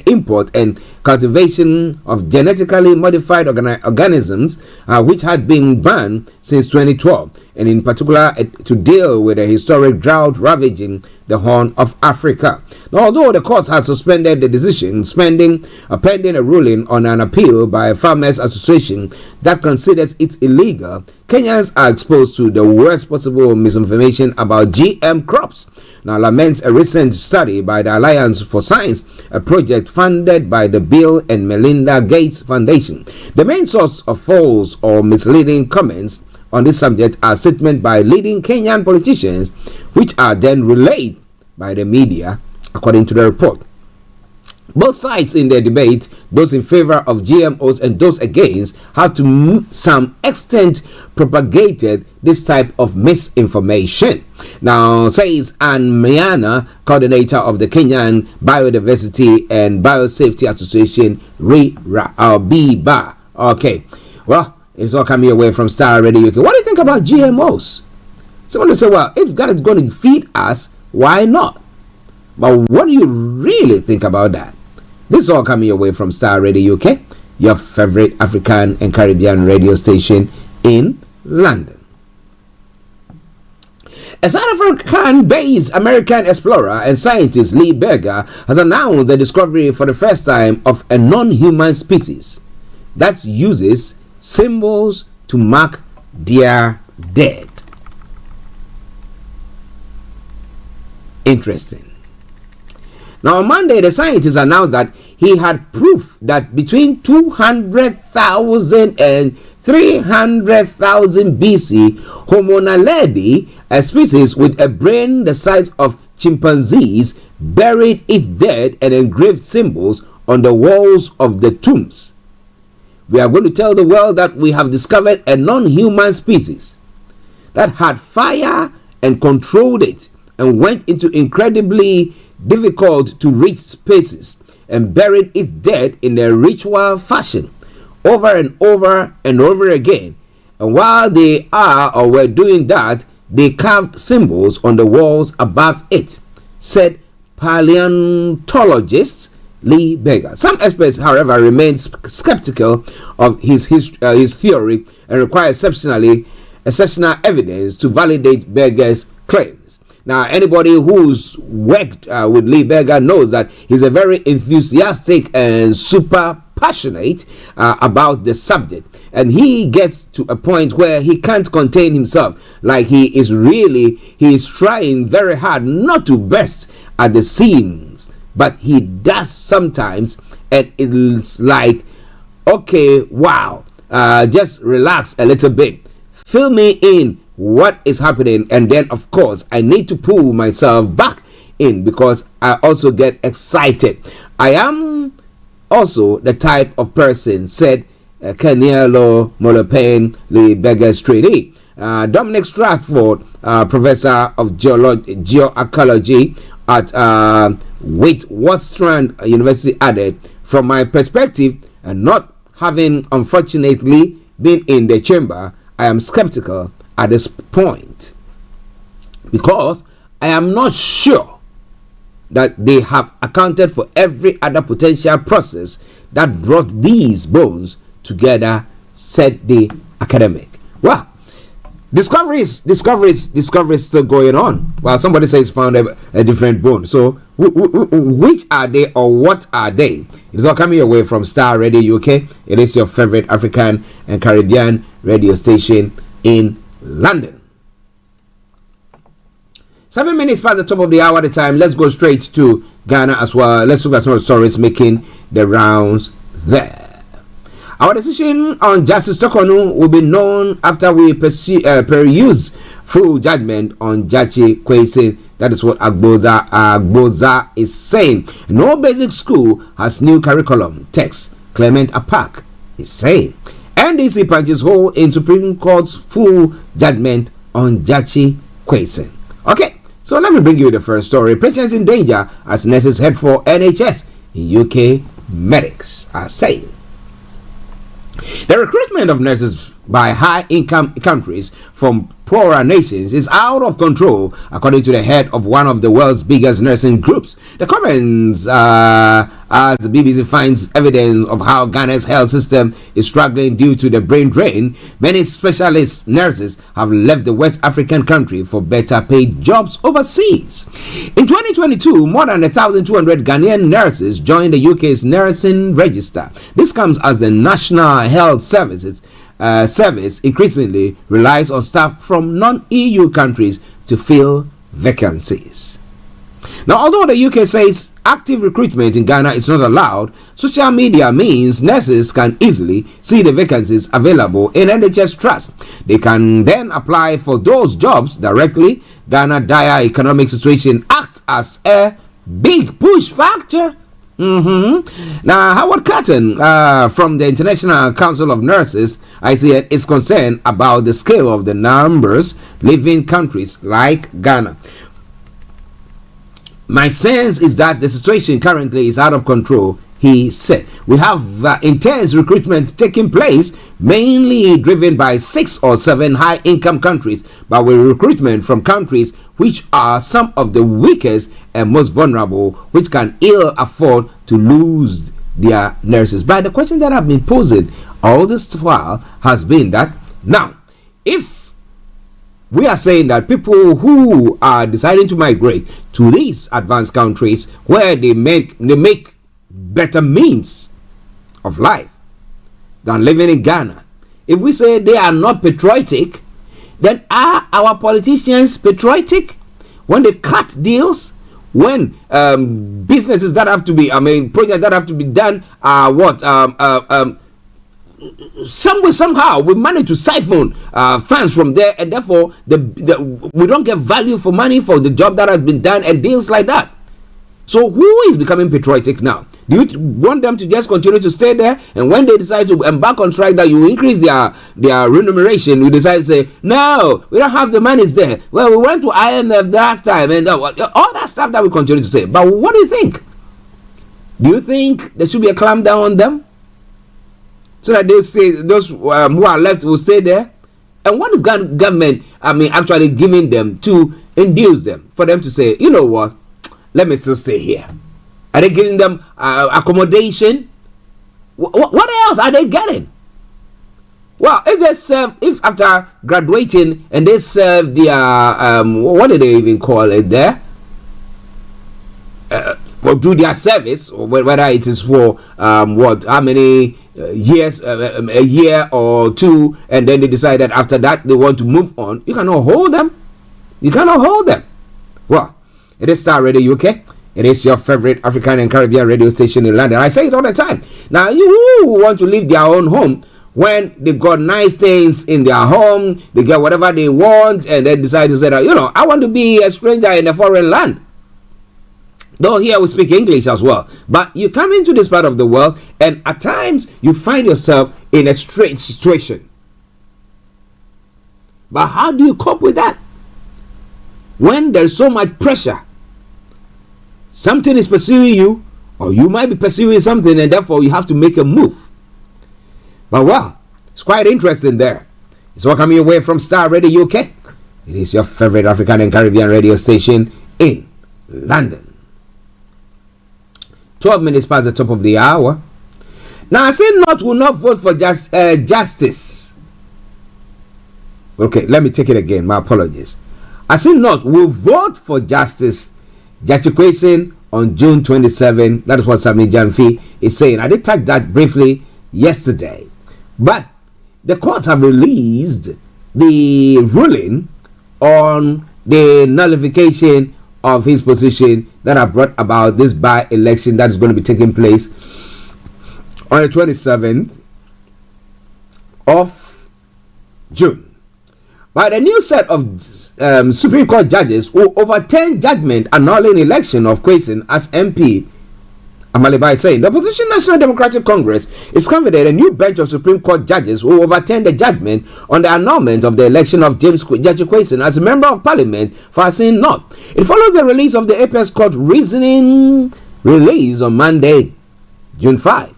import and cultivation of genetically modified organisms, which had been banned since 2012, and in particular to deal with a historic drought ravaging the Horn of Africa. Now, although the courts had suspended the decision, pending a ruling on an appeal by a farmers association that considers it illegal, Kenyans are exposed to the worst possible misinformation about GM crops. Now, laments a recent study by the Alliance for Science, a project funded by the Bill and Melinda Gates Foundation. The main source of false or misleading comments on this subject are statements by leading Kenyan politicians, which are then relayed by the media, according to the report. Both sides in the debate, those in favor of GMOs and those against, have to some extent propagated this type of misinformation. Now, says Ann Miana, coordinator of the Kenyan Biodiversity and Biosafety Association, BIBA. Okay, well, it's all coming away from Star Radio UK. What do you think about GMOs? Someone will say, well, if God is going to feed us, why not? But what do you really think about that? This is all coming away from Star Radio UK, your favorite African and Caribbean radio station in London. A South African-based American explorer and scientist Lee Berger has announced the discovery for the first time of a non-human species that uses symbols to mark their dead. Interesting. Now, on Monday, the scientists announced that he had proof that between 200,000 and 300,000 BC, Homo naledi, a species with a brain the size of chimpanzees, buried its dead and engraved symbols on the walls of the tombs. We are going to tell the world that we have discovered a non-human species that had fire and controlled it and went into incredibly difficult to reach spaces and buried its dead in a ritual fashion over and over and over again. And while they are or were doing that, they carved symbols on the walls above it, said paleontologist Lee Berger. Some experts, however, remain skeptical of his theory and require exceptional evidence to validate Berger's claims. Now, anybody who's worked with Lee Berger knows that he's a very enthusiastic and super passionate about the subject, and he gets to a point where he can't contain himself. Like he is trying very hard not to burst at the seams, but he does sometimes, and it's like, okay, wow, just relax a little bit, fill me in what is happening, and then of course I need to pull myself back in because I also get excited. I am also the type of person, said Kenyalo Molepen, Lee Berger's trainee. Dominic Stratford, professor of geoecology at Witwatersrand University, added, from my perspective, and not having unfortunately been in the chamber, I am skeptical at this point because I am not sure that they have accounted for every other potential process that brought these bones together, said the academic. Well, discovery is still going on. Well, somebody says found a different bone. So which are they, or what are they? It is all coming your way from Starr Radio UK. It is your favorite African and Caribbean radio station in London. 7 minutes past the top of the hour at the time. Let's go straight to Ghana as well. Let's look at some of the stories making the rounds there. Our decision on Justice Tokonu will be known after we peruse full judgment on Jachi Kwesi. That is what Agboza is saying. No basic school has new curriculum text, Clement Apak is saying. NDC punches hole in Supreme Court's full judgment on Jachi Kwesi. Okay, so let me bring you the first story. Patients in danger as nurses head for NHS in UK, medics are saying. The recruitment of nurses by high-income countries from poorer nations is out of control, according to the head of one of the world's biggest nursing groups. The comments, as the BBC finds evidence of how Ghana's health system is struggling due to the brain drain. Many specialist nurses have left the West African country for better paid jobs overseas. In 2022, more than 1,200 Ghanaian nurses joined the UK's nursing register. This comes as the National Health Service increasingly relies on staff from non-EU countries to fill vacancies. Now, although the UK says active recruitment in Ghana is not allowed, social media means nurses can easily see the vacancies available in NHS Trust. They can then apply for those jobs directly. Ghana's dire economic situation acts as a big push factor. Now, Howard Cotton from the International Council of Nurses, ICN, is concerned about the scale of the numbers leaving countries like Ghana. My sense is that the situation currently is out of control, he said. We have intense recruitment taking place, mainly driven by 6 or 7 high-income countries, but with recruitment from countries which are some of the weakest and most vulnerable, which can ill afford to lose their nurses. But the question that I've been posing all this while has been that, now, if we are saying that people who are deciding to migrate to these advanced countries where they make better means of life than living in Ghana, if we say they are not patriotic, then are our politicians patriotic when they cut deals? When businesses that have to be, projects that have to be done are somehow we manage to siphon funds from there, and therefore we don't get value for money for the job that has been done and deals like that. So who is becoming patriotic now? Do you want them to just continue to stay there, and when they decide to embark on strike that you increase their remuneration, we decide to say, no, we don't have the money there. Well, we went to IMF last time, and all that stuff that we continue to say. But what do you think? Do you think there should be a clamp down on them, so that they say those who are left will stay there? And what is government actually giving them to induce them, for them to say, you know what, let me still stay here? Are they giving them accommodation? What else are they getting? Well, if after graduating and they serve their what do they even call it there? Or do their service, or whether it is for how many years, a year or two, and then they decide that after that they want to move on, you cannot hold them. You cannot hold them. Well, it is Starr Radio UK. It is your favorite African and Caribbean radio station in London. I say it all the time. Now, you who want to leave their own home, when they got nice things in their home, they get whatever they want, and then decide to say that, I want to be a stranger in a foreign land. Though here we speak English as well. But you come into this part of the world, and at times you find yourself in a strange situation. But how do you cope with that? When there's so much pressure, something is pursuing you, or you might be pursuing something, and therefore you have to make a move. But well, it's quite interesting there. It's all coming away from Starr Radio UK. It is your favorite African and Caribbean radio station in London. 12 minutes past the top of the hour. Now, I say North will not vote for justice. Okay, let me take it again. My apologies. I say North will vote for Justice Jachikwesin on June 27. That is what Sami Janfi is saying. I did touch that briefly yesterday. But the courts have released the ruling on the nullification of his position that have brought about this by-election that is going to be taking place on the 27th of June. But a new set of Supreme Court judges will overturn judgment annulling election of Kwesin as MP. Amaliba is saying the opposition National Democratic Congress is confident a new bench of Supreme Court judges will overturn the judgment on the annulment of the election of James Kwesin as a member of Parliament for Asin North. It follows the release of the Apex Court reasoning release on Monday, June 5.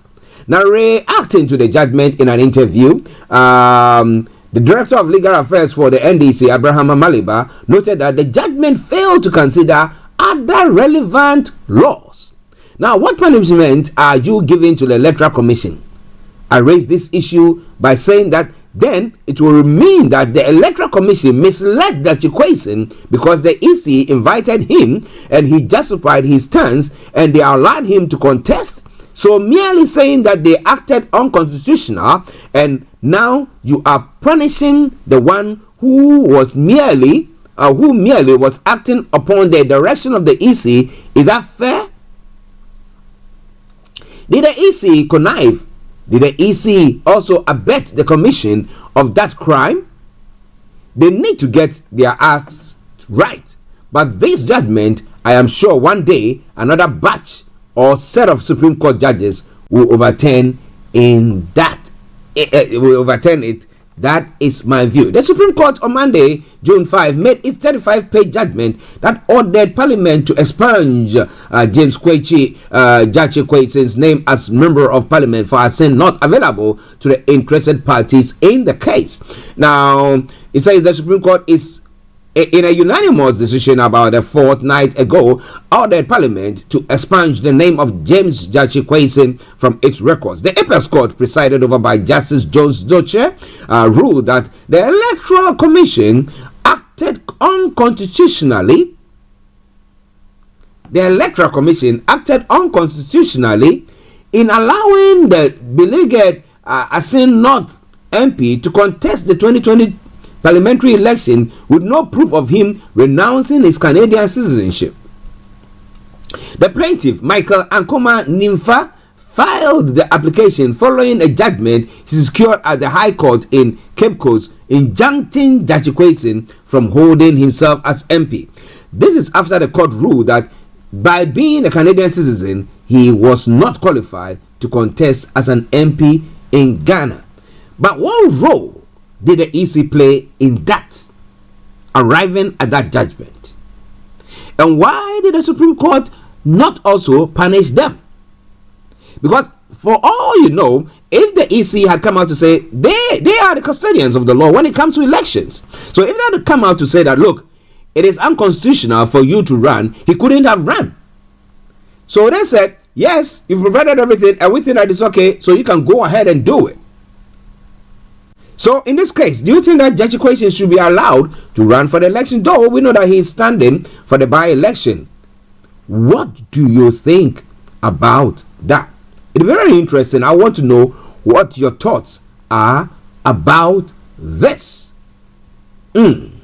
Now, reacting to the judgment in an interview, the Director of Legal Affairs for the NDC, Abraham Amaliba, noted that the judgment failed to consider other relevant laws. Now, what punishment are you giving to the Electoral Commission? I raised this issue by saying that then it will mean that the Electoral Commission misled Jachikwesin because the EC invited him and he justified his stance and they allowed him to contest. So merely saying that they acted unconstitutional, and now you are punishing the one who was merely was acting upon the direction of the EC. Is that fair? Did the EC connive? Did the EC also abet the commission of that crime? They need to get their acts right. But this judgment, I am sure one day another batch or set of Supreme Court judges will overturn will overturn it. That is my view. The Supreme Court on Monday, June 5, made its 35-page judgment that ordered Parliament to expunge James Jachikwesin's name as Member of Parliament for Asin not available to the interested parties in the case. Now, it says the Supreme Court is in a unanimous decision about a fortnight ago, ordered Parliament to expunge the name of James Jachikwesin from its records. The Apex Court, presided over by Justice Jones Doche, ruled that the Electoral Commission acted unconstitutionally. The Electoral Commission acted unconstitutionally in allowing the beleaguered Asin North MP to contest the 2020 parliamentary election with no proof of him renouncing his Canadian citizenship. The plaintiff, Michael Ankoma Nimfa, filed the application following a judgment he secured at the High Court in Cape Coast, injuncting Jachikwason from holding himself as MP. This is after the court ruled that by being a Canadian citizen, he was not qualified to contest as an MP in Ghana. But what role did the EC play in that, arriving at that judgment? And why did the Supreme Court not also punish them? Because for all you know, if the EC had come out to say they are the custodians of the law when it comes to elections, so if they had come out to say that, look, it is unconstitutional for you to run, he couldn't have run. So they said, yes, you've provided everything and we think that it's okay, so you can go ahead and do it. So in this case, do you think that Jachikwason should be allowed to run for the election? Though we know that he is standing for the by-election. What do you think about that? It's very interesting. I want to know what your thoughts are about this. And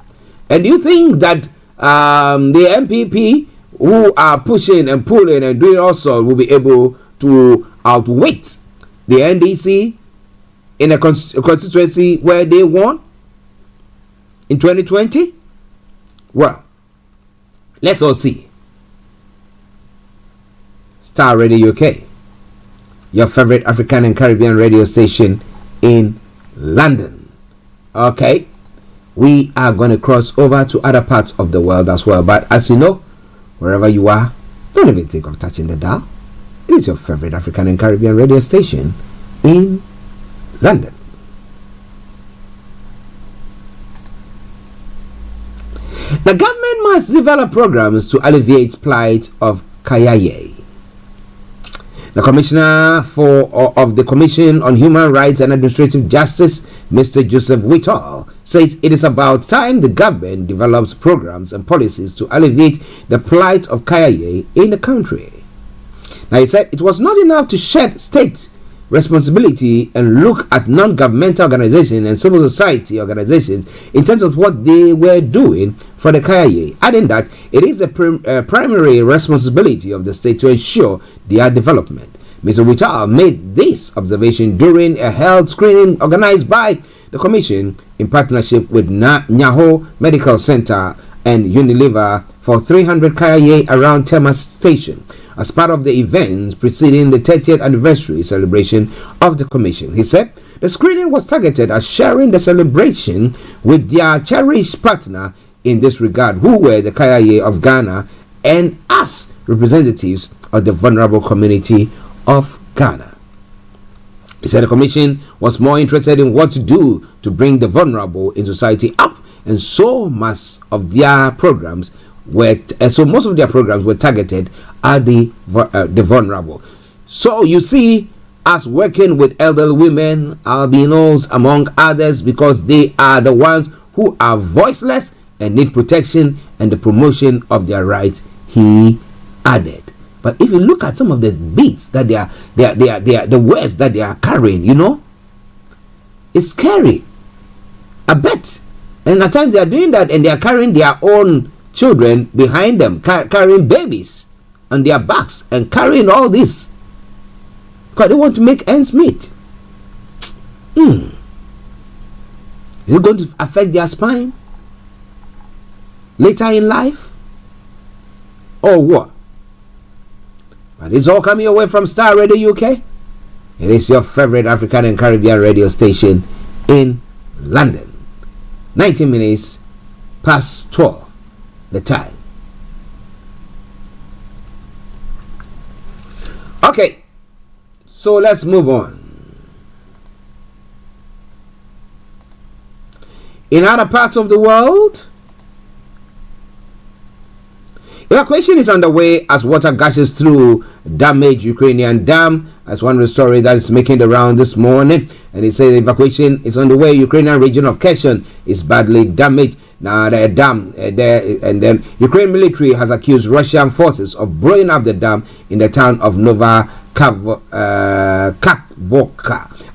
do you think that the MPP who are pushing and pulling and doing also will be able to outwit the NDC in a constituency where they won in 2020? Well, let's all see. Starr Radio UK, your favorite African and Caribbean radio station in London. Okay, we are going to cross over to other parts of the world as well. But as you know, wherever you are, don't even think of touching the dial. It is your favorite African and Caribbean radio station in London. The government must develop programs to alleviate plight of Kayaye. The Commissioner of the Commission on Human Rights and Administrative Justice, Mr. Joseph Whitall, says it is about time the government develops programs and policies to alleviate the plight of Kayaye in the country. Now, he said it was not enough to shed state responsibility and look at non-governmental organizations and civil society organizations in terms of what they were doing for the Kayaye, adding that it is a primary responsibility of the state to ensure their development. Mr. Whitall made this observation during a health screening organized by the Commission in partnership with Nyaho Medical Center and Unilever for 300 Kayaye around Temas Station, as part of the events preceding the 30th anniversary celebration of the Commission. He said the screening was targeted at sharing the celebration with their cherished partner in this regard, who were the Kayaye of Ghana, and as representatives of the vulnerable community of Ghana. He said the Commission was more interested in what to do to bring the vulnerable in society up, and so most of their programs were targeted at the vulnerable. So you see us working with elderly women, albinos, among others, because they are the ones who are voiceless and need protection and the promotion of their rights, he added. But if you look at some of the beats that they are the words that they are carrying, you know, it's scary a bit. And at times they are doing that and they are carrying their own children behind them, carrying babies on their backs and carrying all this because they want to make ends meet. Is it going to affect their spine later in life or what? But it's all coming away from Starr Radio UK. It is your favorite African and Caribbean radio station in London. 19 minutes past 12 the time. Okay, so let's move on. In other parts of the world, evacuation is underway as water gushes through damaged Ukrainian dam. That's one of the stories that is making the round this morning. And it says evacuation is underway. Ukrainian region of Kherson is badly damaged. Now the dam there, and then Ukraine military has accused Russian forces of blowing up the dam in the town of Nova Kakhovka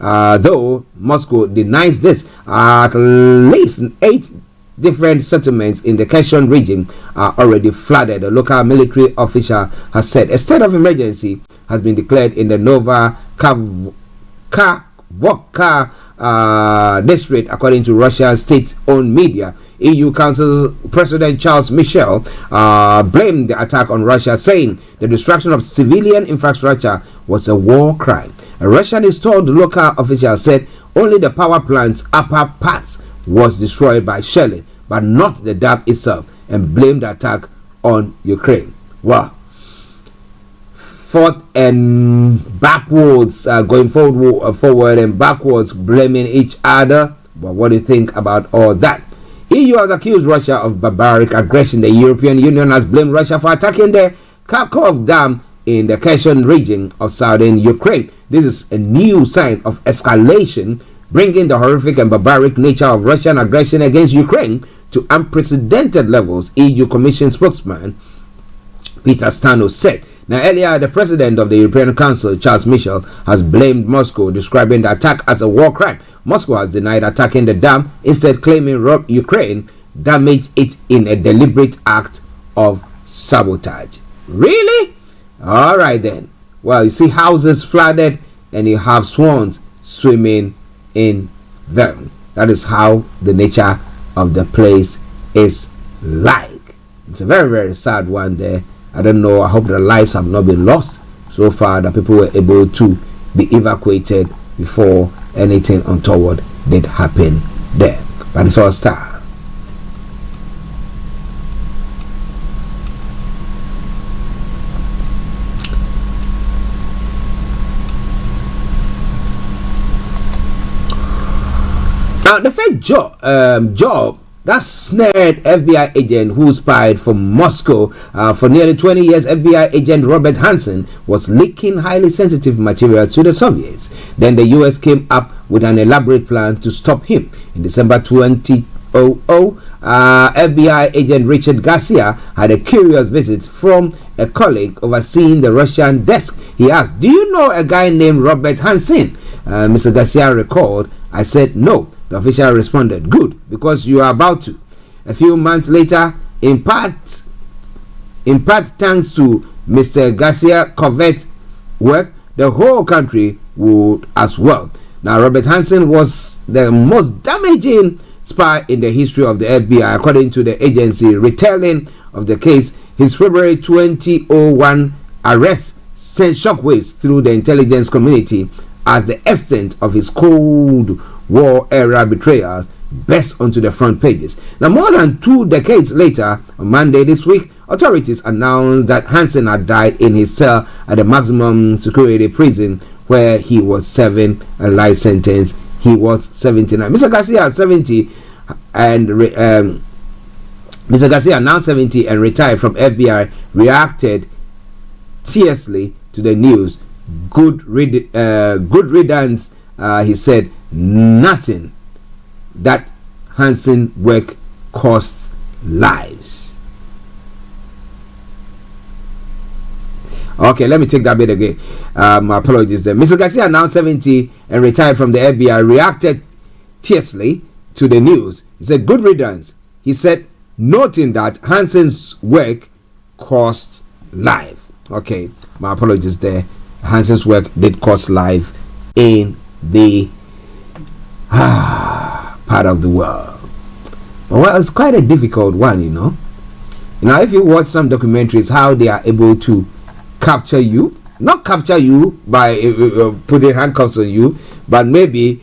though Moscow denies this. At least 8 different settlements in the Kherson region are already flooded. A local military official has said a state of emergency has been declared in the Nova Kakhovka district, according to Russian state-owned media. EU Council President Charles Michel blamed the attack on Russia, saying the destruction of civilian infrastructure was a war crime. A Russian-installed local official said only the power plant's upper parts was destroyed by shelling, but not the dam itself, and blamed the attack on Ukraine. Wow. Forth and backwards, going forward and backwards, blaming each other. But what do you think about all that? EU has accused Russia of barbaric aggression. The European Union has blamed Russia for attacking the Kharkov Dam in the Kherson region of southern Ukraine. This is a new sign of escalation, bringing the horrific and barbaric nature of Russian aggression against Ukraine to unprecedented levels, EU Commission spokesman Peter Stano said. Now, earlier, the president of the European Council, Charles Michel, has blamed Moscow, describing the attack as a war crime. Moscow has denied attacking the dam, instead claiming Ukraine damaged it in a deliberate act of sabotage. Really? All right, then. Well, you see houses flooded and you have swans swimming in them. That is how the nature of the place is like. It's a very, very sad one there. I don't know. I hope the lives have not been lost so far, that people were able to be evacuated before anything untoward did happen there. But it's all Starr. Now, the fake job that snared FBI agent who spied from Moscow for nearly 20 years. FBI agent Robert Hansen was leaking highly sensitive material to the Soviets. Then the US came up with an elaborate plan to stop him. In December 2000, FBI agent Richard Garcia had a curious visit from a colleague overseeing the Russian desk. He asked, "Do you know a guy named Robert Hansen?" Mr. Garcia recalled, "I said no." The official responded, "Good, because you are about to." A few months later, in part thanks to Mr. Garcia covert work, the whole country would as well. Now, Robert Hansen was the most damaging spy in the history of the FBI, according to the agency retelling of the case. His February 2001 arrest sent shockwaves through the intelligence community as the extent of his Cold War era betrayals burst onto the front pages. Now, more than 2 decades later, on Monday this week, authorities announced that Hansen had died in his cell at the maximum security prison where he was serving a life sentence. He was 79. Mr. Garcia, 70, and Mr. Garcia, now 70 and retired from FBI, reacted tearfully to the news. Good riddance, he said. Nothing that Hansen work costs lives. Okay, let me take that bit again. My apologies there. Mr. Garcia, now 70 and retired from the FBI, reacted tearfully to the news. He said, "Good riddance," he said, noting that Hansen's work cost life. Okay, my apologies there. Hansen's work did cost life in the part of the world. Well, it's quite a difficult one, you know. Now, if you watch some documentaries, how they are able to capture you, not capture you by putting handcuffs on you, but maybe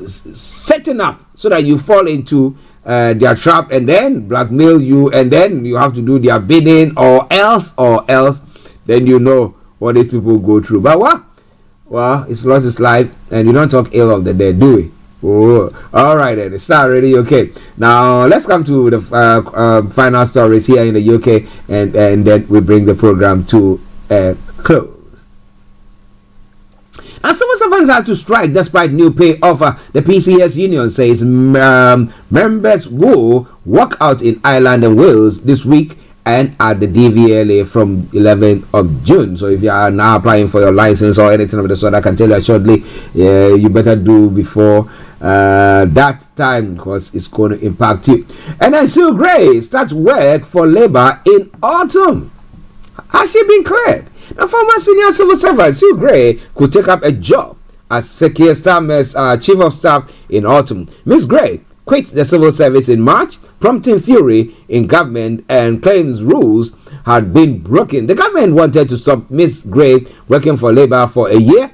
setting up so that you fall into their trap and then blackmail you, and then you have to do their bidding, or else then you know what these people go through. But what? Well, it's lost its life, and you don't talk ill of the dead, do we? Oh, all right then. It's not really okay. Now let's come to the final stories here in the UK, and then we bring the program to a close. And civil servants had to strike despite new pay offer. The PCS union says members will walk out in Ireland and Wales this week and at the DVLA from 11th of June. So if you are now applying for your license or anything of the sort, I can tell you shortly, you better do before that time, because it's going to impact you. And then Sue Gray starts work for Labour in autumn. Has she been cleared? Now, former senior civil servant Sue Gray could take up a job as Sekier Starmer's chief of staff in autumn. Ms. Gray quit the civil service in March, prompting fury in government and claims rules had been broken. The government wanted to stop Ms. Gray working for Labour for a year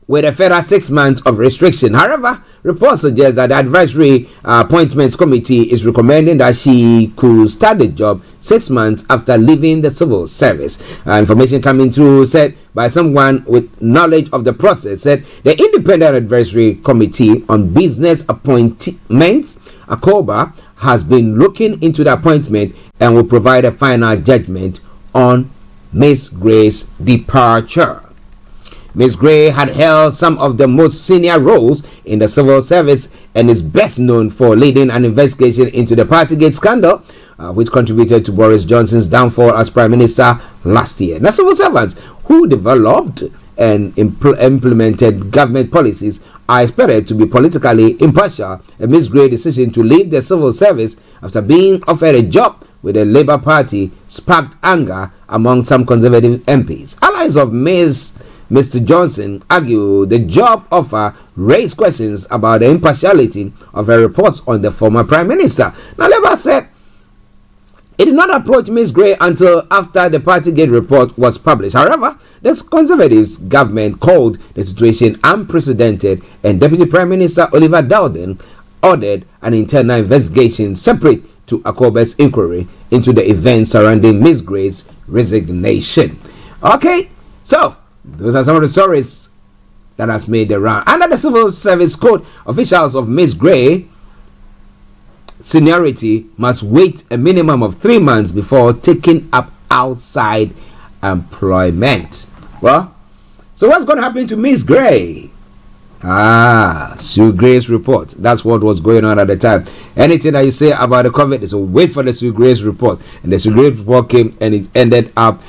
with a further 6 months of restriction. However, reports suggest that the Advisory Appointments Committee is recommending that she could start the job 6 months after leaving the civil service. Information coming through said by someone with knowledge of the process said the Independent Advisory Committee on Business Appointments, ACOBA, has been looking into the appointment and will provide a final judgment on Ms. Gray's departure. Ms. Gray had held some of the most senior roles in the civil service and is best known for leading an investigation into the Partygate scandal, which contributed to Boris Johnson's downfall as Prime Minister last year. Now, civil servants who developed and implemented government policies are expected to be politically impartial, and Ms. Gray's decision to leave the civil service after being offered a job with the Labour Party sparked anger among some Conservative MPs. Allies of Mr. Johnson argue the job offer raised questions about the impartiality of her reports on the former Prime Minister. Now, Labour said it did not approach Ms. Gray until after the Partygate report was published. However, the Conservatives government called the situation unprecedented, and Deputy Prime Minister Oliver Dowden ordered an internal investigation separate to ACOBA's inquiry into the events surrounding Ms. Gray's resignation. Okay, so those are some of the stories that has made the round. Under the Civil Service Code, officials of Ms. Gray seniority must wait a minimum of 3 months before taking up outside employment. Well, so what's going to happen to Ms. Gray? Sue Gray's report. That's what was going on at the time. Anything that you say about the COVID is wait for the Sue Gray's report. And the Sue Gray's report came and it ended up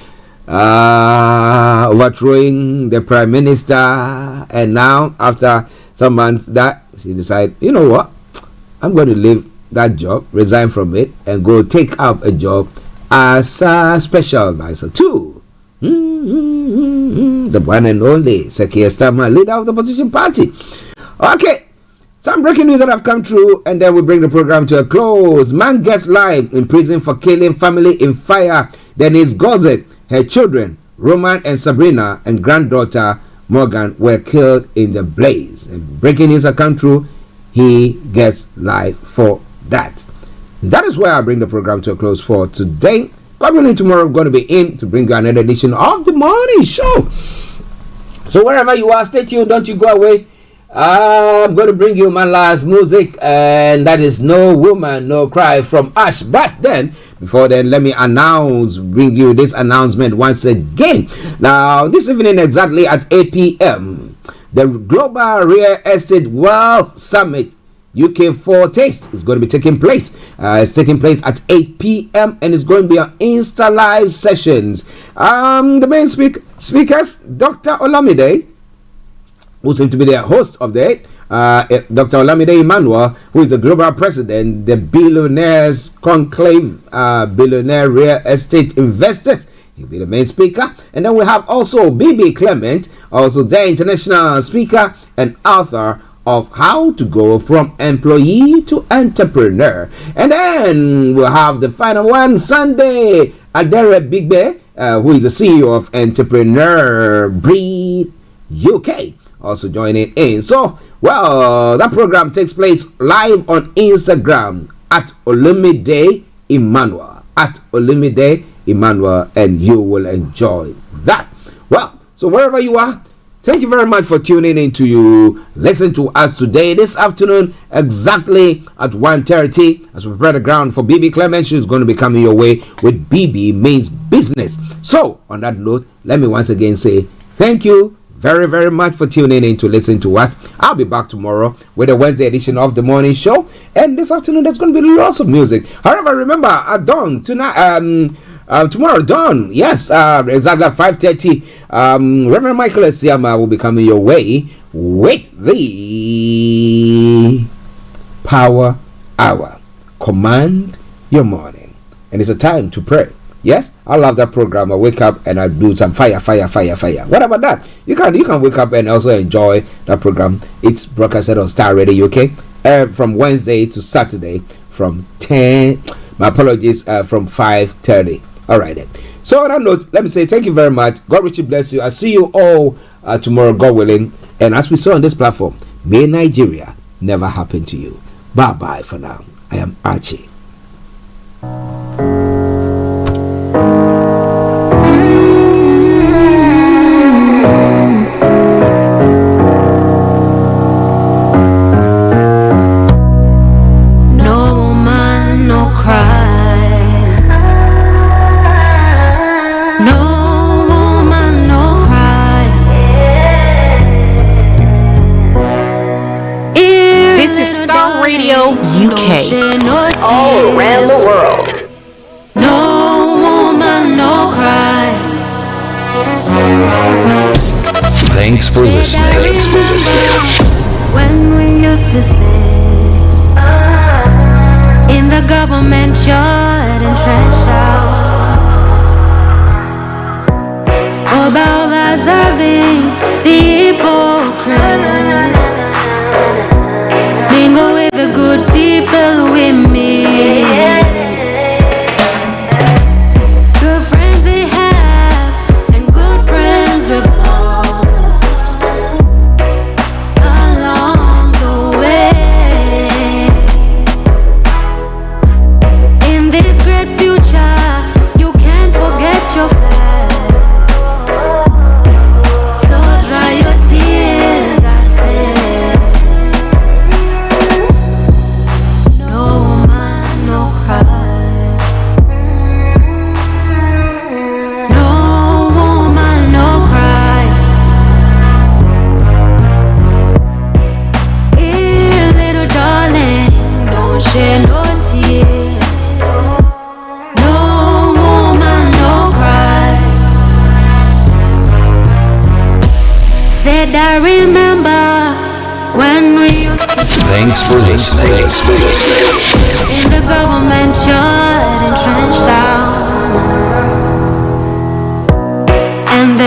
overthrowing the Prime Minister, and now after some months that she decided, you know what, I'm going to leave that job, resign from it, and go take up a job as a special advisor to the one and only Sekier Starmer, leader of the opposition party. Okay, some breaking news that have come through, and then we bring the program to a close. Man gets life in prison for killing family in fire. Denise Gozet, her children, Roman and Sabrina, and granddaughter Morgan were killed in the blaze. And breaking news have come true. He gets life for that. That is where I bring the program to a close for today. God willing, tomorrow I'm going to be in to bring you another edition of the morning show. So wherever you are, stay tuned. Don't you go away. I'm going to bring you my last music, and that is No Woman, No Cry from Ash. But then, before then, let me bring you this announcement once again. Now, this evening exactly at 8 p.m., the Global Real Estate World Summit UK 4 Taste is going to be taking place. It's taking place at 8 p.m. and it's going to be on Insta Live sessions. The main speakers, Dr. Olamide, who seems to be the host of the Dr. Olamide Emmanuel, who is the global president, the Billionaires Conclave, Billionaire Real Estate Investors. He'll be the main speaker. And then we have also BB Clement, also the international speaker and author of How to Go from Employee to Entrepreneur. And then we'll have the final one Sunday, Adere Bigbe, who is the CEO of Entrepreneur Breed UK, also joining in. So, well, that program takes place live on Instagram at Olumide Emmanuel, and you will enjoy that. Well, so wherever you are, thank you very much for tuning in to listen to us today, this afternoon, exactly at 1:30, as we prepare the ground for BB Clement. She's going to be coming your way with BB Means Business. So, on that note, let me once again say thank you very, very much for tuning in to listen to us. I'll be back tomorrow with a Wednesday edition of the morning show. And this afternoon, there's going to be lots of music. However, remember, at dawn, tonight, tomorrow, dawn, yes, exactly at 5:30, Reverend Michael Esiama will be coming your way with the Power Hour. Command your morning. And it's a time to pray. Yes, I love that program. I wake up and I do some fire. What about that? You can wake up and also enjoy that program. It's broadcasted on Starr Radio UK from Wednesday to Saturday from 10. My apologies, from 5:30. All right then. So on that note, let me say thank you very much. God richly bless you. I see you all tomorrow, God willing. And as we saw on this platform, may Nigeria never happen to you. Bye bye for now. I am Archie. UK, all around the world. No woman, no cry. Thanks for listening. When we used to sit in the government yard and trash out about observing the hypocrites. Mingle with the good people with me. Good friends we have and good friends we've lost along the way. In this great future, you can't forget your past. So dry your tears, I say. Shed no tears, no woman, no cry. Said I remember when we used to Thanks for listening. in the government yard and trenched out.